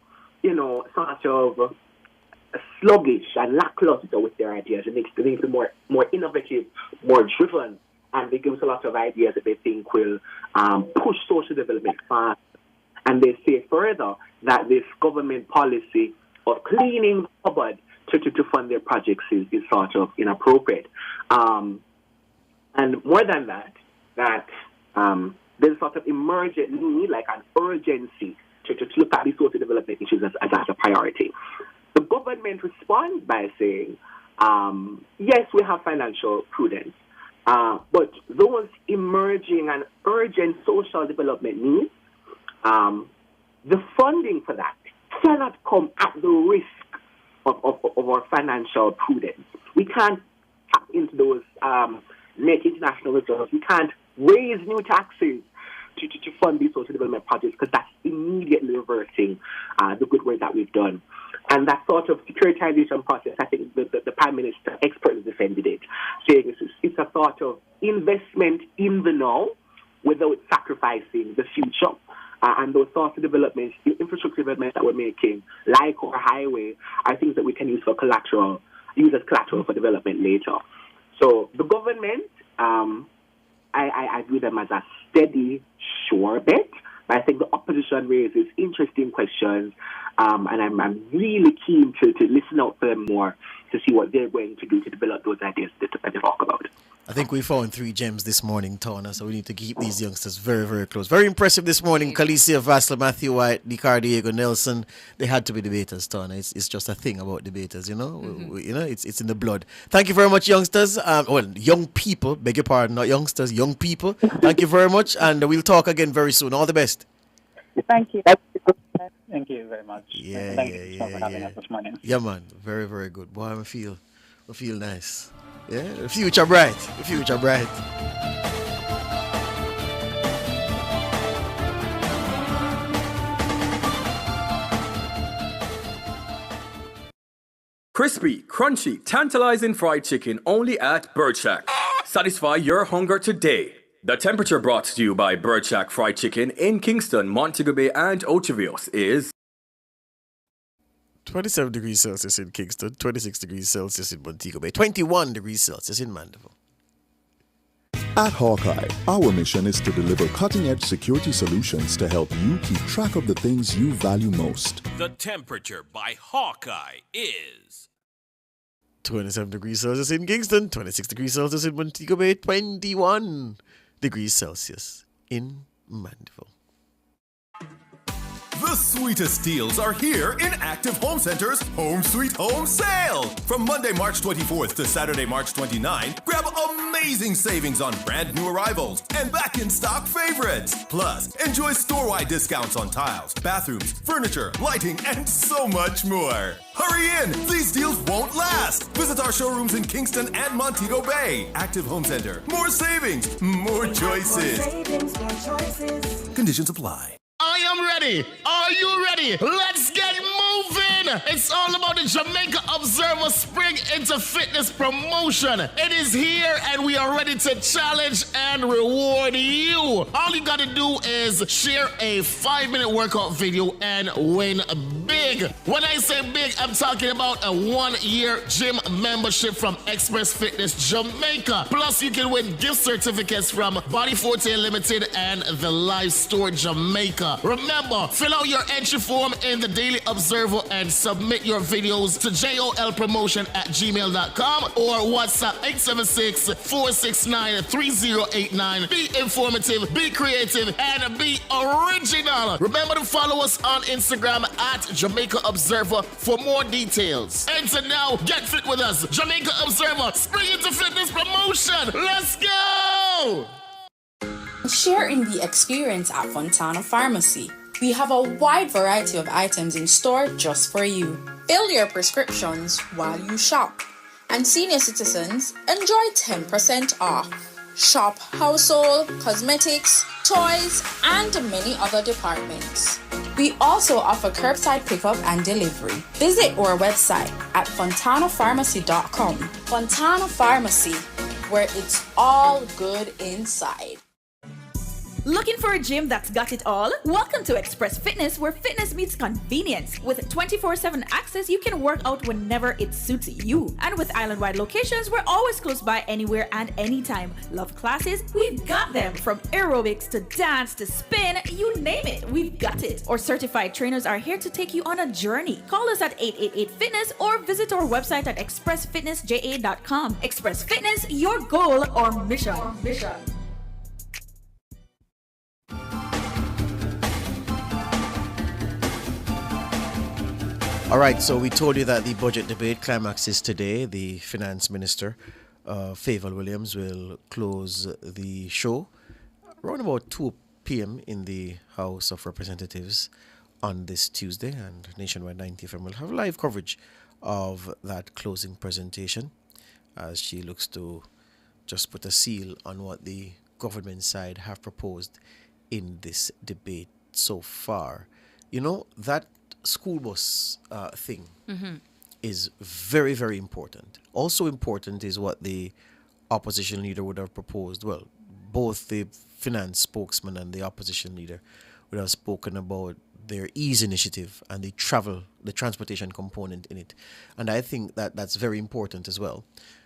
sort of sluggish and lackluster with their ideas. It makes them more innovative, more driven, and they give us a lot of ideas that they think will push social development fast. And they say further that this government policy of cleaning the cupboard to fund their projects is sort of inappropriate. And more than that there's sort of emergent need, like an urgency, to look at these social development issues as a priority. The government responds by saying, yes, we have financial prudence, but those emerging and urgent social development needs, the funding for that cannot come at the risk of our financial prudence. We can't tap into those net international reserves. We can't raise new taxes to fund these social development projects because that's immediately reversing the good work that we've done. And that sort of securitization process, I think the Prime Minister expertly defended it, saying it's a sort of investment in the now without sacrificing the future. And those sorts of developments, infrastructure developments that we're making, like our highway, are things that we can use as collateral for development later. So the government, I view them as a steady, sure bet. But I think the opposition raises interesting questions, and I'm really keen to listen out for them more to see what they're going to do to develop those ideas that they talk about. I think we found 3 gems this morning, Tona, so we need to keep these youngsters very, very close. Very impressive this morning. Khaleesi Vassler, Matthew White, Nicar Diego Nelson. They had to be debaters, Tona. It's just a thing about debaters, you know. It's in the blood. Thank you very much, youngsters. Young people, beg your pardon, not youngsters, young people. Thank you very much, and we'll talk again very soon. All the best. Thank you. Thank you very much. Thank you for having us this morning. Yeah, man. Very, very good. Boy, I feel nice. Yeah, the future bright. The future bright. Crispy, crunchy, tantalizing fried chicken only at Bird Shack. Satisfy your hunger today. The temperature brought to you by Bird Shack Fried Chicken in Kingston, Montego Bay, and Ochivios is 27 degrees Celsius in Kingston, 26 degrees Celsius in Montego Bay, 21 degrees Celsius in Mandeville. At Hawkeye, our mission is to deliver cutting-edge security solutions to help you keep track of the things you value most. The temperature by Hawkeye is 27 degrees Celsius in Kingston, 26 degrees Celsius in Montego Bay, 21 degrees Celsius in Mandeville. The sweetest deals are here in Active Home Center's Home Sweet Home Sale. From Monday, March 24th to Saturday, March 29th, grab amazing savings on brand new arrivals and back in stock favorites. Plus, enjoy store-wide discounts on tiles, bathrooms, furniture, lighting, and so much more. Hurry in! These deals won't last. Visit our showrooms in Kingston and Montego Bay. Active Home Center. More savings, more choices. Conditions apply. I am ready. Are you ready? Let's get moving. It's all about the Jamaica Observer Spring into Fitness promotion. It is here and we are ready to challenge and reward you. All you got to do is share a 5-minute workout video and win big. When I say big, I'm talking about a 1-year gym membership from Express Fitness Jamaica. Plus, you can win gift certificates from Body Forte Limited and the Live Store Jamaica. Remember, fill out your entry form in the Daily Observer and submit your videos to jolpromotion@gmail.com or WhatsApp 876-469-3089. Be informative, be creative, and be original. Remember to follow us on Instagram at Jamaica Observer for more details. Enter now, get fit with us. Jamaica Observer, Spring into Fitness promotion. Let's go! Share in the experience at Fontana Pharmacy. We have a wide variety of items in store just for you. Fill your prescriptions while you shop. And senior citizens enjoy 10% off. Shop household, cosmetics, toys, and many other departments. We also offer curbside pickup and delivery. Visit our website at fontanapharmacy.com. Fontana Pharmacy, where it's all good inside. Looking for a gym that's got it all? Welcome to Express Fitness, where fitness meets convenience. With 24/7 access, you can work out whenever it suits you. And with island-wide locations, we're always close by anywhere and anytime. Love classes? We've got them. From aerobics to dance to spin, you name it, we've got it. Our certified trainers are here to take you on a journey. Call us at 888-FITNESS or visit our website at expressfitnessja.com. Express Fitness, your goal or mission. All right, so we told you that the budget debate climaxes today. The finance minister, Favour Williams, will close the show around about 2 p.m. in the House of Representatives on this Tuesday, and Nationwide 90 FM will have live coverage of that closing presentation as she looks to just put a seal on what the government side have proposed in this debate so far. You know, that school bus thing is very, very important. Also important is what the opposition leader would have proposed. Well, both the finance spokesman and the opposition leader would have spoken about their ease initiative and the transportation component in it. And I think that that's very important as well.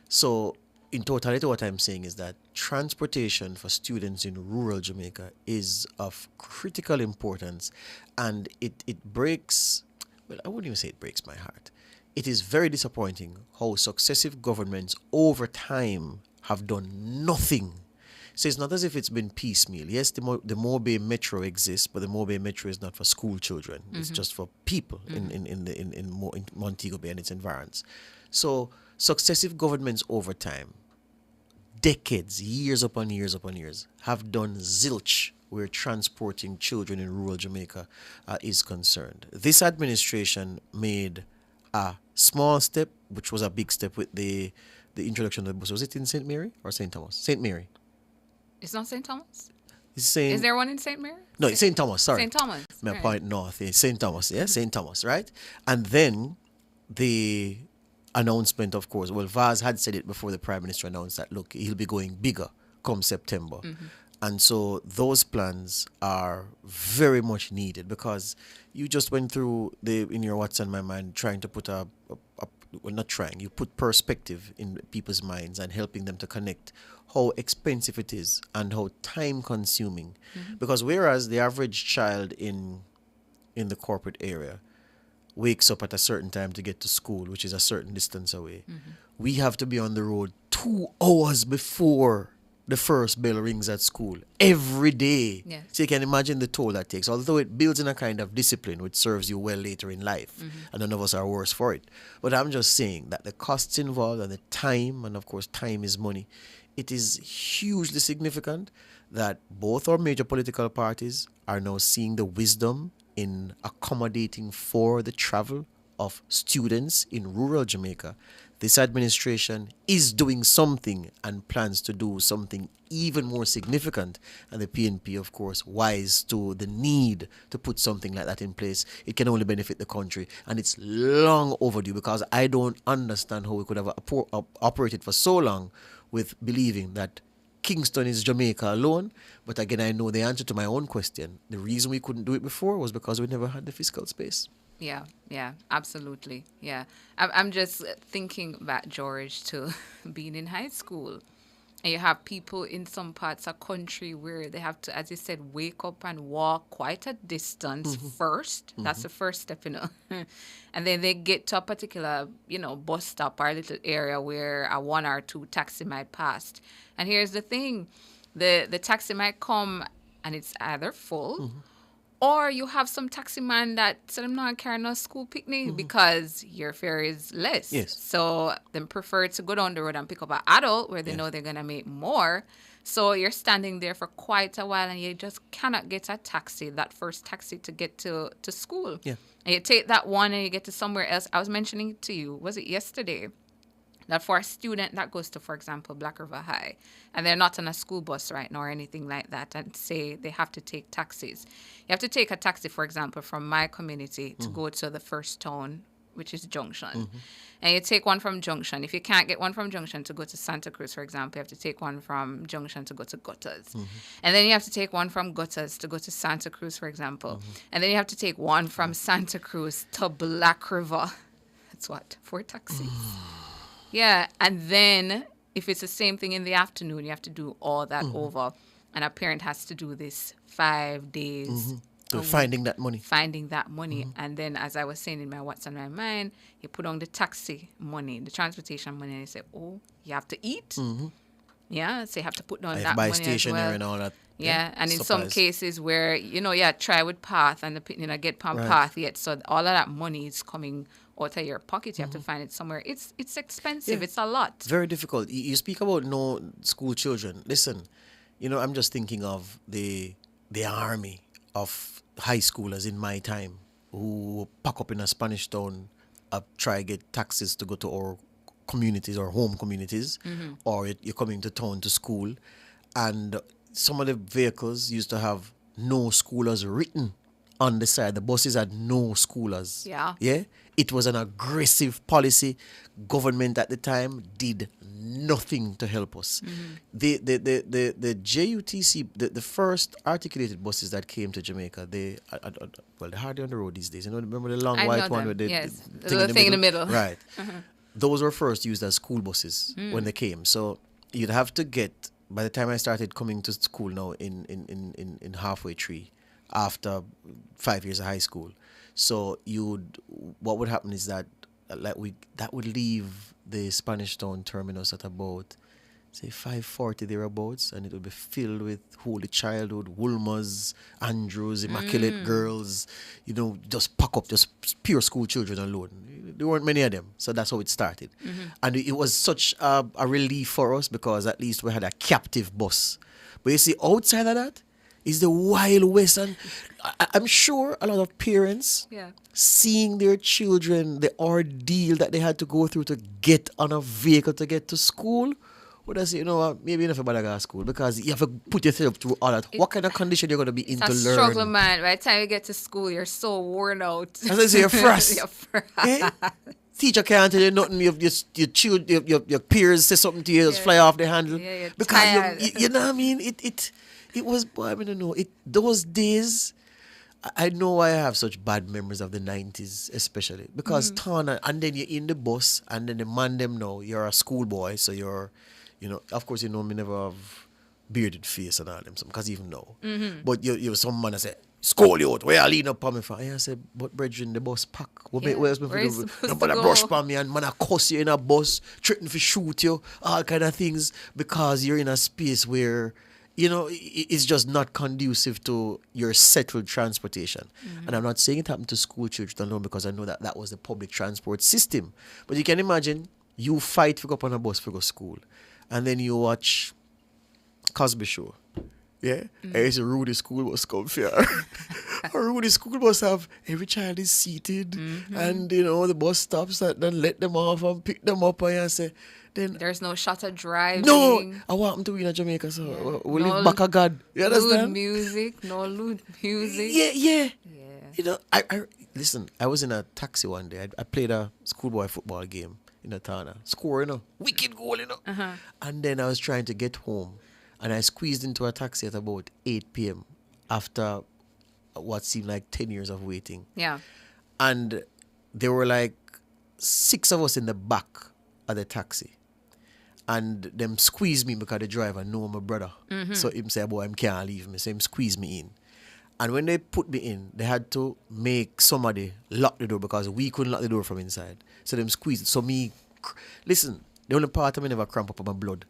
So in totality, what I'm saying is that transportation for students in rural Jamaica is of critical importance, and it breaks, well, I wouldn't even say it breaks my heart. It is very disappointing how successive governments over time have done nothing. So it's not as if it's been piecemeal. Yes, the Mobay Metro exists, but the Mobay Metro is not for school children. It's just for people in Montego Bay and its environs. So successive governments over time, decades, years upon years upon years, have done zilch where transporting children in rural Jamaica is concerned. This administration made a small step, which was a big step, with the introduction of the bus. Was it in St. Mary or St. Thomas? St. Mary. It's not St. Thomas? Is there one in St. Mary? No, it's St. Thomas, sorry. St. Thomas. My right. point north, St. Thomas, St. Thomas, right? And then the announcement, of course, well, Vaz had said it before the Prime Minister announced that, look, he'll be going bigger come September. And so those plans are very much needed, because you just went through in your What's on My Mind trying to put well, not trying, you put perspective in people's minds and helping them to connect how expensive it is and how time consuming. Because whereas the average child in the corporate area wakes up at a certain time to get to school, which is a certain distance away, we have to be on the road 2 hours before the first bell rings at school every day. Yes. So you can imagine the toll that takes, although it builds in a kind of discipline which serves you well later in life. And none of us are worse for it. But I'm just saying that the costs involved and the time, and of course time is money, it is hugely significant that both our major political parties are now seeing the wisdom in accommodating for the travel of students in rural Jamaica. This administration is doing something and plans to do something even more significant. And the PNP, of course, wise to the need to put something like that in place. It can only benefit the country. And it's long overdue, because I don't understand how we could have operated for so long with believing that Kingston is Jamaica alone. But again, I know the answer to my own question. The reason we couldn't do it before was because we never had the fiscal space. Yeah, absolutely. Yeah. I'm just thinking back, George, to being in high school. And you have people in some parts of country where they have to, as you said, wake up and walk quite a distance first. That's the first step, And then they get to a particular, bus stop or a little area where a 1 or 2 taxi might pass. And here's the thing. The taxi might come and it's either full, or you have some taxi man that said, I'm not carrying a school picnic because your fare is less. Yes. So they prefer to go down the road and pick up an adult where they know they're going to make more. So you're standing there for quite a while and you just cannot get a taxi, that first taxi to get to school. Yeah. And you take that one and you get to somewhere else. I was mentioning it to you, was it yesterday? That for a student that goes to, for example, Black River High, and they're not on a school bus right now or anything like that, and say they have to take taxis. You have to take a taxi, for example, from my community to go to the first town, which is Junction. And you take one from Junction. If you can't get one from Junction to go to Santa Cruz, for example, you have to take one from Junction to go to Gutters. And then you have to take one from Gutters to go to Santa Cruz, for example. And then you have to take one from Santa Cruz to Black River. That's what? 4 taxis. Yeah, and then if it's the same thing in the afternoon, you have to do all that over. And a parent has to do this 5 days. So finding that money. And then, as I was saying in my What's on My Mind, you put on the taxi money, the transportation money, and you say, oh, you have to eat. Yeah, so you have to put down that money stationery as well. and all that. Yeah, and in supplies. some cases where, try with Path and get Palm Path yet. So all of that money is coming out of your pocket. You have to find it somewhere. It's expensive. Yeah. It's a lot. Very difficult. You speak about no school children. Listen, I'm just thinking of the army of high schoolers in my time who pack up in a Spanish town, try get taxis to go to our communities or home communities, or you're coming to town to school, and some of the vehicles used to have no schoolers written on the side. The buses had no schoolers. Yeah. Yeah. It was an aggressive policy. Government at the time did nothing to help us. The JUTC, the first articulated buses that came to Jamaica, they're hardly on the road these days. You know, remember the long I white know one them, with the, yes. the The little thing in the middle. Right. Uh-huh. Those were first used as school buses when they came. So you'd have to get, by the time I started coming to school now in halfway tree, after 5 years of high school. So what would happen is that that would leave the Spanish Town terminus at about, say, 5:40 thereabouts, and it would be filled with Holy Childhood, Woolmers, Andrews, Immaculate Girls, just pack up, just pure school children alone. There weren't many of them, so that's how it started. And it was such a relief for us because at least we had a captive bus. But you see, outside of that is the Wild West, and I'm sure a lot of parents seeing their children, the ordeal that they had to go through to get on a vehicle to get to school, would I say, maybe enough about to go to school because you have to put yourself through all that. What kind of condition you're going to be in to It's a learn? struggle, man. By the time you get to school, you're so worn out. As I say, you're frost. You're frost. Eh? Teacher can't tell you nothing. Your peers say something to you, just fly off the handle. Yeah, you're because tired. you know what I mean? It was, I don't know. Those days, I know why I have such bad memories of the 90s, especially. Because Tana, and then you're in the bus, and then the man them know you're a schoolboy, so you're, of course, me never have bearded face and all them, because even know. But you some man that say, "School you out, where I lean up on me for?" And I said, "But brethren, the bus pack. Where's my food? Nobody brush on me and man I cuss you in a bus, threaten to shoot you, all kind of things, because you're in a space where it's just not conducive to your settled transportation." And I'm not saying it happened to school children alone because I know that was the public transport system. But you can imagine you fight to go up on a bus for go to school, and then you watch Cosby Show. Yeah, and it's a Rudy school bus come here. A Rudy school bus have every child is seated, and the bus stops and then let them off and pick them up, and you say, then there's no shutter driving. no, I want to be in Jamaica, so we live back of God. You understand? No lewd music. Yeah. I listen. I was in a taxi one day. I played a schoolboy football game in Atana, score, wicked goal, and then I was trying to get home. And I squeezed into a taxi at about 8 p.m. after what seemed like 10 years of waiting. Yeah. And there were like 6 of us in the back of the taxi. And them squeezed me because the driver know my brother. So him say, "Boy, I can't leave me." So him squeezed me in. And when they put me in, they had to make somebody lock the door because we couldn't lock the door from inside. So them squeezed it. So listen, the only part of me never cramp up on my blood.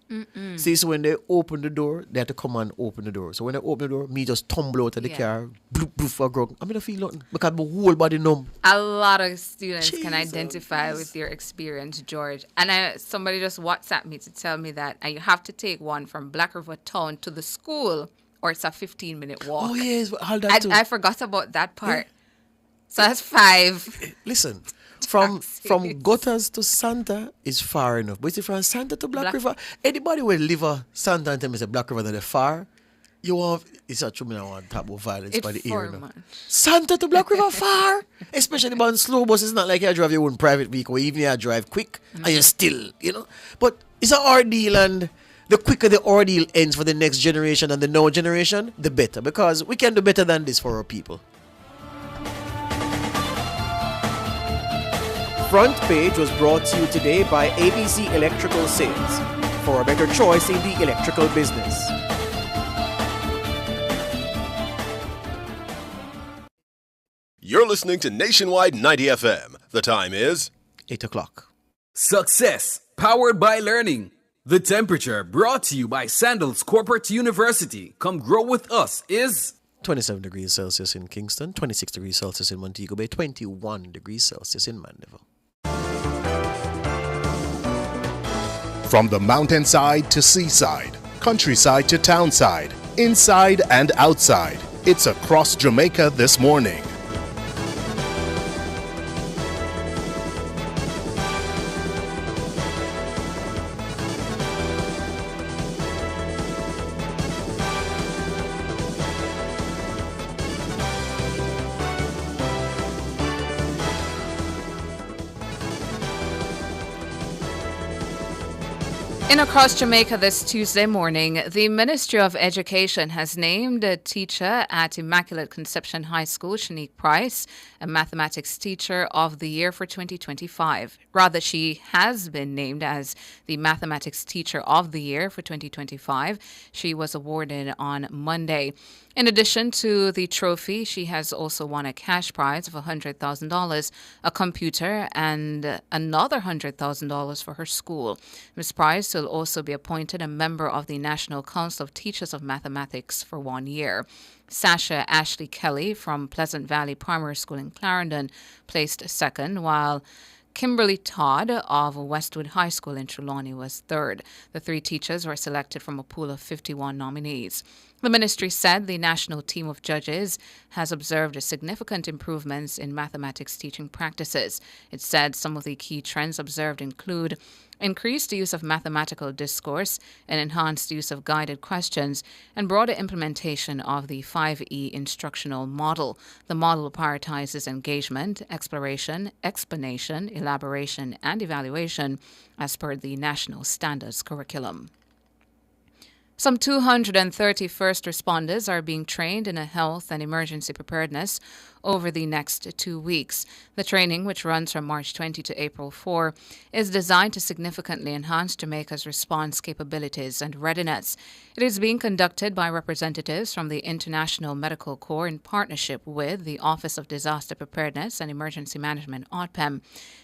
See, so when they open the door, they had to come and open the door. So when they open the door, me just tumble out of the car, bloop, bloop for a grog. I don't feel nothing because my whole body numb. A lot of students can identify with your experience, George. And somebody just WhatsApped me to tell me that you have to take one from Black River Town to the school, or it's a 15-minute walk. Oh, yes, all that too. I forgot about that part. So that's 5. Listen, from Gutters to Santa is far enough. But see, from Santa to Black River, anybody will live a Santa and tell me say Black River than far, it's a true, I want to talk about violence by the ear. Santa to Black River far, especially on slow bus. It's not like you drive your own private vehicle, even you drive quick and you still, But it's an ordeal, and the quicker the ordeal ends for the next generation and the now generation, the better, because we can do better than this for our people. Front Page was brought to you today by ABC Electrical Sales, for a better choice in the electrical business. You're listening to Nationwide 90 FM. The time is 8 o'clock. Success, powered by learning. The Temperature, brought to you by Sandals Corporate University. Come grow with us, is 27 degrees Celsius in Kingston, 26 degrees Celsius in Montego Bay, 21 degrees Celsius in Mandeville. From the mountainside to seaside, countryside to townside, inside and outside, it's across Jamaica this morning. In Across Jamaica this Tuesday morning, the Ministry of Education has named a teacher at Immaculate Conception High School, Shanique Price, a mathematics teacher of the year for 2025. Rather, she has been named as the mathematics teacher of the year for 2025. She was awarded on Monday. In addition to the trophy, she has also won a cash prize of $100,000, a computer, and another $100,000 for her school. Ms. Price will also be appointed a member of the National Council of Teachers of Mathematics for 1 year. Sasha Ashley Kelly from Pleasant Valley Primary School in Clarendon placed second, while Kimberly Todd of Westwood High School in Trelawney was third. The three teachers were selected from a pool of 51 nominees. The ministry said the national team of judges has observed significant improvements in mathematics teaching practices. It said some of the key trends observed include increased use of mathematical discourse, an enhanced use of guided questions, and broader implementation of the 5E instructional model. The model prioritizes engagement, exploration, explanation, elaboration, and evaluation as per the national standards curriculum. Some 230 first responders are being trained in a health and emergency preparedness over the next 2 weeks. The training, which runs from March 20 to April 4, is designed to significantly enhance Jamaica's response capabilities and readiness. It is being conducted by representatives from the International Medical Corps in partnership with the Office of Disaster Preparedness and Emergency Management, ODPEM,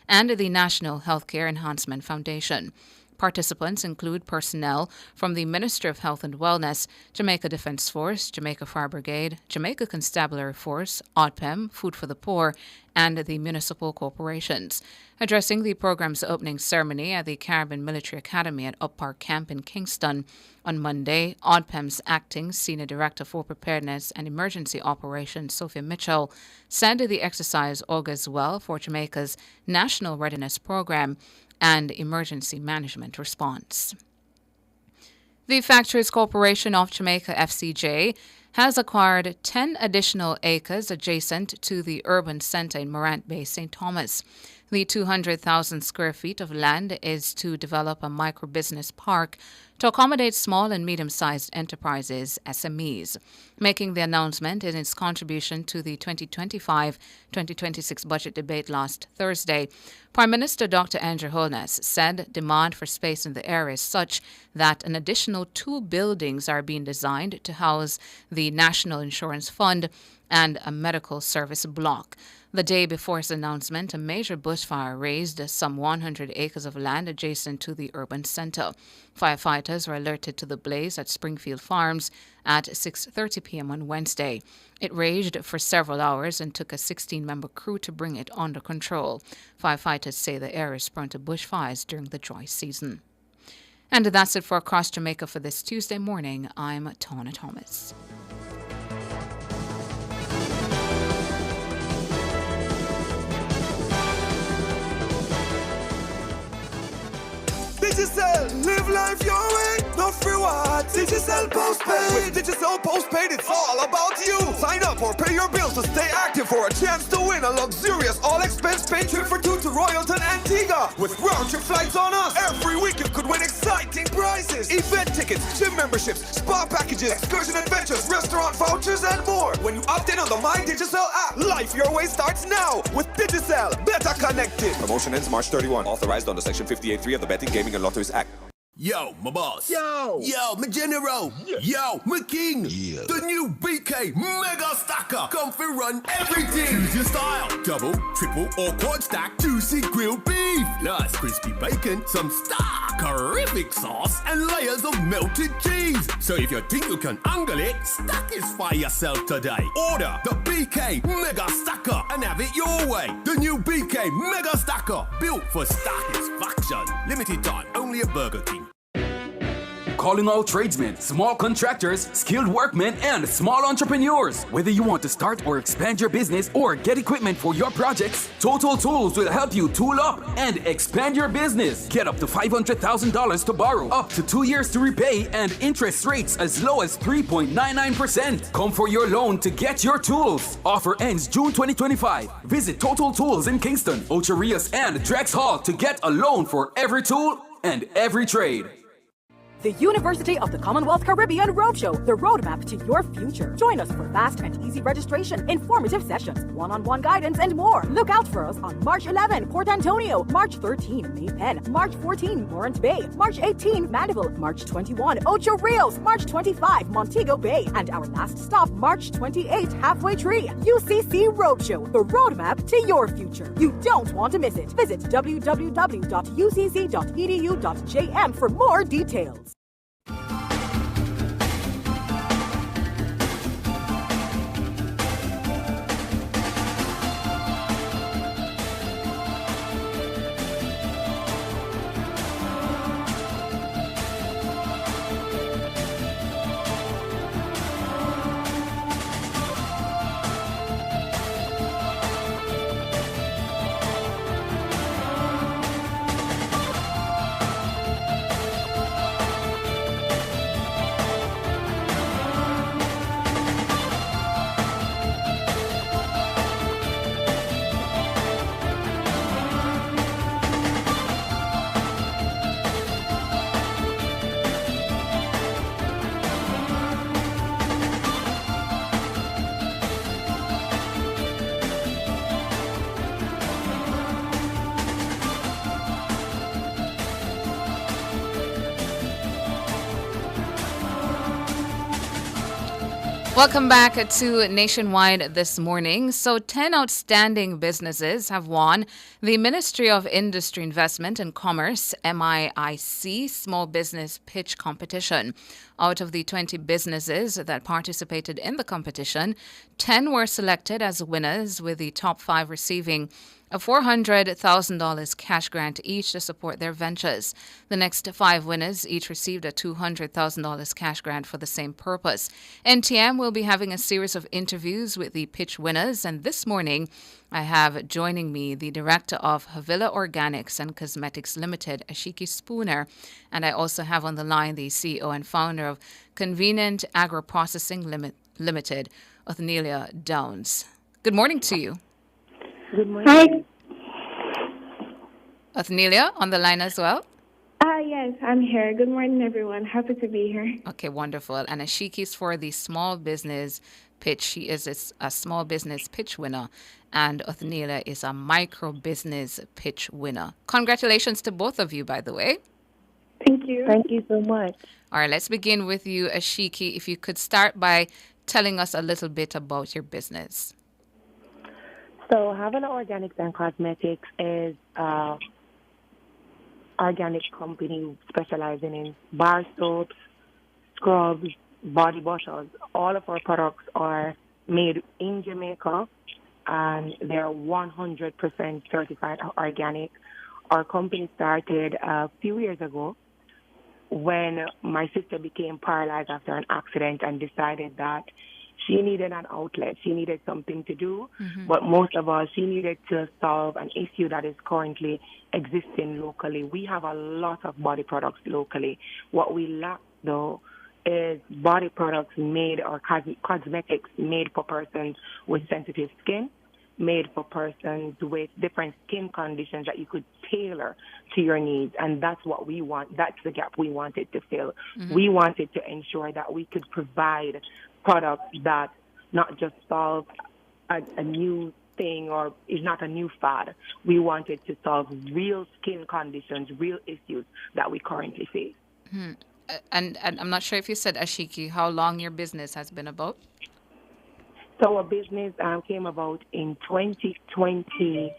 and the National Healthcare Enhancement Foundation. Participants include personnel from the Ministry of Health and Wellness, Jamaica Defence Force, Jamaica Fire Brigade, Jamaica Constabulary Force, ODPEM, Food for the Poor, and the municipal corporations. Addressing the program's opening ceremony at the Caribbean Military Academy at Up Park Camp in Kingston on Monday, ODPEM's acting Senior Director for Preparedness and Emergency Operations, Sophia Mitchell, said the exercise augurs well for Jamaica's National Readiness Program and emergency management response. The Factories Corporation of Jamaica, FCJ, has acquired 10 additional acres adjacent to the urban centre in Morant Bay, St. Thomas. The 200,000 square feet of land is to develop a micro-business park to accommodate small and medium-sized enterprises, SMEs. Making the announcement in its contribution to the 2025-2026 budget debate last Thursday, Prime Minister Dr. Andrew Holness said demand for space in the area is such that an additional 2 buildings are being designed to house the National Insurance Fund and a medical service block. The day before his announcement, a major bushfire razed some 100 acres of land adjacent to the urban centre. Firefighters were alerted to the blaze at Springfield Farms at 6:30 p.m. on Wednesday. It raged for several hours and took a 16-member crew to bring it under control. Firefighters say the area is prone to bushfires during the dry season. And that's it for Across Jamaica for this Tuesday morning. I'm Tawna Thomas. Digicel, live life your way, no free what? Digicel postpaid. With Digicel postpaid, it's all about you. Sign up or pay your bills to stay active for a chance to win a luxurious all-expense paid trip for 2 to Royalton, Antigua. With round-trip flights on us, every week you could win exciting prizes. Event tickets, gym memberships, spa packages, excursion adventures, restaurant vouchers, and more. When you opt in on the My Digicel app, life your way starts now. With Digicel, better connected. Promotion ends March 31. Authorized under Section 58.3 of the Betting, Gaming and Lotteries Act. Yo, my boss. Yo. Yo, my general. Yeah. Yo, my king. Yeah. The new BK Mega Stacker. Come for run everything. Choose your style. Double, triple, or quad stack. Juicy grilled beef. Plus crispy bacon, some stackerific sauce, and layers of melted cheese. So if you think you can angle it, stackify yourself today. Order the BK Mega Stacker and have it your way. The new BK Mega Stacker. Built for satisfaction. Limited time. Only at Burger King. Calling all tradesmen, small contractors, skilled workmen, and small entrepreneurs. Whether you want to start or expand your business or get equipment for your projects, Total Tools will help you tool up and expand your business. Get up to $500,000 to borrow, up to 2 years to repay, and interest rates as low as 3.99%. Come for your loan to get your tools. Offer ends June 2025. Visit Total Tools in Kingston, Ocho Rios, and Drex Hall to get a loan for every tool and every trade. the University of the Commonwealth Caribbean Roadshow, the roadmap to your future. Join us for fast and easy registration, informative sessions, one-on-one guidance, and more. Look out for us on March 11, Port Antonio, March 13, May Pen, March 14, Morant Bay, March 18, Mandeville, March 21, Ocho Rios, March 25, Montego Bay, and our last stop, March 28, Halfway Tree. UCC Roadshow, the roadmap to your future. You don't want to miss it. Visit www.ucc.edu.jm for more details. Welcome back to Nationwide this morning. So 10 outstanding businesses have won the Ministry of Industry, Investment and Commerce, MIIC, Small Business Pitch Competition. Out of the 20 businesses that participated in the competition, 10 were selected as winners, with the top 5 receiving a $400,000 cash grant each to support their ventures. The next 5 winners each received a $200,000 cash grant for the same purpose. NTM will be having a series of interviews with the pitch winners, and this morning I have joining me the director of Havila Organics and Cosmetics Limited, Ashiki Spooner, and I also have on the line the CEO and founder of Convenient Agro Processing Limited, Othnilia Downs. Good morning to you. Good morning. Hi. Othnilia on the line as well. Yes, I'm here. Good morning, everyone. Happy to be here. Okay, wonderful. And Ashiki is for the small business pitch. She is a small business pitch winner, and Othnilia is a micro business pitch winner. Congratulations to both of you, by the way. Thank you. Thank you so much. All right, let's begin with you, Ashiki. If you could start by telling us a little bit about your business. So, Havana Organics and Cosmetics is an organic company specializing in bar soaps, scrubs, body washes. All of our products are made in Jamaica, and they're 100% certified organic. Our company started a few years ago when my sister became paralyzed after an accident and decided that she needed an outlet. She needed something to do, but most of all, she needed to solve an issue that is currently existing locally. We have a lot of body products locally. What we lack, though, is body products made or cosmetics made for persons with sensitive skin, made for persons with different skin conditions that you could tailor to your needs. And that's what we want. That's the gap we wanted to fill. We wanted to ensure that we could provide products that not just solve a new thing or is not a new fad. We wanted to solve real skin conditions, real issues that we currently face. And I'm not sure if you said, Ashiki, how long your business has been about? So our business came about in 2020.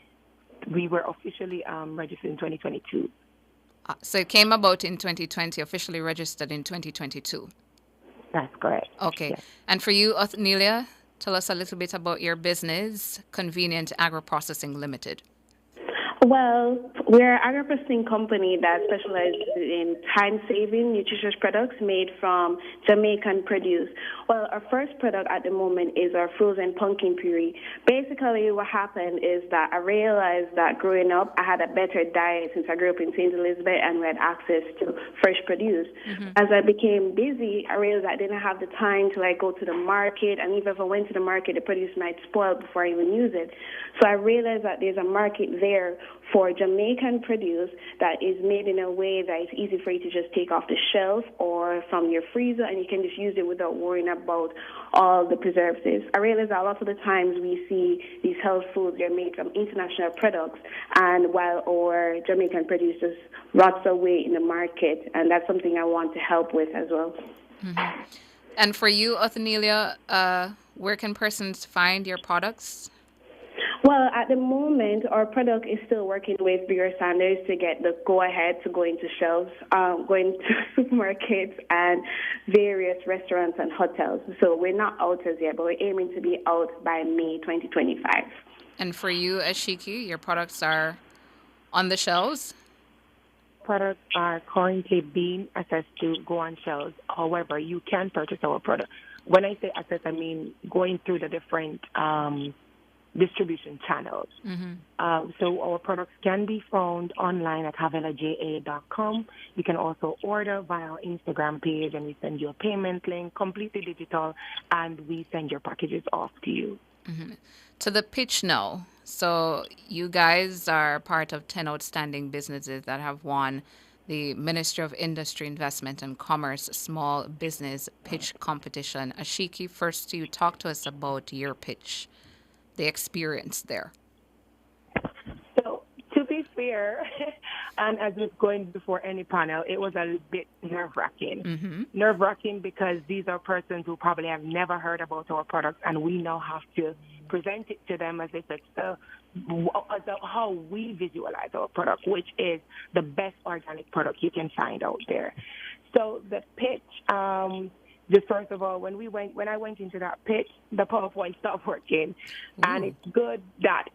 We were officially registered in 2022. So it came about in 2020, officially registered in 2022. That's correct. Okay. Yes. And for you, Othnilia, tell us a little bit about your business, Convenient Agro Processing Limited. Well, we're an agro-processing company that specializes in time-saving nutritious products made from Jamaican produce. Well, our first product at the moment is our frozen pumpkin puree. Basically, what happened is that I realized that growing up, I had a better diet since I grew up in St. Elizabeth and we had access to fresh produce. As I became busy, I realized I didn't have the time to go to the market, and even if I went to the market, the produce might spoil before I even use it. So I realized that there's a market there for Jamaican produce that is made in a way that is easy for you to just take off the shelf or from your freezer, and you can just use it without worrying about all the preservatives. I realize that a lot of the times we see these health foods, they're made from international products, and while our Jamaican produce just rots away in the market, and that's something I want to help with as well. Mm-hmm. And for you, Othniel, where can persons find your products? Well, at the moment, our product is still working with bigger standards to get the go-ahead to go into shelves, going to supermarkets and various restaurants and hotels. So we're not out as yet, but we're aiming to be out by May 2025. And for you, Ashiki, your products are on the shelves? Products are currently being assessed to go on shelves. However, you can purchase our product. When I say assess, I mean going through the different distribution channels. Mm-hmm. So our products can be found online at havelaja.com. You can also order via our Instagram page, and we send you a payment link, completely digital, and we send your packages off to you. Mm-hmm. To the pitch now. So you guys are part of 10 outstanding businesses that have won the Ministry of Industry, Investment and Commerce Small Business Pitch Competition. Ashiki, first you talk to us about your pitch, the experience there. So to be fair, and as was going before any panel, it was a bit nerve-wracking. Mm-hmm. Nerve-wracking because these are persons who probably have never heard about our products, and we now have to present it to them as if it's how we visualize our product, which is the best organic product you can find out there. So the pitch, just first of all, when I went into that pitch, the PowerPoint stopped working. And it's good that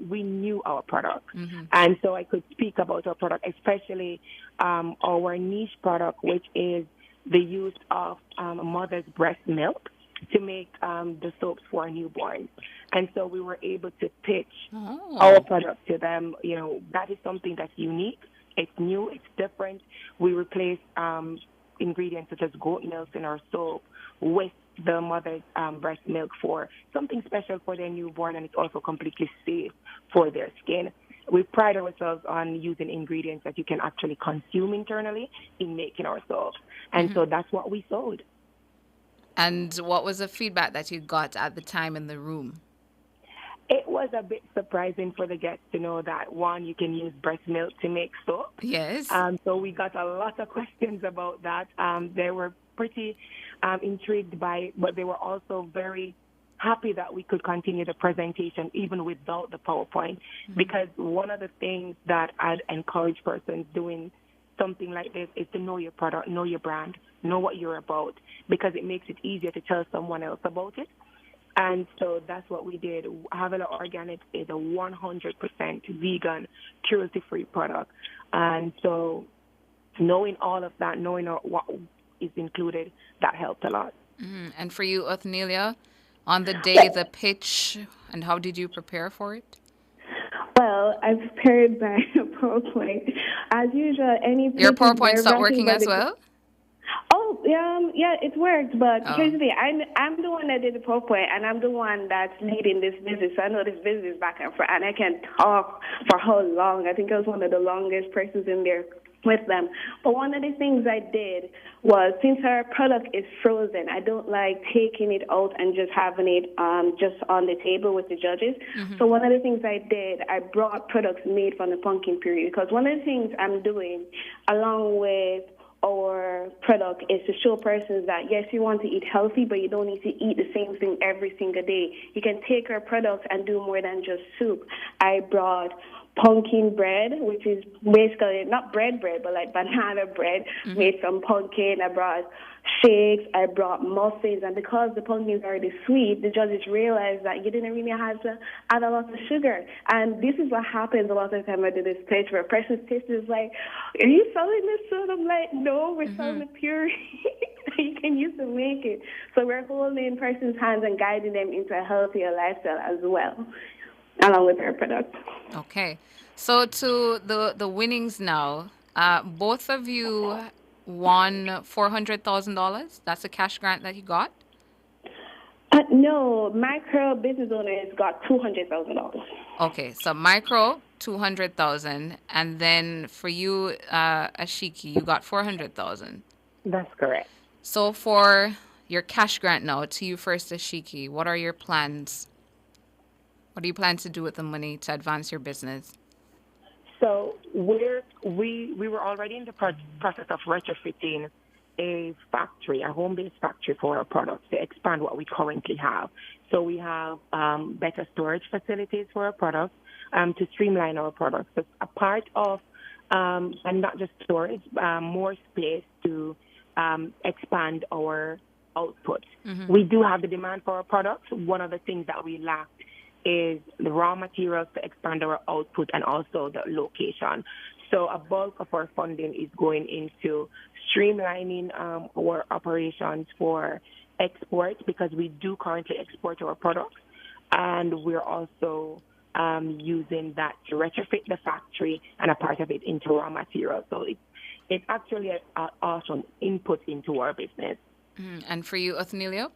we knew our product. Mm-hmm. And so I could speak about our product, especially our niche product, which is the use of mother's breast milk to make the soaps for newborns. And so we were able to pitch our product to them. You know, that is something that's unique. It's new. It's different. We replace ingredients such as goat milk in our soap with the mother's breast milk for something special for their newborn, and it's also completely safe for their skin. We pride ourselves on using ingredients that you can actually consume internally in making our soaps. And so that's what we sold. And what was the feedback that you got at the time in the room? It was a bit surprising for the guests to know that, one, you can use breast milk to make soap. Yes. So we got a lot of questions about that. They were pretty intrigued by it, but they were also very happy that we could continue the presentation even without the PowerPoint. Because one of the things that I'd encourage persons doing something like this is to know your product, know your brand, know what you're about, because it makes it easier to tell someone else about it. And so that's what we did. Havela Organics is a 100% vegan, cruelty-free product. And so knowing all of that, knowing what is included, that helped a lot. And for you, Othniel, on the day, the pitch, and how did you prepare for it? Well, I prepared by PowerPoint. As usual, any your PowerPoint stopped working as well? Oh, yeah, it worked, but here's the thing. I'm the one that did the PowerPoint, and I'm the one that's leading this business. So I know this business back and front, and I can talk for how long. I think I was one of the longest persons in there with them. But one of the things I did was, since our product is frozen, I don't like taking it out and just having it just on the table with the judges. So one of the things I did, I brought products made from the pumpkin puree, because one of the things I'm doing along with our product is to show persons that, yes, you want to eat healthy, but you don't need to eat the same thing every single day. You can take our product and do more than just soup. I brought pumpkin bread, which is basically not bread, but like banana bread made from pumpkin. I brought shakes, I brought muffins, and because the pumpkin is already sweet, the judges realized that you didn't really have to add a lot of sugar. And this is what happens a lot of the time I do this pitch, where a person's taste is like, are you selling this food? I'm like, no, we're selling the puree you can use to make it. So we're holding person's hands and guiding them into a healthier lifestyle as well, along with our product. Okay. So to the winnings now, both of you won $400,000. That's a cash grant that you got? No, micro business owners got $200,000. Okay, so micro 200,000, and then for you, Ashiki, you got 400,000. That's correct. So for your cash grant now, to you first, Ashiki, what are your plans? What do you plan to do with the money to advance your business? So we were already in the process of retrofitting a factory, a home-based factory for our products to expand what we currently have. So we have better storage facilities for our products to streamline our products. So a part of, and not just storage, more space to expand our output. Mm-hmm. We do have the demand for our products. One of the things that we lack is the raw materials to expand our output and also the location. So a bulk of our funding is going into streamlining our operations for export, because we do currently export our products, and we're also using that to retrofit the factory and a part of it into raw materials. So it's actually an awesome input into our business. And for you, Othniel?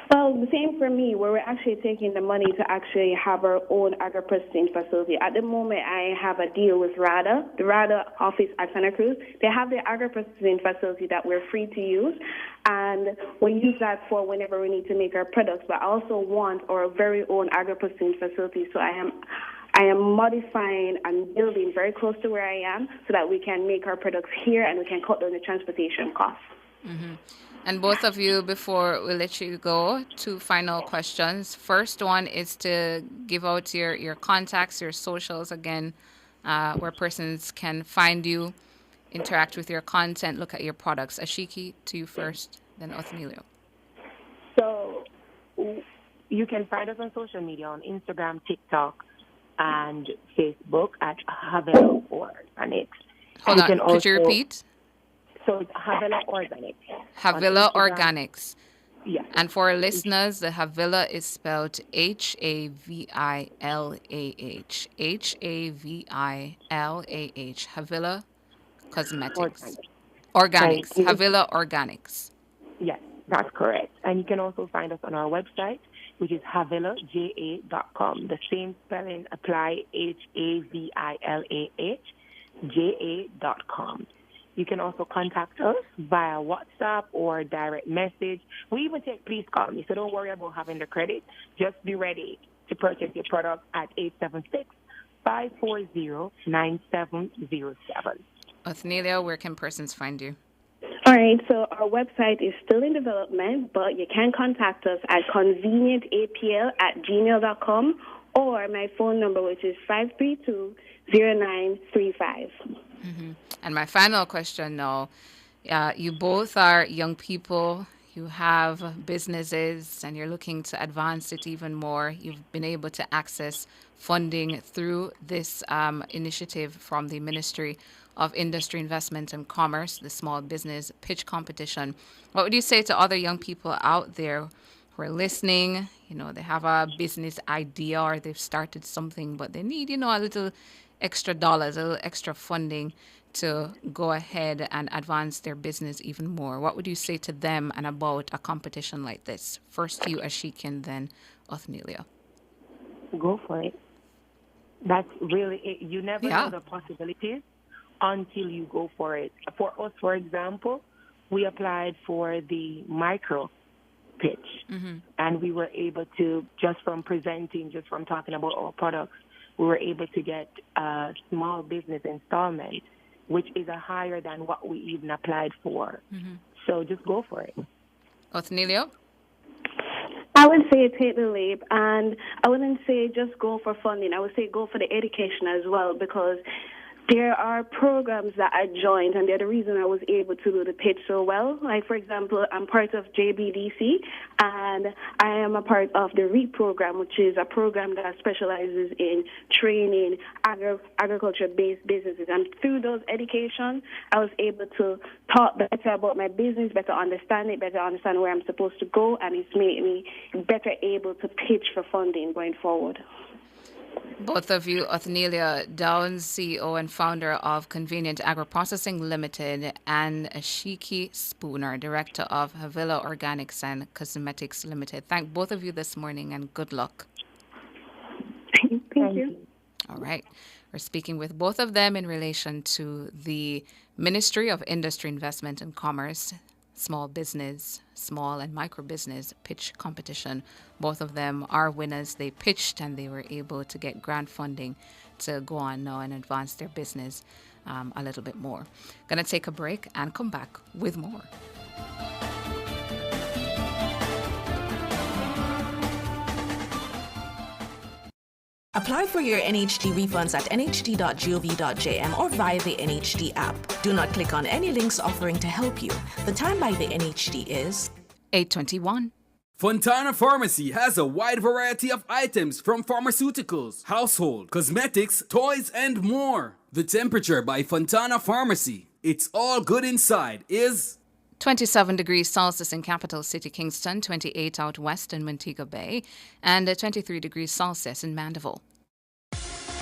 Well, the same for me, where we're actually taking the money to actually have our own agro-processing facility. At the moment, I have a deal with RADA, the RADA office at Santa Cruz. They have their agro-processing facility that we're free to use, and we use that for whenever we need to make our products. But I also want our very own agro-processing facility, so I am modifying and building very close to where I am so that we can make our products here and we can cut down the transportation costs. Mm-hmm. And both of you, before we let you go, 2 final questions. First one is to give out your contacts, your socials again, where persons can find you, interact with your content, look at your products. Ashiki, to you first, then Othniel. So you can find us on social media, on Instagram, TikTok, and Facebook at Havila Organics. Hold on, could you repeat? So it's Havila Organics. Havila Organics. Yeah. And for our listeners, the Havila is spelled Havillah. Havillah. Havila Cosmetics. Organics. Havila Organics. Yes, that's correct. And you can also find us on our website, which is HavilahJA.com. The same spelling apply, HavilahJA.com. You can also contact us via WhatsApp or direct message. We even take Please Call Me, so don't worry about having the credit. Just be ready to purchase your product at 876-540-9707. Othniel, where can persons find you? All right, so our website is still in development, but you can contact us at convenientapl@gmail.com or my phone number, which is 532-0935. Mm-hmm. And my final question now, you both are young people, you have businesses, and you're looking to advance it even more. You've been able to access funding through this initiative from the Ministry of Industry, Investment and Commerce, the Small Business Pitch Competition. What would you say to other young people out there who are listening? You know, they have a business idea or they've started something, but they need, a little extra dollars, a little extra funding to go ahead and advance their business even more. What would you say to them and about a competition like this? First you, Ashiki, and then Othniel. Go for it. That's really it. You never know the possibilities until you go for it. For us, for example, we applied for the micro pitch, and we were able to, just from talking about our products, we were able to get a small business installment, which is higher than what we even applied for. So just go for it. Othniel? I would say take the leap, and I wouldn't say just go for funding. I would say go for the education as well, because there are programs that I joined, and they're the reason I was able to do the pitch so well. Like, for example, I'm part of JBDC, and I am a part of the REAP program, which is a program that specializes in training agriculture-based businesses. And through those education, I was able to talk better about my business, better understand where I'm supposed to go, and it's made me better able to pitch for funding going forward. Both of you, Othniel Downs, CEO and founder of Convenient Agro-Processing Limited, and Ashiki Spooner, director of Havila Organics and Cosmetics Limited. Thank both of you this morning and good luck. Thank you. All right. We're speaking with both of them in relation to the Ministry of Industry, Investment and Commerce, small and micro business pitch competition. Both of them are winners. They pitched and they were able to get grant funding to go on now and advance their business a little bit more. Going to take a break and come back with more. Apply for your NHD refunds at nhd.gov.jm or via the NHD app. Do not click on any links offering to help you. The time by the NHD is 8:21. Fontana Pharmacy has a wide variety of items from pharmaceuticals, household, cosmetics, toys, and more. The temperature by Fontana Pharmacy, it's all good inside, is 27 degrees Celsius in capital city Kingston, 28 out west in Montego Bay, and 23 degrees Celsius in Mandeville.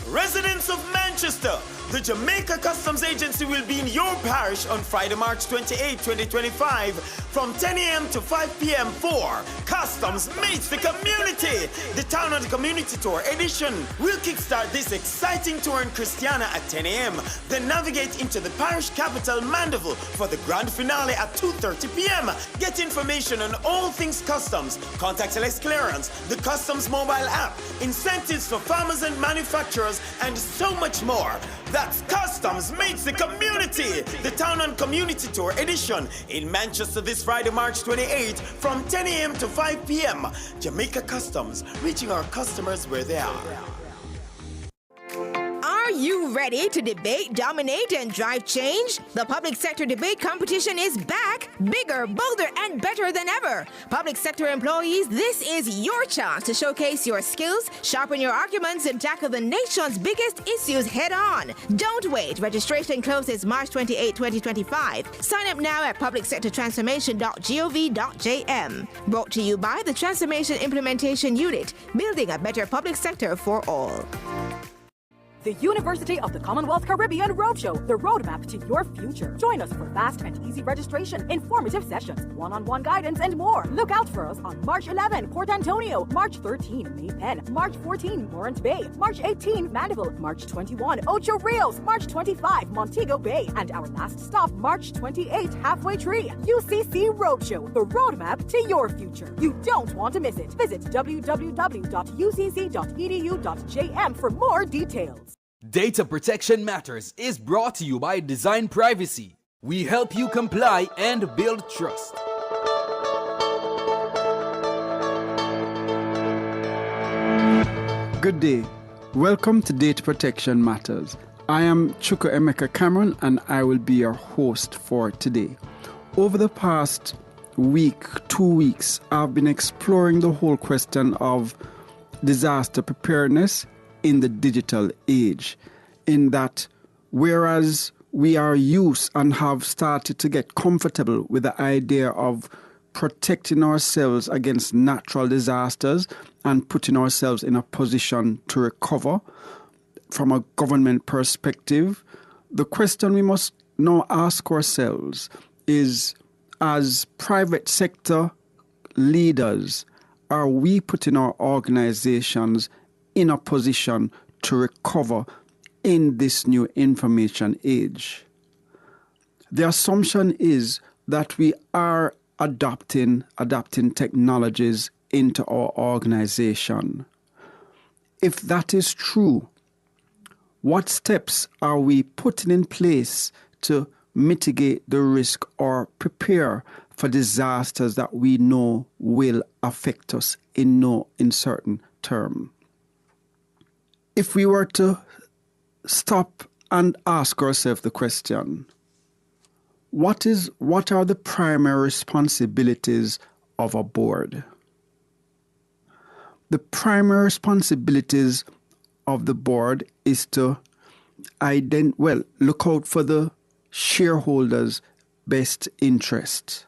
Residents of Manchester, the Jamaica Customs Agency will be in your parish on Friday, March 28, 2025 from 10 a.m. to 5 p.m. for Customs Meets the Community. The Town and Community Tour edition will kickstart this exciting tour in Christiana at 10 a.m. Then navigate into the parish capital, Mandeville, for the grand finale at 2:30 p.m. Get information on all things customs, contactless clearance, the Customs mobile app, incentives for farmers and manufacturers, and so much more. That's Customs Meets the Community, the Town and Community Tour edition in Manchester this Friday, March 28 from 10 a.m. to 5 p.m. Jamaica Customs, reaching our customers where they are. Are you ready to debate, dominate, and drive change? The public sector debate competition is back, bigger, bolder, and better than ever. Public sector employees, this is your chance to showcase your skills, sharpen your arguments, and tackle the nation's biggest issues head on. Don't wait. Registration closes March 28, 2025. Sign up now at publicsectortransformation.gov.jm. Brought to you by the Transformation Implementation Unit, building a better public sector for all. The University of the Commonwealth Caribbean Roadshow, the roadmap to your future. Join us for fast and easy registration, informative sessions, one-on-one guidance, and more. Look out for us on March 11, Port Antonio, March 13, May Pen, March 14, Morant Bay, March 18, Mandeville, March 21, Ocho Rios, March 25, Montego Bay, and our last stop, March 28, Halfway Tree. UCC Roadshow, the roadmap to your future. You don't want to miss it. Visit www.ucc.edu.jm for more details. Data Protection Matters is brought to you by Design Privacy. We help you comply and build trust. Good day. Welcome to Data Protection Matters. I am Chuka Emeka Cameron and I will be your host for today. Over the past week, 2 weeks, I've been exploring the whole question of disaster preparedness in the digital age, in that whereas we are used and have started to get comfortable with the idea of protecting ourselves against natural disasters and putting ourselves in a position to recover from a government perspective, the question we must now ask ourselves is, as private sector leaders, are we putting our organizations in a position to recover in this new information age? The assumption is that we are adopting technologies into our organization. If that is true, what steps are we putting in place to mitigate the risk or prepare for disasters that we know will affect us in no uncertain term? If we were to stop and ask ourselves the question, what are the primary responsibilities of a board? The primary responsibilities of the board is to look out for the shareholders' best interests.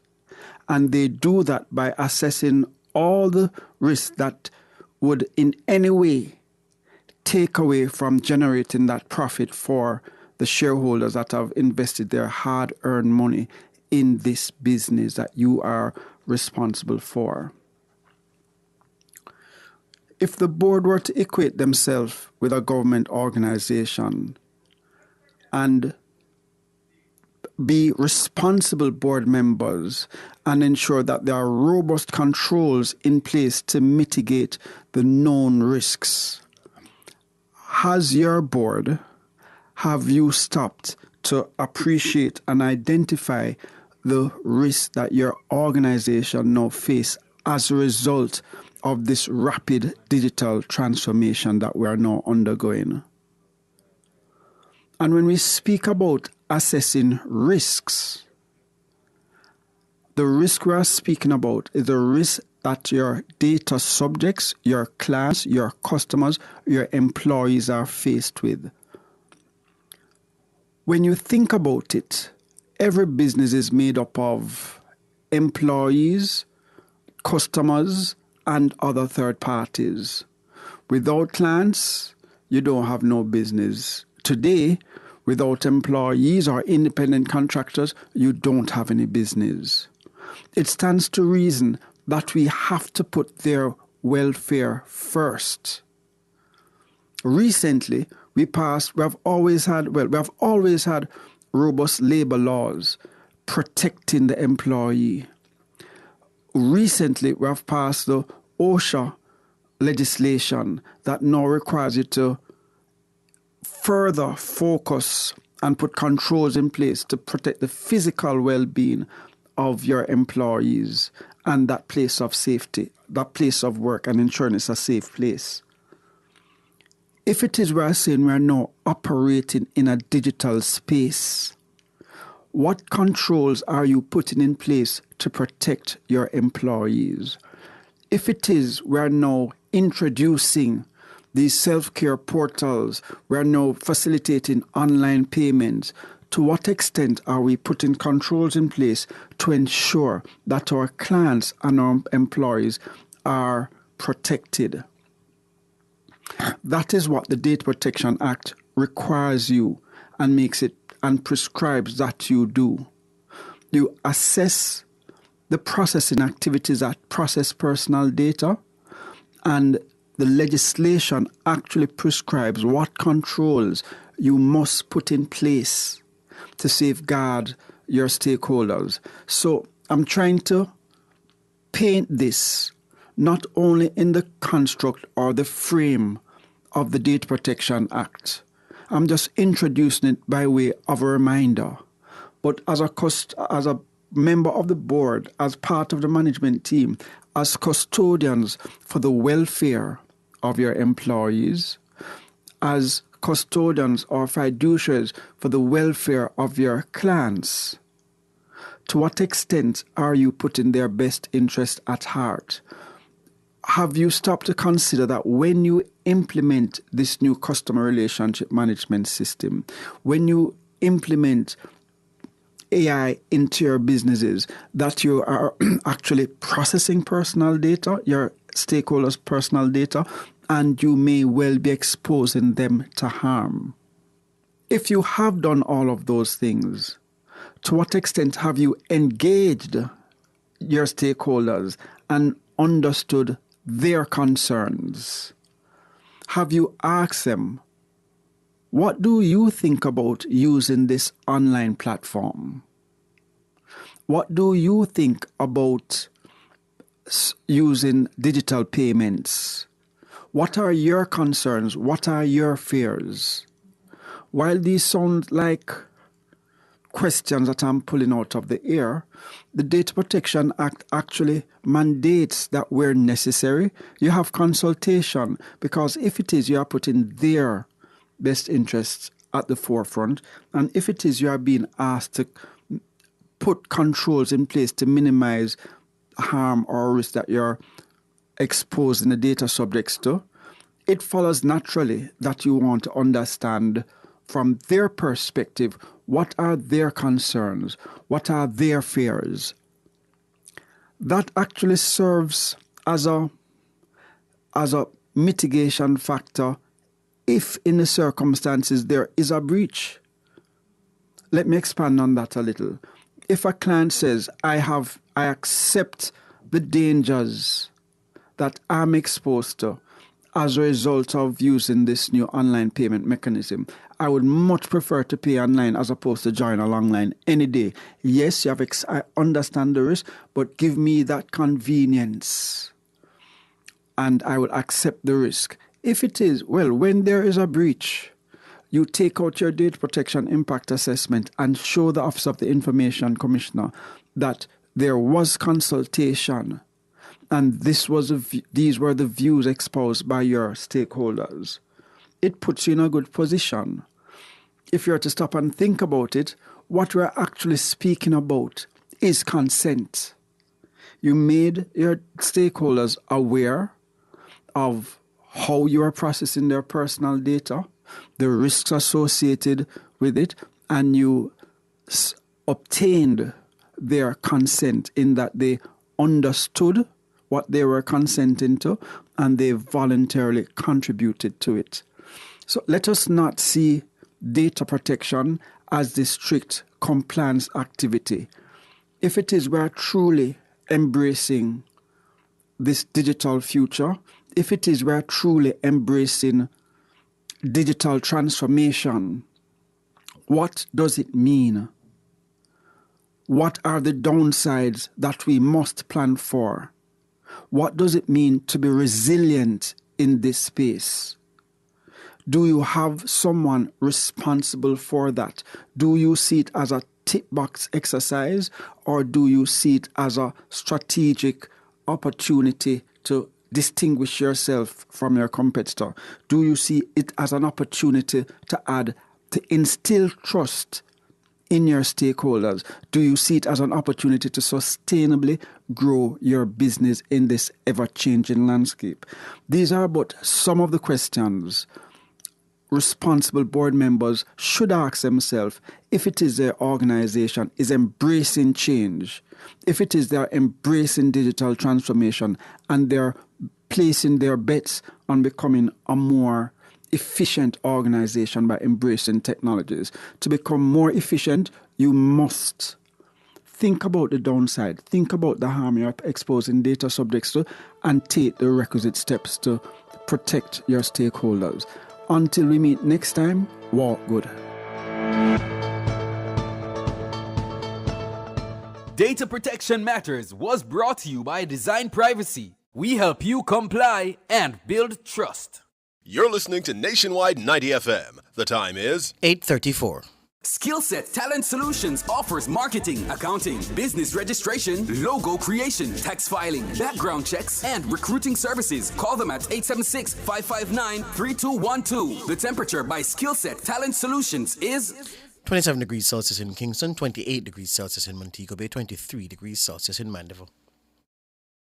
And they do that by assessing all the risks that would in any way take away from generating that profit for the shareholders that have invested their hard-earned money in this business that you are responsible for. if the board were to equate themselves with a government organization and be responsible board members and ensure that there are robust controls in place to mitigate the known risks, has your board, have you stopped to appreciate and identify the risks that your organization now face as a result of this rapid digital transformation that we are now undergoing? And when we speak about assessing risks, the risk we are speaking about is the risk that your data subjects, your clients, your customers, your employees are faced with. When you think about it, every business is made up of employees, customers, and other third parties. Without clients, you don't have no business. Today, without employees or independent contractors, you don't have any business. It stands to reason that we have to put their welfare first. Recently, we have always had robust labor laws protecting the employee. Recently, we have passed the OSHA legislation that now requires you to further focus and put controls in place to protect the physical well-being of your employees and that place of safety, that place of work, and ensuring it's a safe place. If it is we're saying we're now operating in a digital space, what controls are you putting in place to protect your employees? If it is we're now introducing these self-care portals, we're now facilitating online payments, to what extent are we putting controls in place to ensure that our clients and our employees are protected? That is what the Data Protection Act requires you and makes it and prescribes that you do. You assess the processing activities that process personal data, and the legislation actually prescribes what controls you must put in place to safeguard your stakeholders. So I'm trying to paint this not only in the construct or the frame of the Data Protection Act. I'm just introducing it by way of a reminder. But as a member of the board, as part of the management team, as custodians for the welfare of your employees, as custodians or fiduciaries for the welfare of your clients, to what extent are you putting their best interest at heart? Have you stopped to consider that when you implement this new customer relationship management system, when you implement AI into your businesses, that you are actually processing personal data, your stakeholders' personal data, and you may well be exposing them to harm? If you have done all of those things, to what extent have you engaged your stakeholders and understood their concerns? Have you asked them, what do you think about using this online platform? What do you think about using digital payments? What are your concerns? What are your fears? While these sound like questions that I'm pulling out of the air, the Data Protection Act actually mandates that where necessary, you have consultation, because if it is you are putting their best interests at the forefront, and if it is you are being asked to put controls in place to minimize harm or risk that you're exposing the data subjects to, it follows naturally that you want to understand from their perspective what are their concerns, what are their fears. That actually serves as a mitigation factor if in the circumstances there is a breach. Let me expand on that a little. If a client says, I accept the dangers that I'm exposed to, as a result of using this new online payment mechanism. I would much prefer to pay online as opposed to join a long line any day. Yes, I understand the risk, but give me that convenience and I will accept the risk. If it is, well, when there is a breach, you take out your data protection impact assessment and show the Office of the Information Commissioner that there was consultation and these were the views espoused by your stakeholders. It puts you in a good position. If you were to stop and think about it, what we're actually speaking about is consent. You made your stakeholders aware of how you are processing their personal data, the risks associated with it, and you obtained their consent in that they understood what they were consenting to and they voluntarily contributed to it. So let us not see data protection as the strict compliance activity. If it is we're truly embracing this digital future, if it is we're truly embracing digital transformation, what does it mean? What are the downsides that we must plan for? What does it mean to be resilient in this space? Do you have someone responsible for that? Do you see it as a tick box exercise, or do you see it as a strategic opportunity to distinguish yourself from your competitor? Do you see it as an opportunity to instill trust in your stakeholders? Do you see it as an opportunity to sustainably grow your business in this ever-changing landscape? These are but some of the questions responsible board members should ask themselves if it is their organization is embracing change, if it is they're embracing digital transformation and they're placing their bets on becoming a more efficient organization by embracing technologies. To become more efficient, you must think about the downside, think about the harm you're exposing data subjects to, and take the requisite steps to protect your stakeholders. Until we meet next time, walk good. Data Protection Matters was brought to you by Design Privacy. We help you comply and build trust. You're listening to Nationwide 90 FM. The time is 8:34. Skillset Talent Solutions offers marketing, accounting, business registration, logo creation, tax filing, background checks, and recruiting services. Call them at 876-559-3212. The temperature by Skillset Talent Solutions is 27 degrees Celsius in Kingston, 28 degrees Celsius in Montego Bay, 23 degrees Celsius in Mandeville.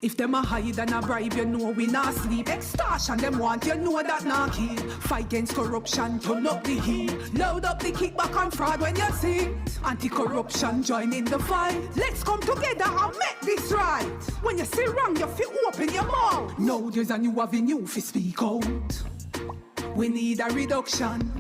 If them a hide and a bribe, you know we not sleep. Extortion them want, you know that not keep. Fight against corruption, turn up the heat. Load up the kickback and fraud when you see. Anti-corruption, join in the fight. Let's come together and make this right. When you see wrong, you feel open your mouth. Now there's a new avenue for speak out. We need a reduction.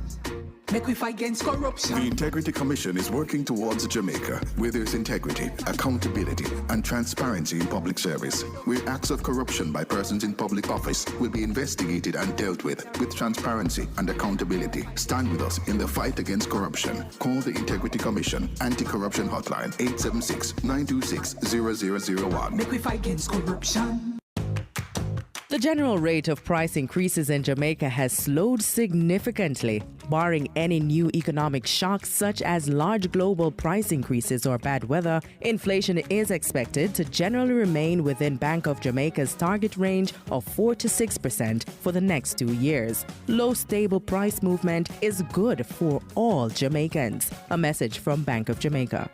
Make we fight against corruption. The Integrity Commission is working towards Jamaica, where there's integrity, accountability, and transparency in public service, where acts of corruption by persons in public office will be investigated and dealt with transparency and accountability. Stand with us in the fight against corruption. Call the Integrity Commission Anti-Corruption Hotline 876-926-0001. Make we fight against corruption. The general rate of price increases in Jamaica has slowed significantly, barring any new economic shocks such as large global price increases or bad weather. Inflation is expected to generally remain within Bank of Jamaica's target range of 4 to 6% for the next 2 years. Low, stable price movement is good for all Jamaicans. A message from Bank of Jamaica.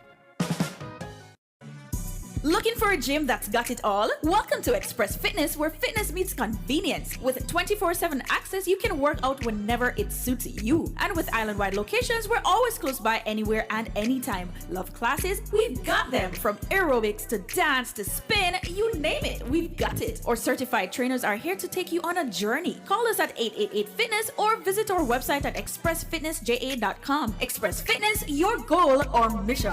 Looking for a gym that's got it all? Welcome to Express Fitness, where fitness meets convenience. With 24/7 access, you can work out whenever it suits you. And with island-wide locations, we're always close by anywhere and anytime. Love classes? We've got them. From aerobics to dance to spin, you name it, we've got it. Our certified trainers are here to take you on a journey. Call us at 888-FITNESS or visit our website at expressfitnessja.com. Express Fitness, your goal or mission.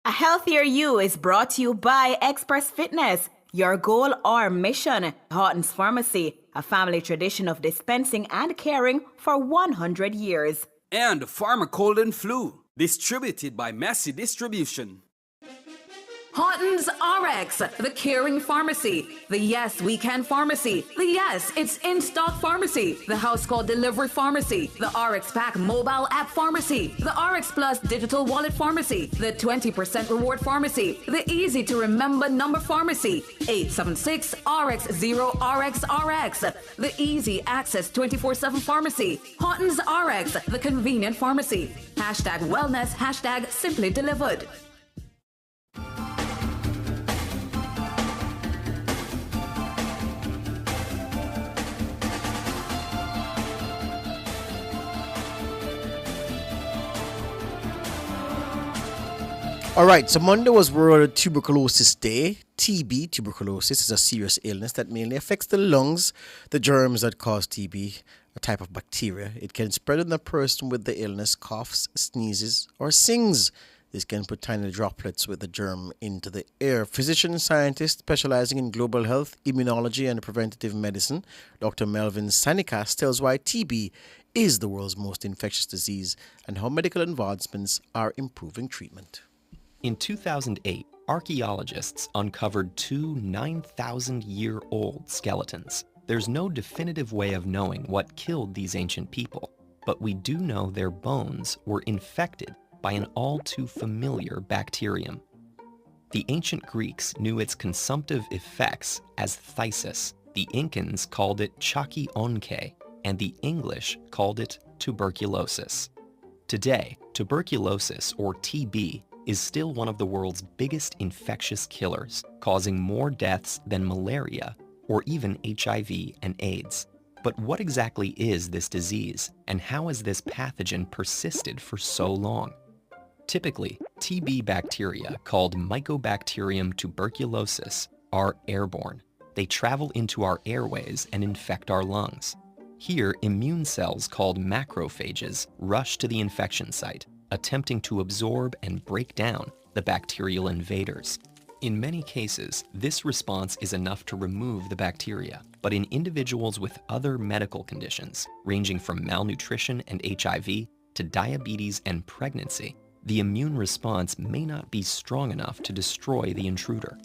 A Healthier You is brought to you by Express Fitness. your goal or mission. Horton's Pharmacy, a family tradition of dispensing and caring for 100 years. And Pharma Cold and Flu, distributed by Massey Distribution. Horton's RX, the caring pharmacy, the Yes We Can pharmacy, the Yes It's in Stock pharmacy, the House Call Delivery pharmacy, the RX Pack mobile app pharmacy, the RX Plus digital wallet pharmacy, the 20% reward pharmacy, the easy to remember number pharmacy, 876 RX0 RX, the easy access 24/7 pharmacy, Horton's RX, the convenient pharmacy, #wellness, #simply delivered. All right, so Monday was World Tuberculosis Day. TB, tuberculosis, is a serious illness that mainly affects the lungs. The germs that cause TB, a type of bacteria. It can spread when a person with the illness coughs, sneezes, or sings. This can put tiny droplets with the germ into the air. Physician scientist specializing in global health, immunology, and preventative medicine, Dr. Melvin Sanikas, tells why TB is the world's most infectious disease and how medical advancements are improving treatment. In 2008, archaeologists uncovered two 9,000-year-old skeletons. There's no definitive way of knowing what killed these ancient people, but we do know their bones were infected by an all-too-familiar bacterium. The ancient Greeks knew its consumptive effects as phthisis. The Incans called it chaki-onke, and the English called it tuberculosis. Today, tuberculosis, or TB, is still one of the world's biggest infectious killers, causing more deaths than malaria or even HIV and AIDS. But what exactly is this disease, and how has this pathogen persisted for so long? Typically, TB bacteria, called Mycobacterium tuberculosis, are airborne. They travel into our airways and infect our lungs. Here, immune cells called macrophages rush to the infection site, attempting to absorb and break down the bacterial invaders. In many cases, this response is enough to remove the bacteria, but in individuals with other medical conditions, ranging from malnutrition and HIV to diabetes and pregnancy, the immune response may not be strong enough to destroy the intruder.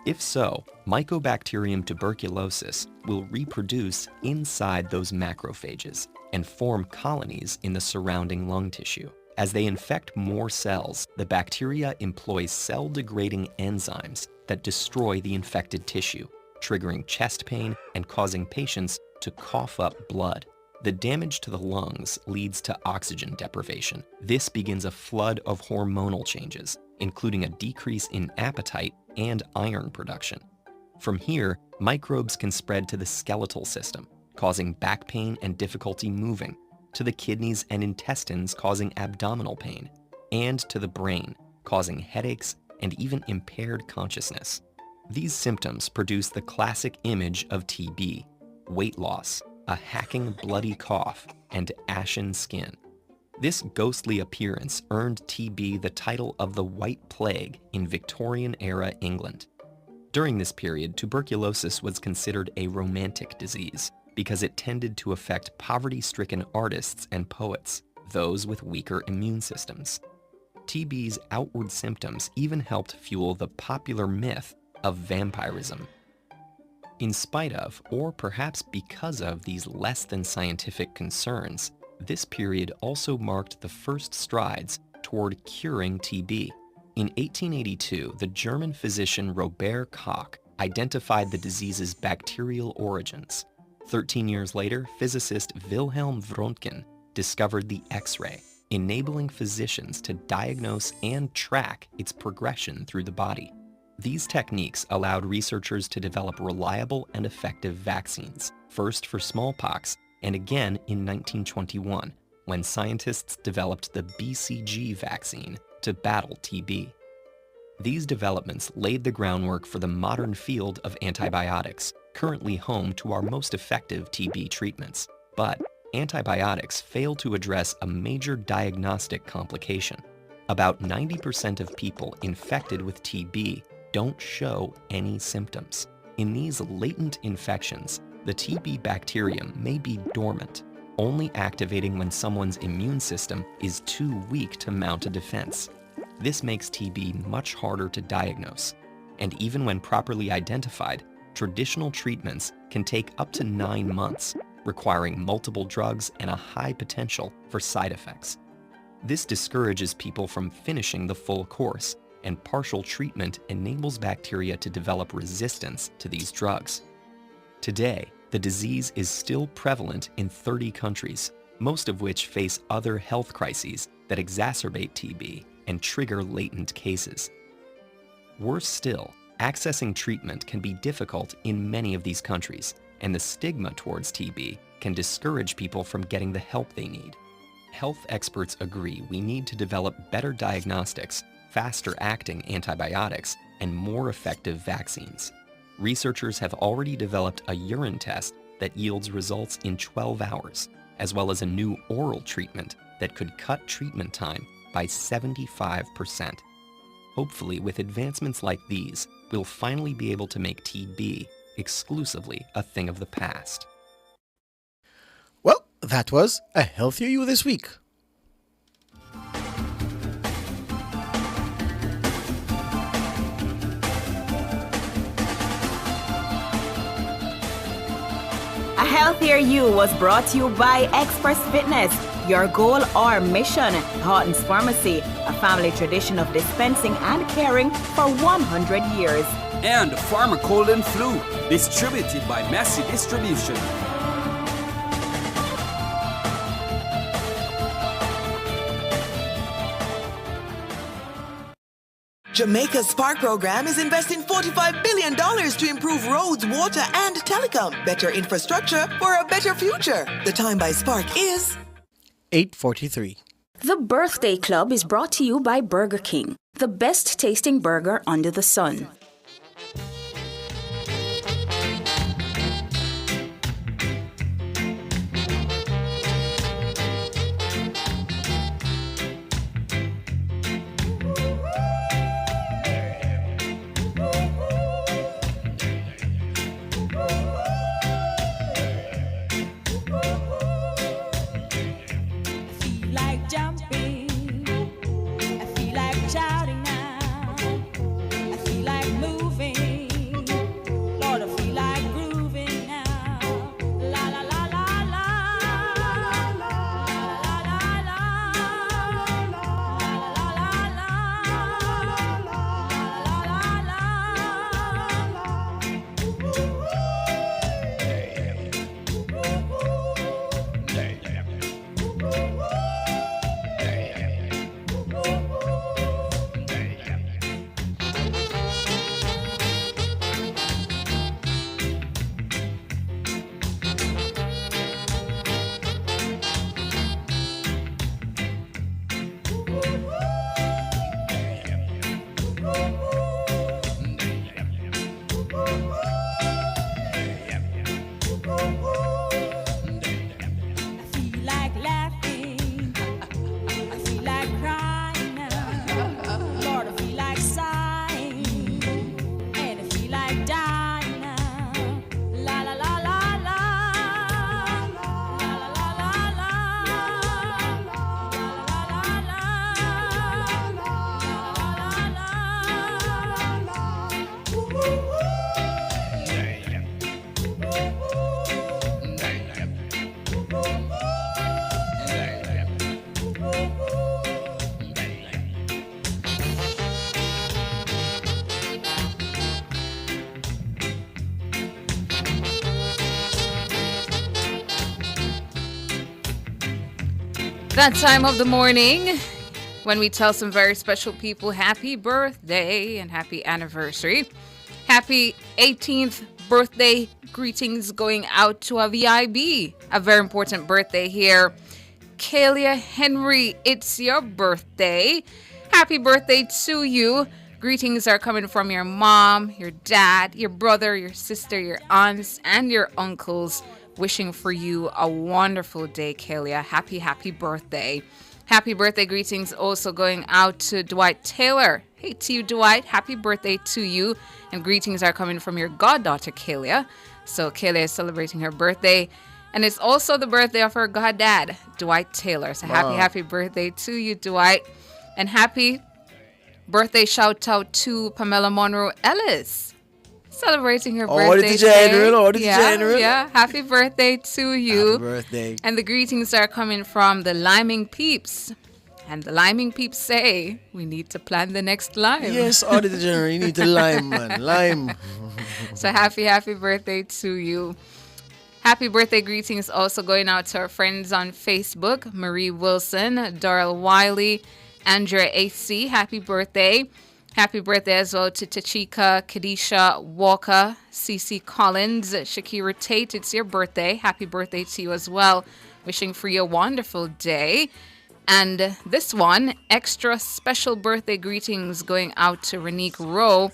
If so, Mycobacterium tuberculosis will reproduce inside those macrophages and form colonies in the surrounding lung tissue. As they infect more cells, the bacteria employs cell-degrading enzymes that destroy the infected tissue, triggering chest pain and causing patients to cough up blood. The damage to the lungs leads to oxygen deprivation. This begins a flood of hormonal changes, including a decrease in appetite and iron production. From here, microbes can spread to the skeletal system, causing back pain and difficulty moving, to the kidneys and intestines causing abdominal pain, and to the brain, causing headaches and even impaired consciousness. These symptoms produce the classic image of TB: weight loss, a hacking bloody cough, and ashen skin. This ghostly appearance earned TB the title of the White Plague in Victorian-era England. During this period, tuberculosis was considered a romantic disease, because it tended to affect poverty-stricken artists and poets, those with weaker immune systems. TB's outward symptoms even helped fuel the popular myth of vampirism. In spite of, or perhaps because of, these less-than-scientific concerns, this period also marked the first strides toward curing TB. In 1882, the German physician Robert Koch identified the disease's bacterial origins. 13 years later, physicist Wilhelm Röntgen discovered the X-ray, enabling physicians to diagnose and track its progression through the body. These techniques allowed researchers to develop reliable and effective vaccines, first for smallpox and again in 1921, when scientists developed the BCG vaccine to battle TB. These developments laid the groundwork for the modern field of antibiotics, currently home to our most effective TB treatments. But antibiotics fail to address a major diagnostic complication. About 90% of people infected with TB don't show any symptoms. In these latent infections, the TB bacterium may be dormant, only activating when someone's immune system is too weak to mount a defense. This makes TB much harder to diagnose, and even when properly identified, traditional treatments can take up to 9 months, requiring multiple drugs and a high potential for side effects. This discourages people from finishing the full course, and partial treatment enables bacteria to develop resistance to these drugs. Today, the disease is still prevalent in 30 countries, most of which face other health crises that exacerbate TB and trigger latent cases. Worse still, accessing treatment can be difficult in many of these countries, and the stigma towards TB can discourage people from getting the help they need. Health experts agree we need to develop better diagnostics, faster-acting antibiotics, and more effective vaccines. Researchers have already developed a urine test that yields results in 12 hours, as well as a new oral treatment that could cut treatment time by 75%. Hopefully, with advancements like these, we'll finally be able to make TB exclusively a thing of the past. Well, that was A Healthier You this week. A Healthier You was brought to you by Express Fitness. Your goal or mission, Horton's Pharmacy, a family tradition of dispensing and caring for 100 years. And Pharma Cold and Flu, distributed by Massey Distribution. Jamaica's Spark program is investing $45 billion to improve roads, water, and telecom. Better infrastructure for a better future. The time by Spark is 8:43. The Birthday Club is brought to you by Burger King, the best tasting burger under the sun. That time of the morning when we tell some very special people happy birthday and happy anniversary. Happy 18th birthday greetings going out to a VIB. A very important birthday here. Kalia Henry, it's your birthday. Happy birthday to you. Greetings are coming from your mom, your dad, your brother, your sister, your aunts, and your uncles. Wishing for you a wonderful day, Kalia. Happy birthday. Happy birthday greetings also going out to Dwight Taylor. Hey to you, Dwight. Happy birthday to you. And greetings are coming from your goddaughter, Kalia. So Kalia is celebrating her birthday. And it's also the birthday of her goddad, Dwight Taylor. So happy birthday to you, Dwight. And happy birthday shout out to Pamela Monroe Ellis. Celebrating her birthday today. Yeah, happy birthday to you. Happy birthday. And the greetings are coming from the Liming Peeps. And the Liming Peeps say, we need to plan the next lime. Yes, Auditor General, you need to lime, man. Lime. So happy birthday to you. Happy birthday greetings also going out to our friends on Facebook. Marie Wilson, Darrell Wiley, Andrea AC, happy birthday. Happy birthday as well to Tachika, Kadisha Walker, CC Collins, Shakira Tate. It's your birthday. Happy birthday to you as well. Wishing for you a wonderful day. And this one, extra special birthday greetings going out to Renique Rowe,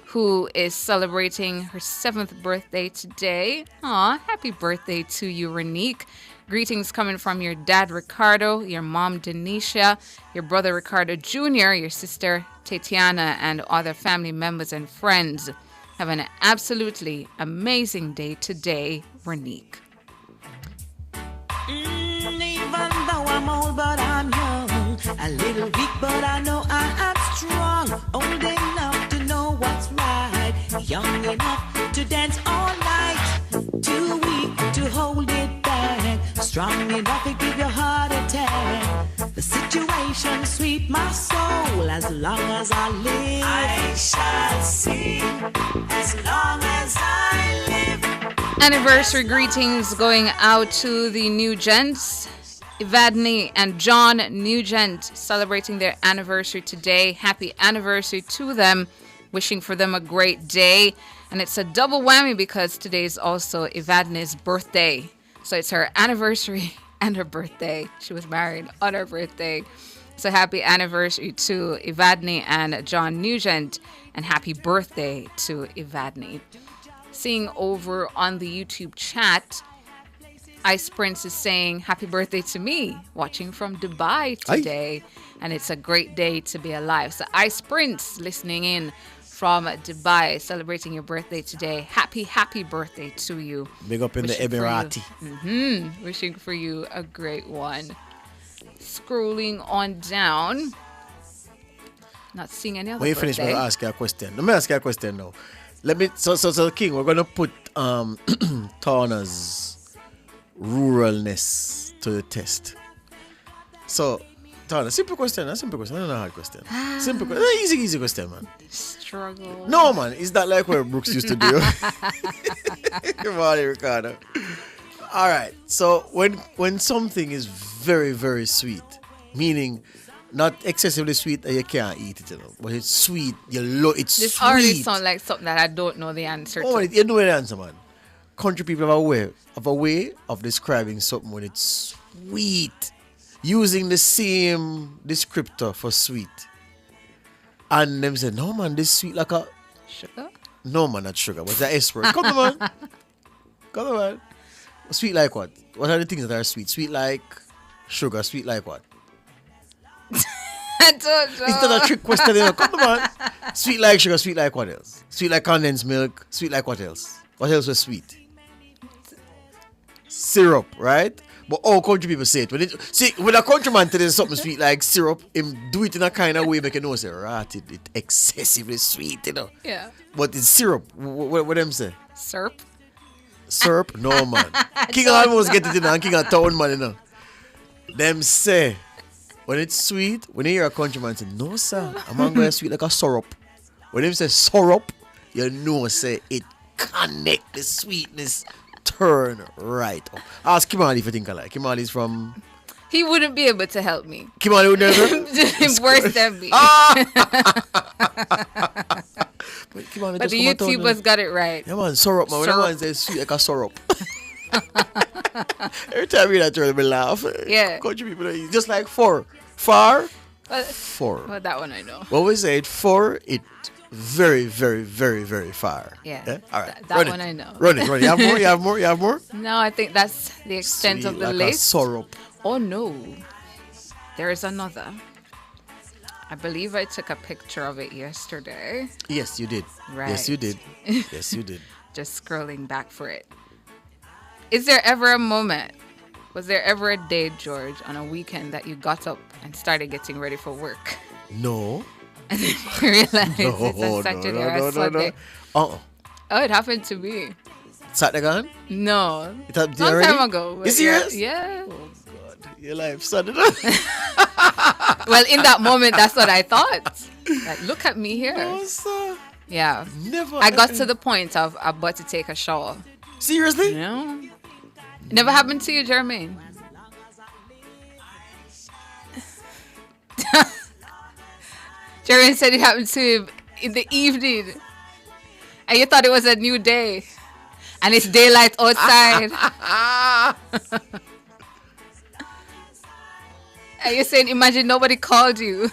who is celebrating her 7th birthday today. Aw, happy birthday to you, Renique. Greetings coming from your dad, Ricardo, your mom, Denisha, your brother, Ricardo Jr., your sister, Tatiana, and other family members and friends. Have an absolutely amazing day today, Renique. Even though I'm old, but I'm young. A little weak, but I know I am strong. Old enough to know what's right. Young enough to dance all night. Too weak to hold it back. Strong enough to give your heart attack. The situation sweet my soul. As long as I live, I shall sing. As long as I live. Anniversary greetings going out to the Nugents, Evadne and John Nugent, celebrating their anniversary today. Happy anniversary to them. Wishing for them a great day. And it's a double whammy because today is also Evadne's birthday. So it's her anniversary and her birthday. She was married on her birthday. So happy anniversary to Evadne and John Nugent. And happy birthday to Evadne. Seeing over on the YouTube chat, Ice Prince is saying happy birthday to me, watching from Dubai today. And it's a great day to be alive. So Ice Prince listening in from Dubai, celebrating your birthday today. Happy birthday to you. Big up in the Emirati. Wishing for you a great one. Scrolling on down. Not seeing any other When you finish, I'm going to ask you a question. Let me ask you a question now. So King, we're going to put Tawna's ruralness to the test. So, Tawna, simple question. Not a hard question. Simple question. Easy question, man. Struggle. No, man. It's not like where Brooks used to do. Come on, Ricardo. All right. So, when something is very, very sweet, meaning not excessively sweet and you can't eat it, but it's sweet, it's this sweet. already sounds like something that I don't know the answer to. You know the answer, man. Country people have a way of describing something when it's sweet, using the same descriptor for sweet. And them say, no man, this sweet like a sugar? No man, not sugar. What's that S word? Come on, man. Come on, man. Sweet like what? What are the things that are sweet? Sweet like sugar, sweet like what? I don't know. It's not a trick question. Come on, man. Sweet like sugar, sweet like what else? Sweet like condensed milk, sweet like what else? What else was sweet? Syrup, right? But all country people say it. When a countryman tells you something sweet like syrup, him do it in a kind of way make you know say, right, it excessively sweet, Yeah. But it's syrup. What them say? Syrup? Syrup? No, man. King almost get it in and King of town, man, Them say, when it's sweet, when you hear a countryman say, no, sir, I'm going to sweet like a syrup. When them say syrup, you know, say, it connect the sweetness, turn right up. Ask Kimali if you think alike. Kimali's from... He wouldn't be able to help me. Kimali would never? Worse than me. But the YouTubers got it right. Yeah, man, syrup, man. When a man says sweet like a syrup. Every time you hear that word, I laugh. Yeah. Country people, just like far. Far? Well, that one I know. What we say, far, it very, very, very, very far. Yeah. All right. That one I know. Run it. You have more? No, I think that's the extent sweet of the like list. A syrup. Oh, no. There is another. I believe I took a picture of it yesterday. Yes, you did. Right. Yes, you did. Yes, you did. Just scrolling back for it. Is there ever a moment, was there ever a day, George, on a weekend that you got up and started getting ready for work? No. And then you realized it's a Saturday or a Sunday? Oh, it happened to me. Saturday gone? No. It happened Long already? time ago. You serious? Yeah. Oh, God. Your life Saturday. Well, in that moment, that's what I thought. Like, look at me here. No, sir. Yeah. Never. I got to the point of about to take a shower. Seriously? No. Never happened to you, Jermaine? Jermaine said it happened to him in the evening. And you thought it was a new day. And it's daylight outside. And you're saying, imagine nobody called you.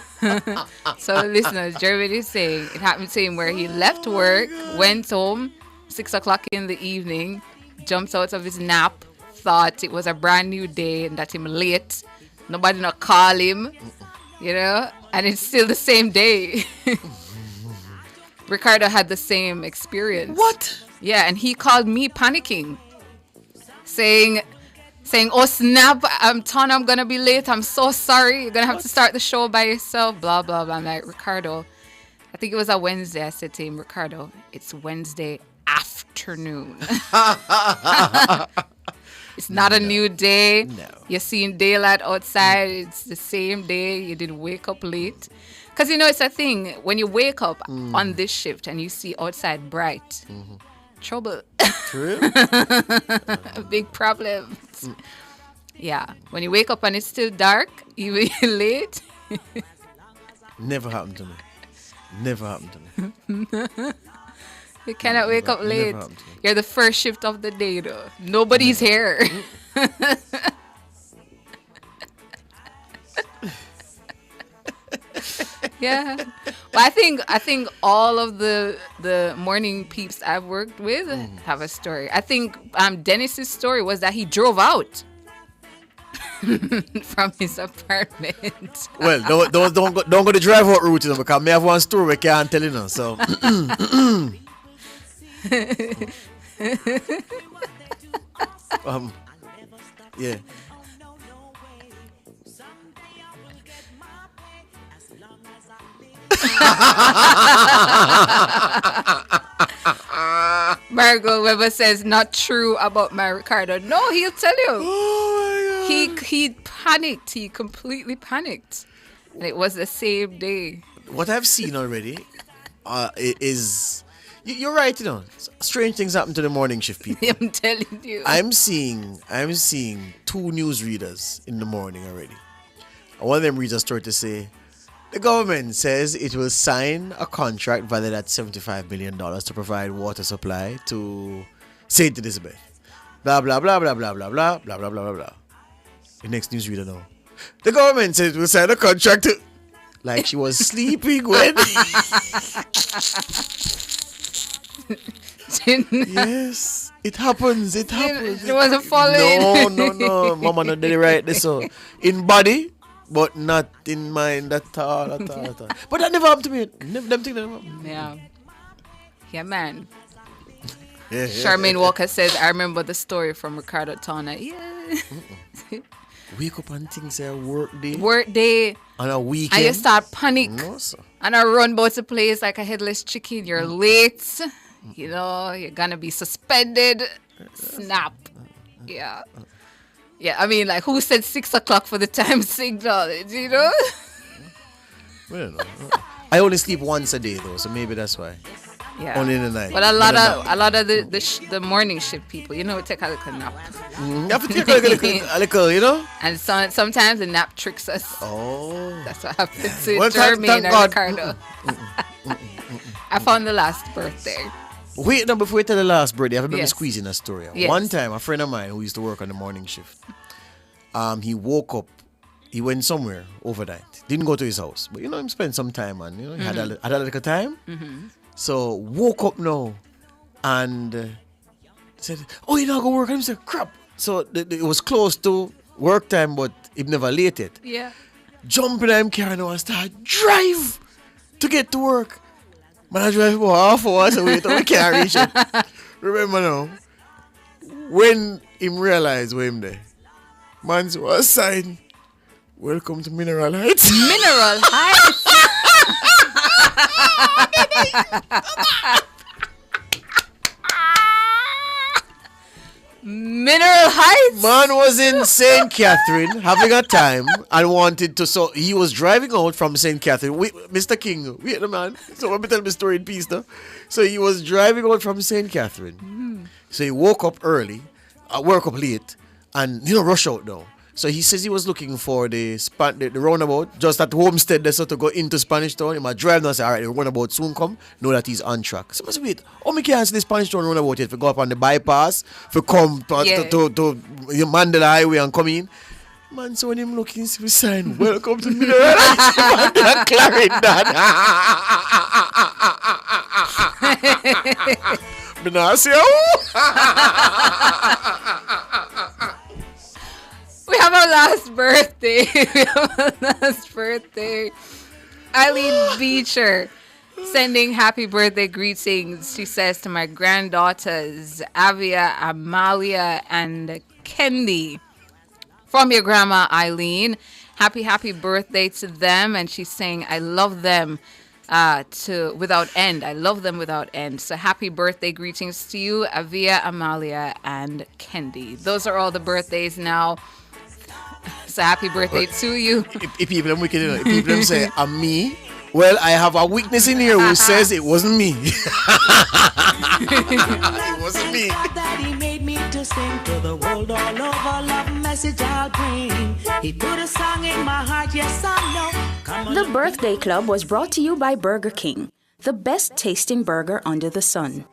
So, listeners, Jermaine is saying it happened to him where he left work, went home, 6 o'clock in the evening, jumped out of his nap, thought it was a brand new day and that him late. Nobody not call him, and it's still the same day. Ricardo had the same experience. What? Yeah, and he called me panicking, saying, oh snap, Ton, I'm gonna be late. I'm so sorry. You're gonna have to start the show by yourself. Blah blah blah. I'm like, Ricardo, I think it was a Wednesday. I said to him, Ricardo, it's Wednesday afternoon. It's not a new day. No. You're seeing daylight outside. It's the same day. You didn't wake up late. Because, it's a thing. When you wake up on this shift and you see outside bright, trouble. True. Big problems. Yeah. When you wake up and it's still dark, even late. Never happened to me. Never happened to me. You cannot wake up late. You're the first shift of the day, though. Nobody's here. Yeah. But I think all of the morning peeps I've worked with have a story. I think Dennis's story was that he drove out from his apartment. Well, don't go the drive out route, because me have one story we can't tell you now. So yeah. Margot Weber says not true about my Ricardo. No, he'll tell you. Oh my God. He panicked. He completely panicked. And it was the same day. What I've seen already is you're right, strange things happen to the morning shift people. I'm telling you. I'm seeing 2 newsreaders in the morning already. And one of them reads a story to say the government says it will sign a contract valued at $75 million to provide water supply to St. Elizabeth. Blah, blah, blah, blah, blah, blah, blah, blah, blah, blah, blah, blah. The next newsreader now. The government says it will sign a contract to... Like she was sleeping when... Yes, it happens. It wasn't following. No. Mama not did it right this so. In body, but not in mind at all. But that never happened to me. Them things never happened. Yeah, man. Charmaine Walker says, I remember the story from Ricardo Tana. Yeah. Wake up and things say work day. On a weekend. And you start panic. No, sir. And I run about the place like a headless chicken. You're late. You're gonna be suspended. Snap. Yeah. Yeah, I mean, like, who said 6 o'clock for the time signal? Well, I only sleep once a day though, so maybe that's why. Yeah. Only in the night. But a lot of the morning shift people, take a little nap. You have to take a little, And sometimes the nap tricks us. Oh. That's what happened to Jermaine and Ricardo. I found the last birthday. Wait, no, before we tell the last birthday, I have been Yes. squeezing a story. Yes. One time, a friend of mine who used to work on the morning shift, he woke up, he went somewhere overnight. Didn't go to his house, but him spent some time and he had a little time. Mm-hmm. So woke up now and said, "Oh, you not go work?" And I said, "Crap." So it was close to work time, but it never late it. Yeah. jump in them car now and start drive to get to work. Man, I drive for half hour, so we can't reach it. Remember now, when him realized where him there, man was sign, welcome to Mineral Heights. Mineral Heights. Mineral Heights. Man was in St. Catherine having a time and wanted to, so he was driving out from St. Catherine. Mr. King, wait the man. So let me tell the story in peace now. So he was driving out from St. Catherine. So he woke up early, woke up late, and rush out now. So he says he was looking for the roundabout just at Homestead there, so to go into Spanish Town. He might drive now and say, all right, the roundabout soon come. Know that he's on track. So I must wait. Me can't see the Spanish Town roundabout yet. If go up on the bypass, if come to Mandela Highway and come in. Man, so when him looking, see the sign, welcome to Mineral Heights. Mandela Clarendon. We have our last birthday. Eileen Beecher sending happy birthday greetings. She says to my granddaughters, Avia, Amalia, and Kendi. From your grandma, Eileen. Happy birthday to them. And she's saying, I love them without end. I love them without end. So happy birthday greetings to you, Avia, Amalia, and Kendi. Those are all the birthdays now. So happy birthday to you. If people say, I'm me, well, I have a witness in here who says it wasn't me. It wasn't me. He made me to sing to the world all over. Love message I'll bring. He put a song in my heart, yes I know. The Birthday Club was brought to you by Burger King, the best tasting burger under the sun.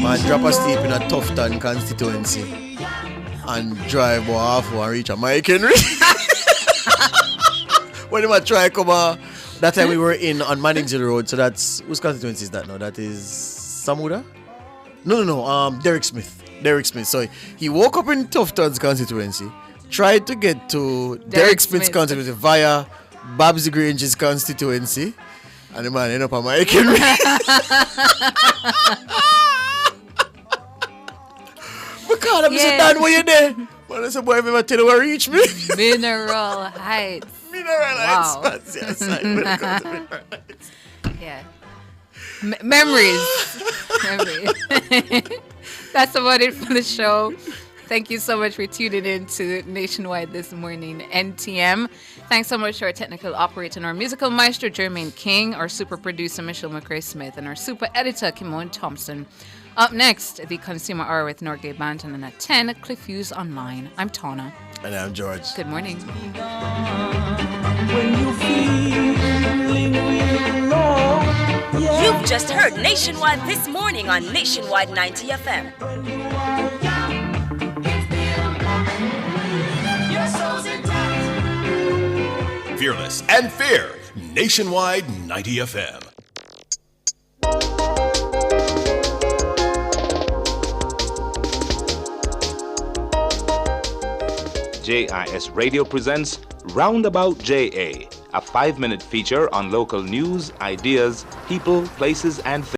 Man, drop asleep in a Tufton constituency and drive about half and reach a Mike Henry. When I try come that time we were on Manningsville Road, so that's whose constituency is that now? That is Samuda? No, Derek Smith. So he woke up in Tufton's constituency, tried to get to Derek Smith's constituency via Babsy Grange's constituency, and the man ended up on Mike Henry. God, I'm so done when you're there. Man, I said, boy, if you tell you where reach me. Mineral Heights. Heights. Yes, welcome to Mineral Heights. Yeah. Memories. That's about it for the show. Thank you so much for tuning in to Nationwide this morning, NTM. Thanks so much to our technical operator and our musical maestro, Jermaine King, our super producer, Michelle McRae Smith, and our super editor, Kimon Thompson. Up next, the Consumer Hour with Norgay Banton, and at 10, Cliff Hughes Online. I'm Tana. And I'm George. Good morning. You've just heard Nationwide this morning on Nationwide 90 FM. Fearless and fair. Nationwide 90 FM. JIS Radio presents Roundabout JA, a 5-minute feature on local news, ideas, people, places, and things.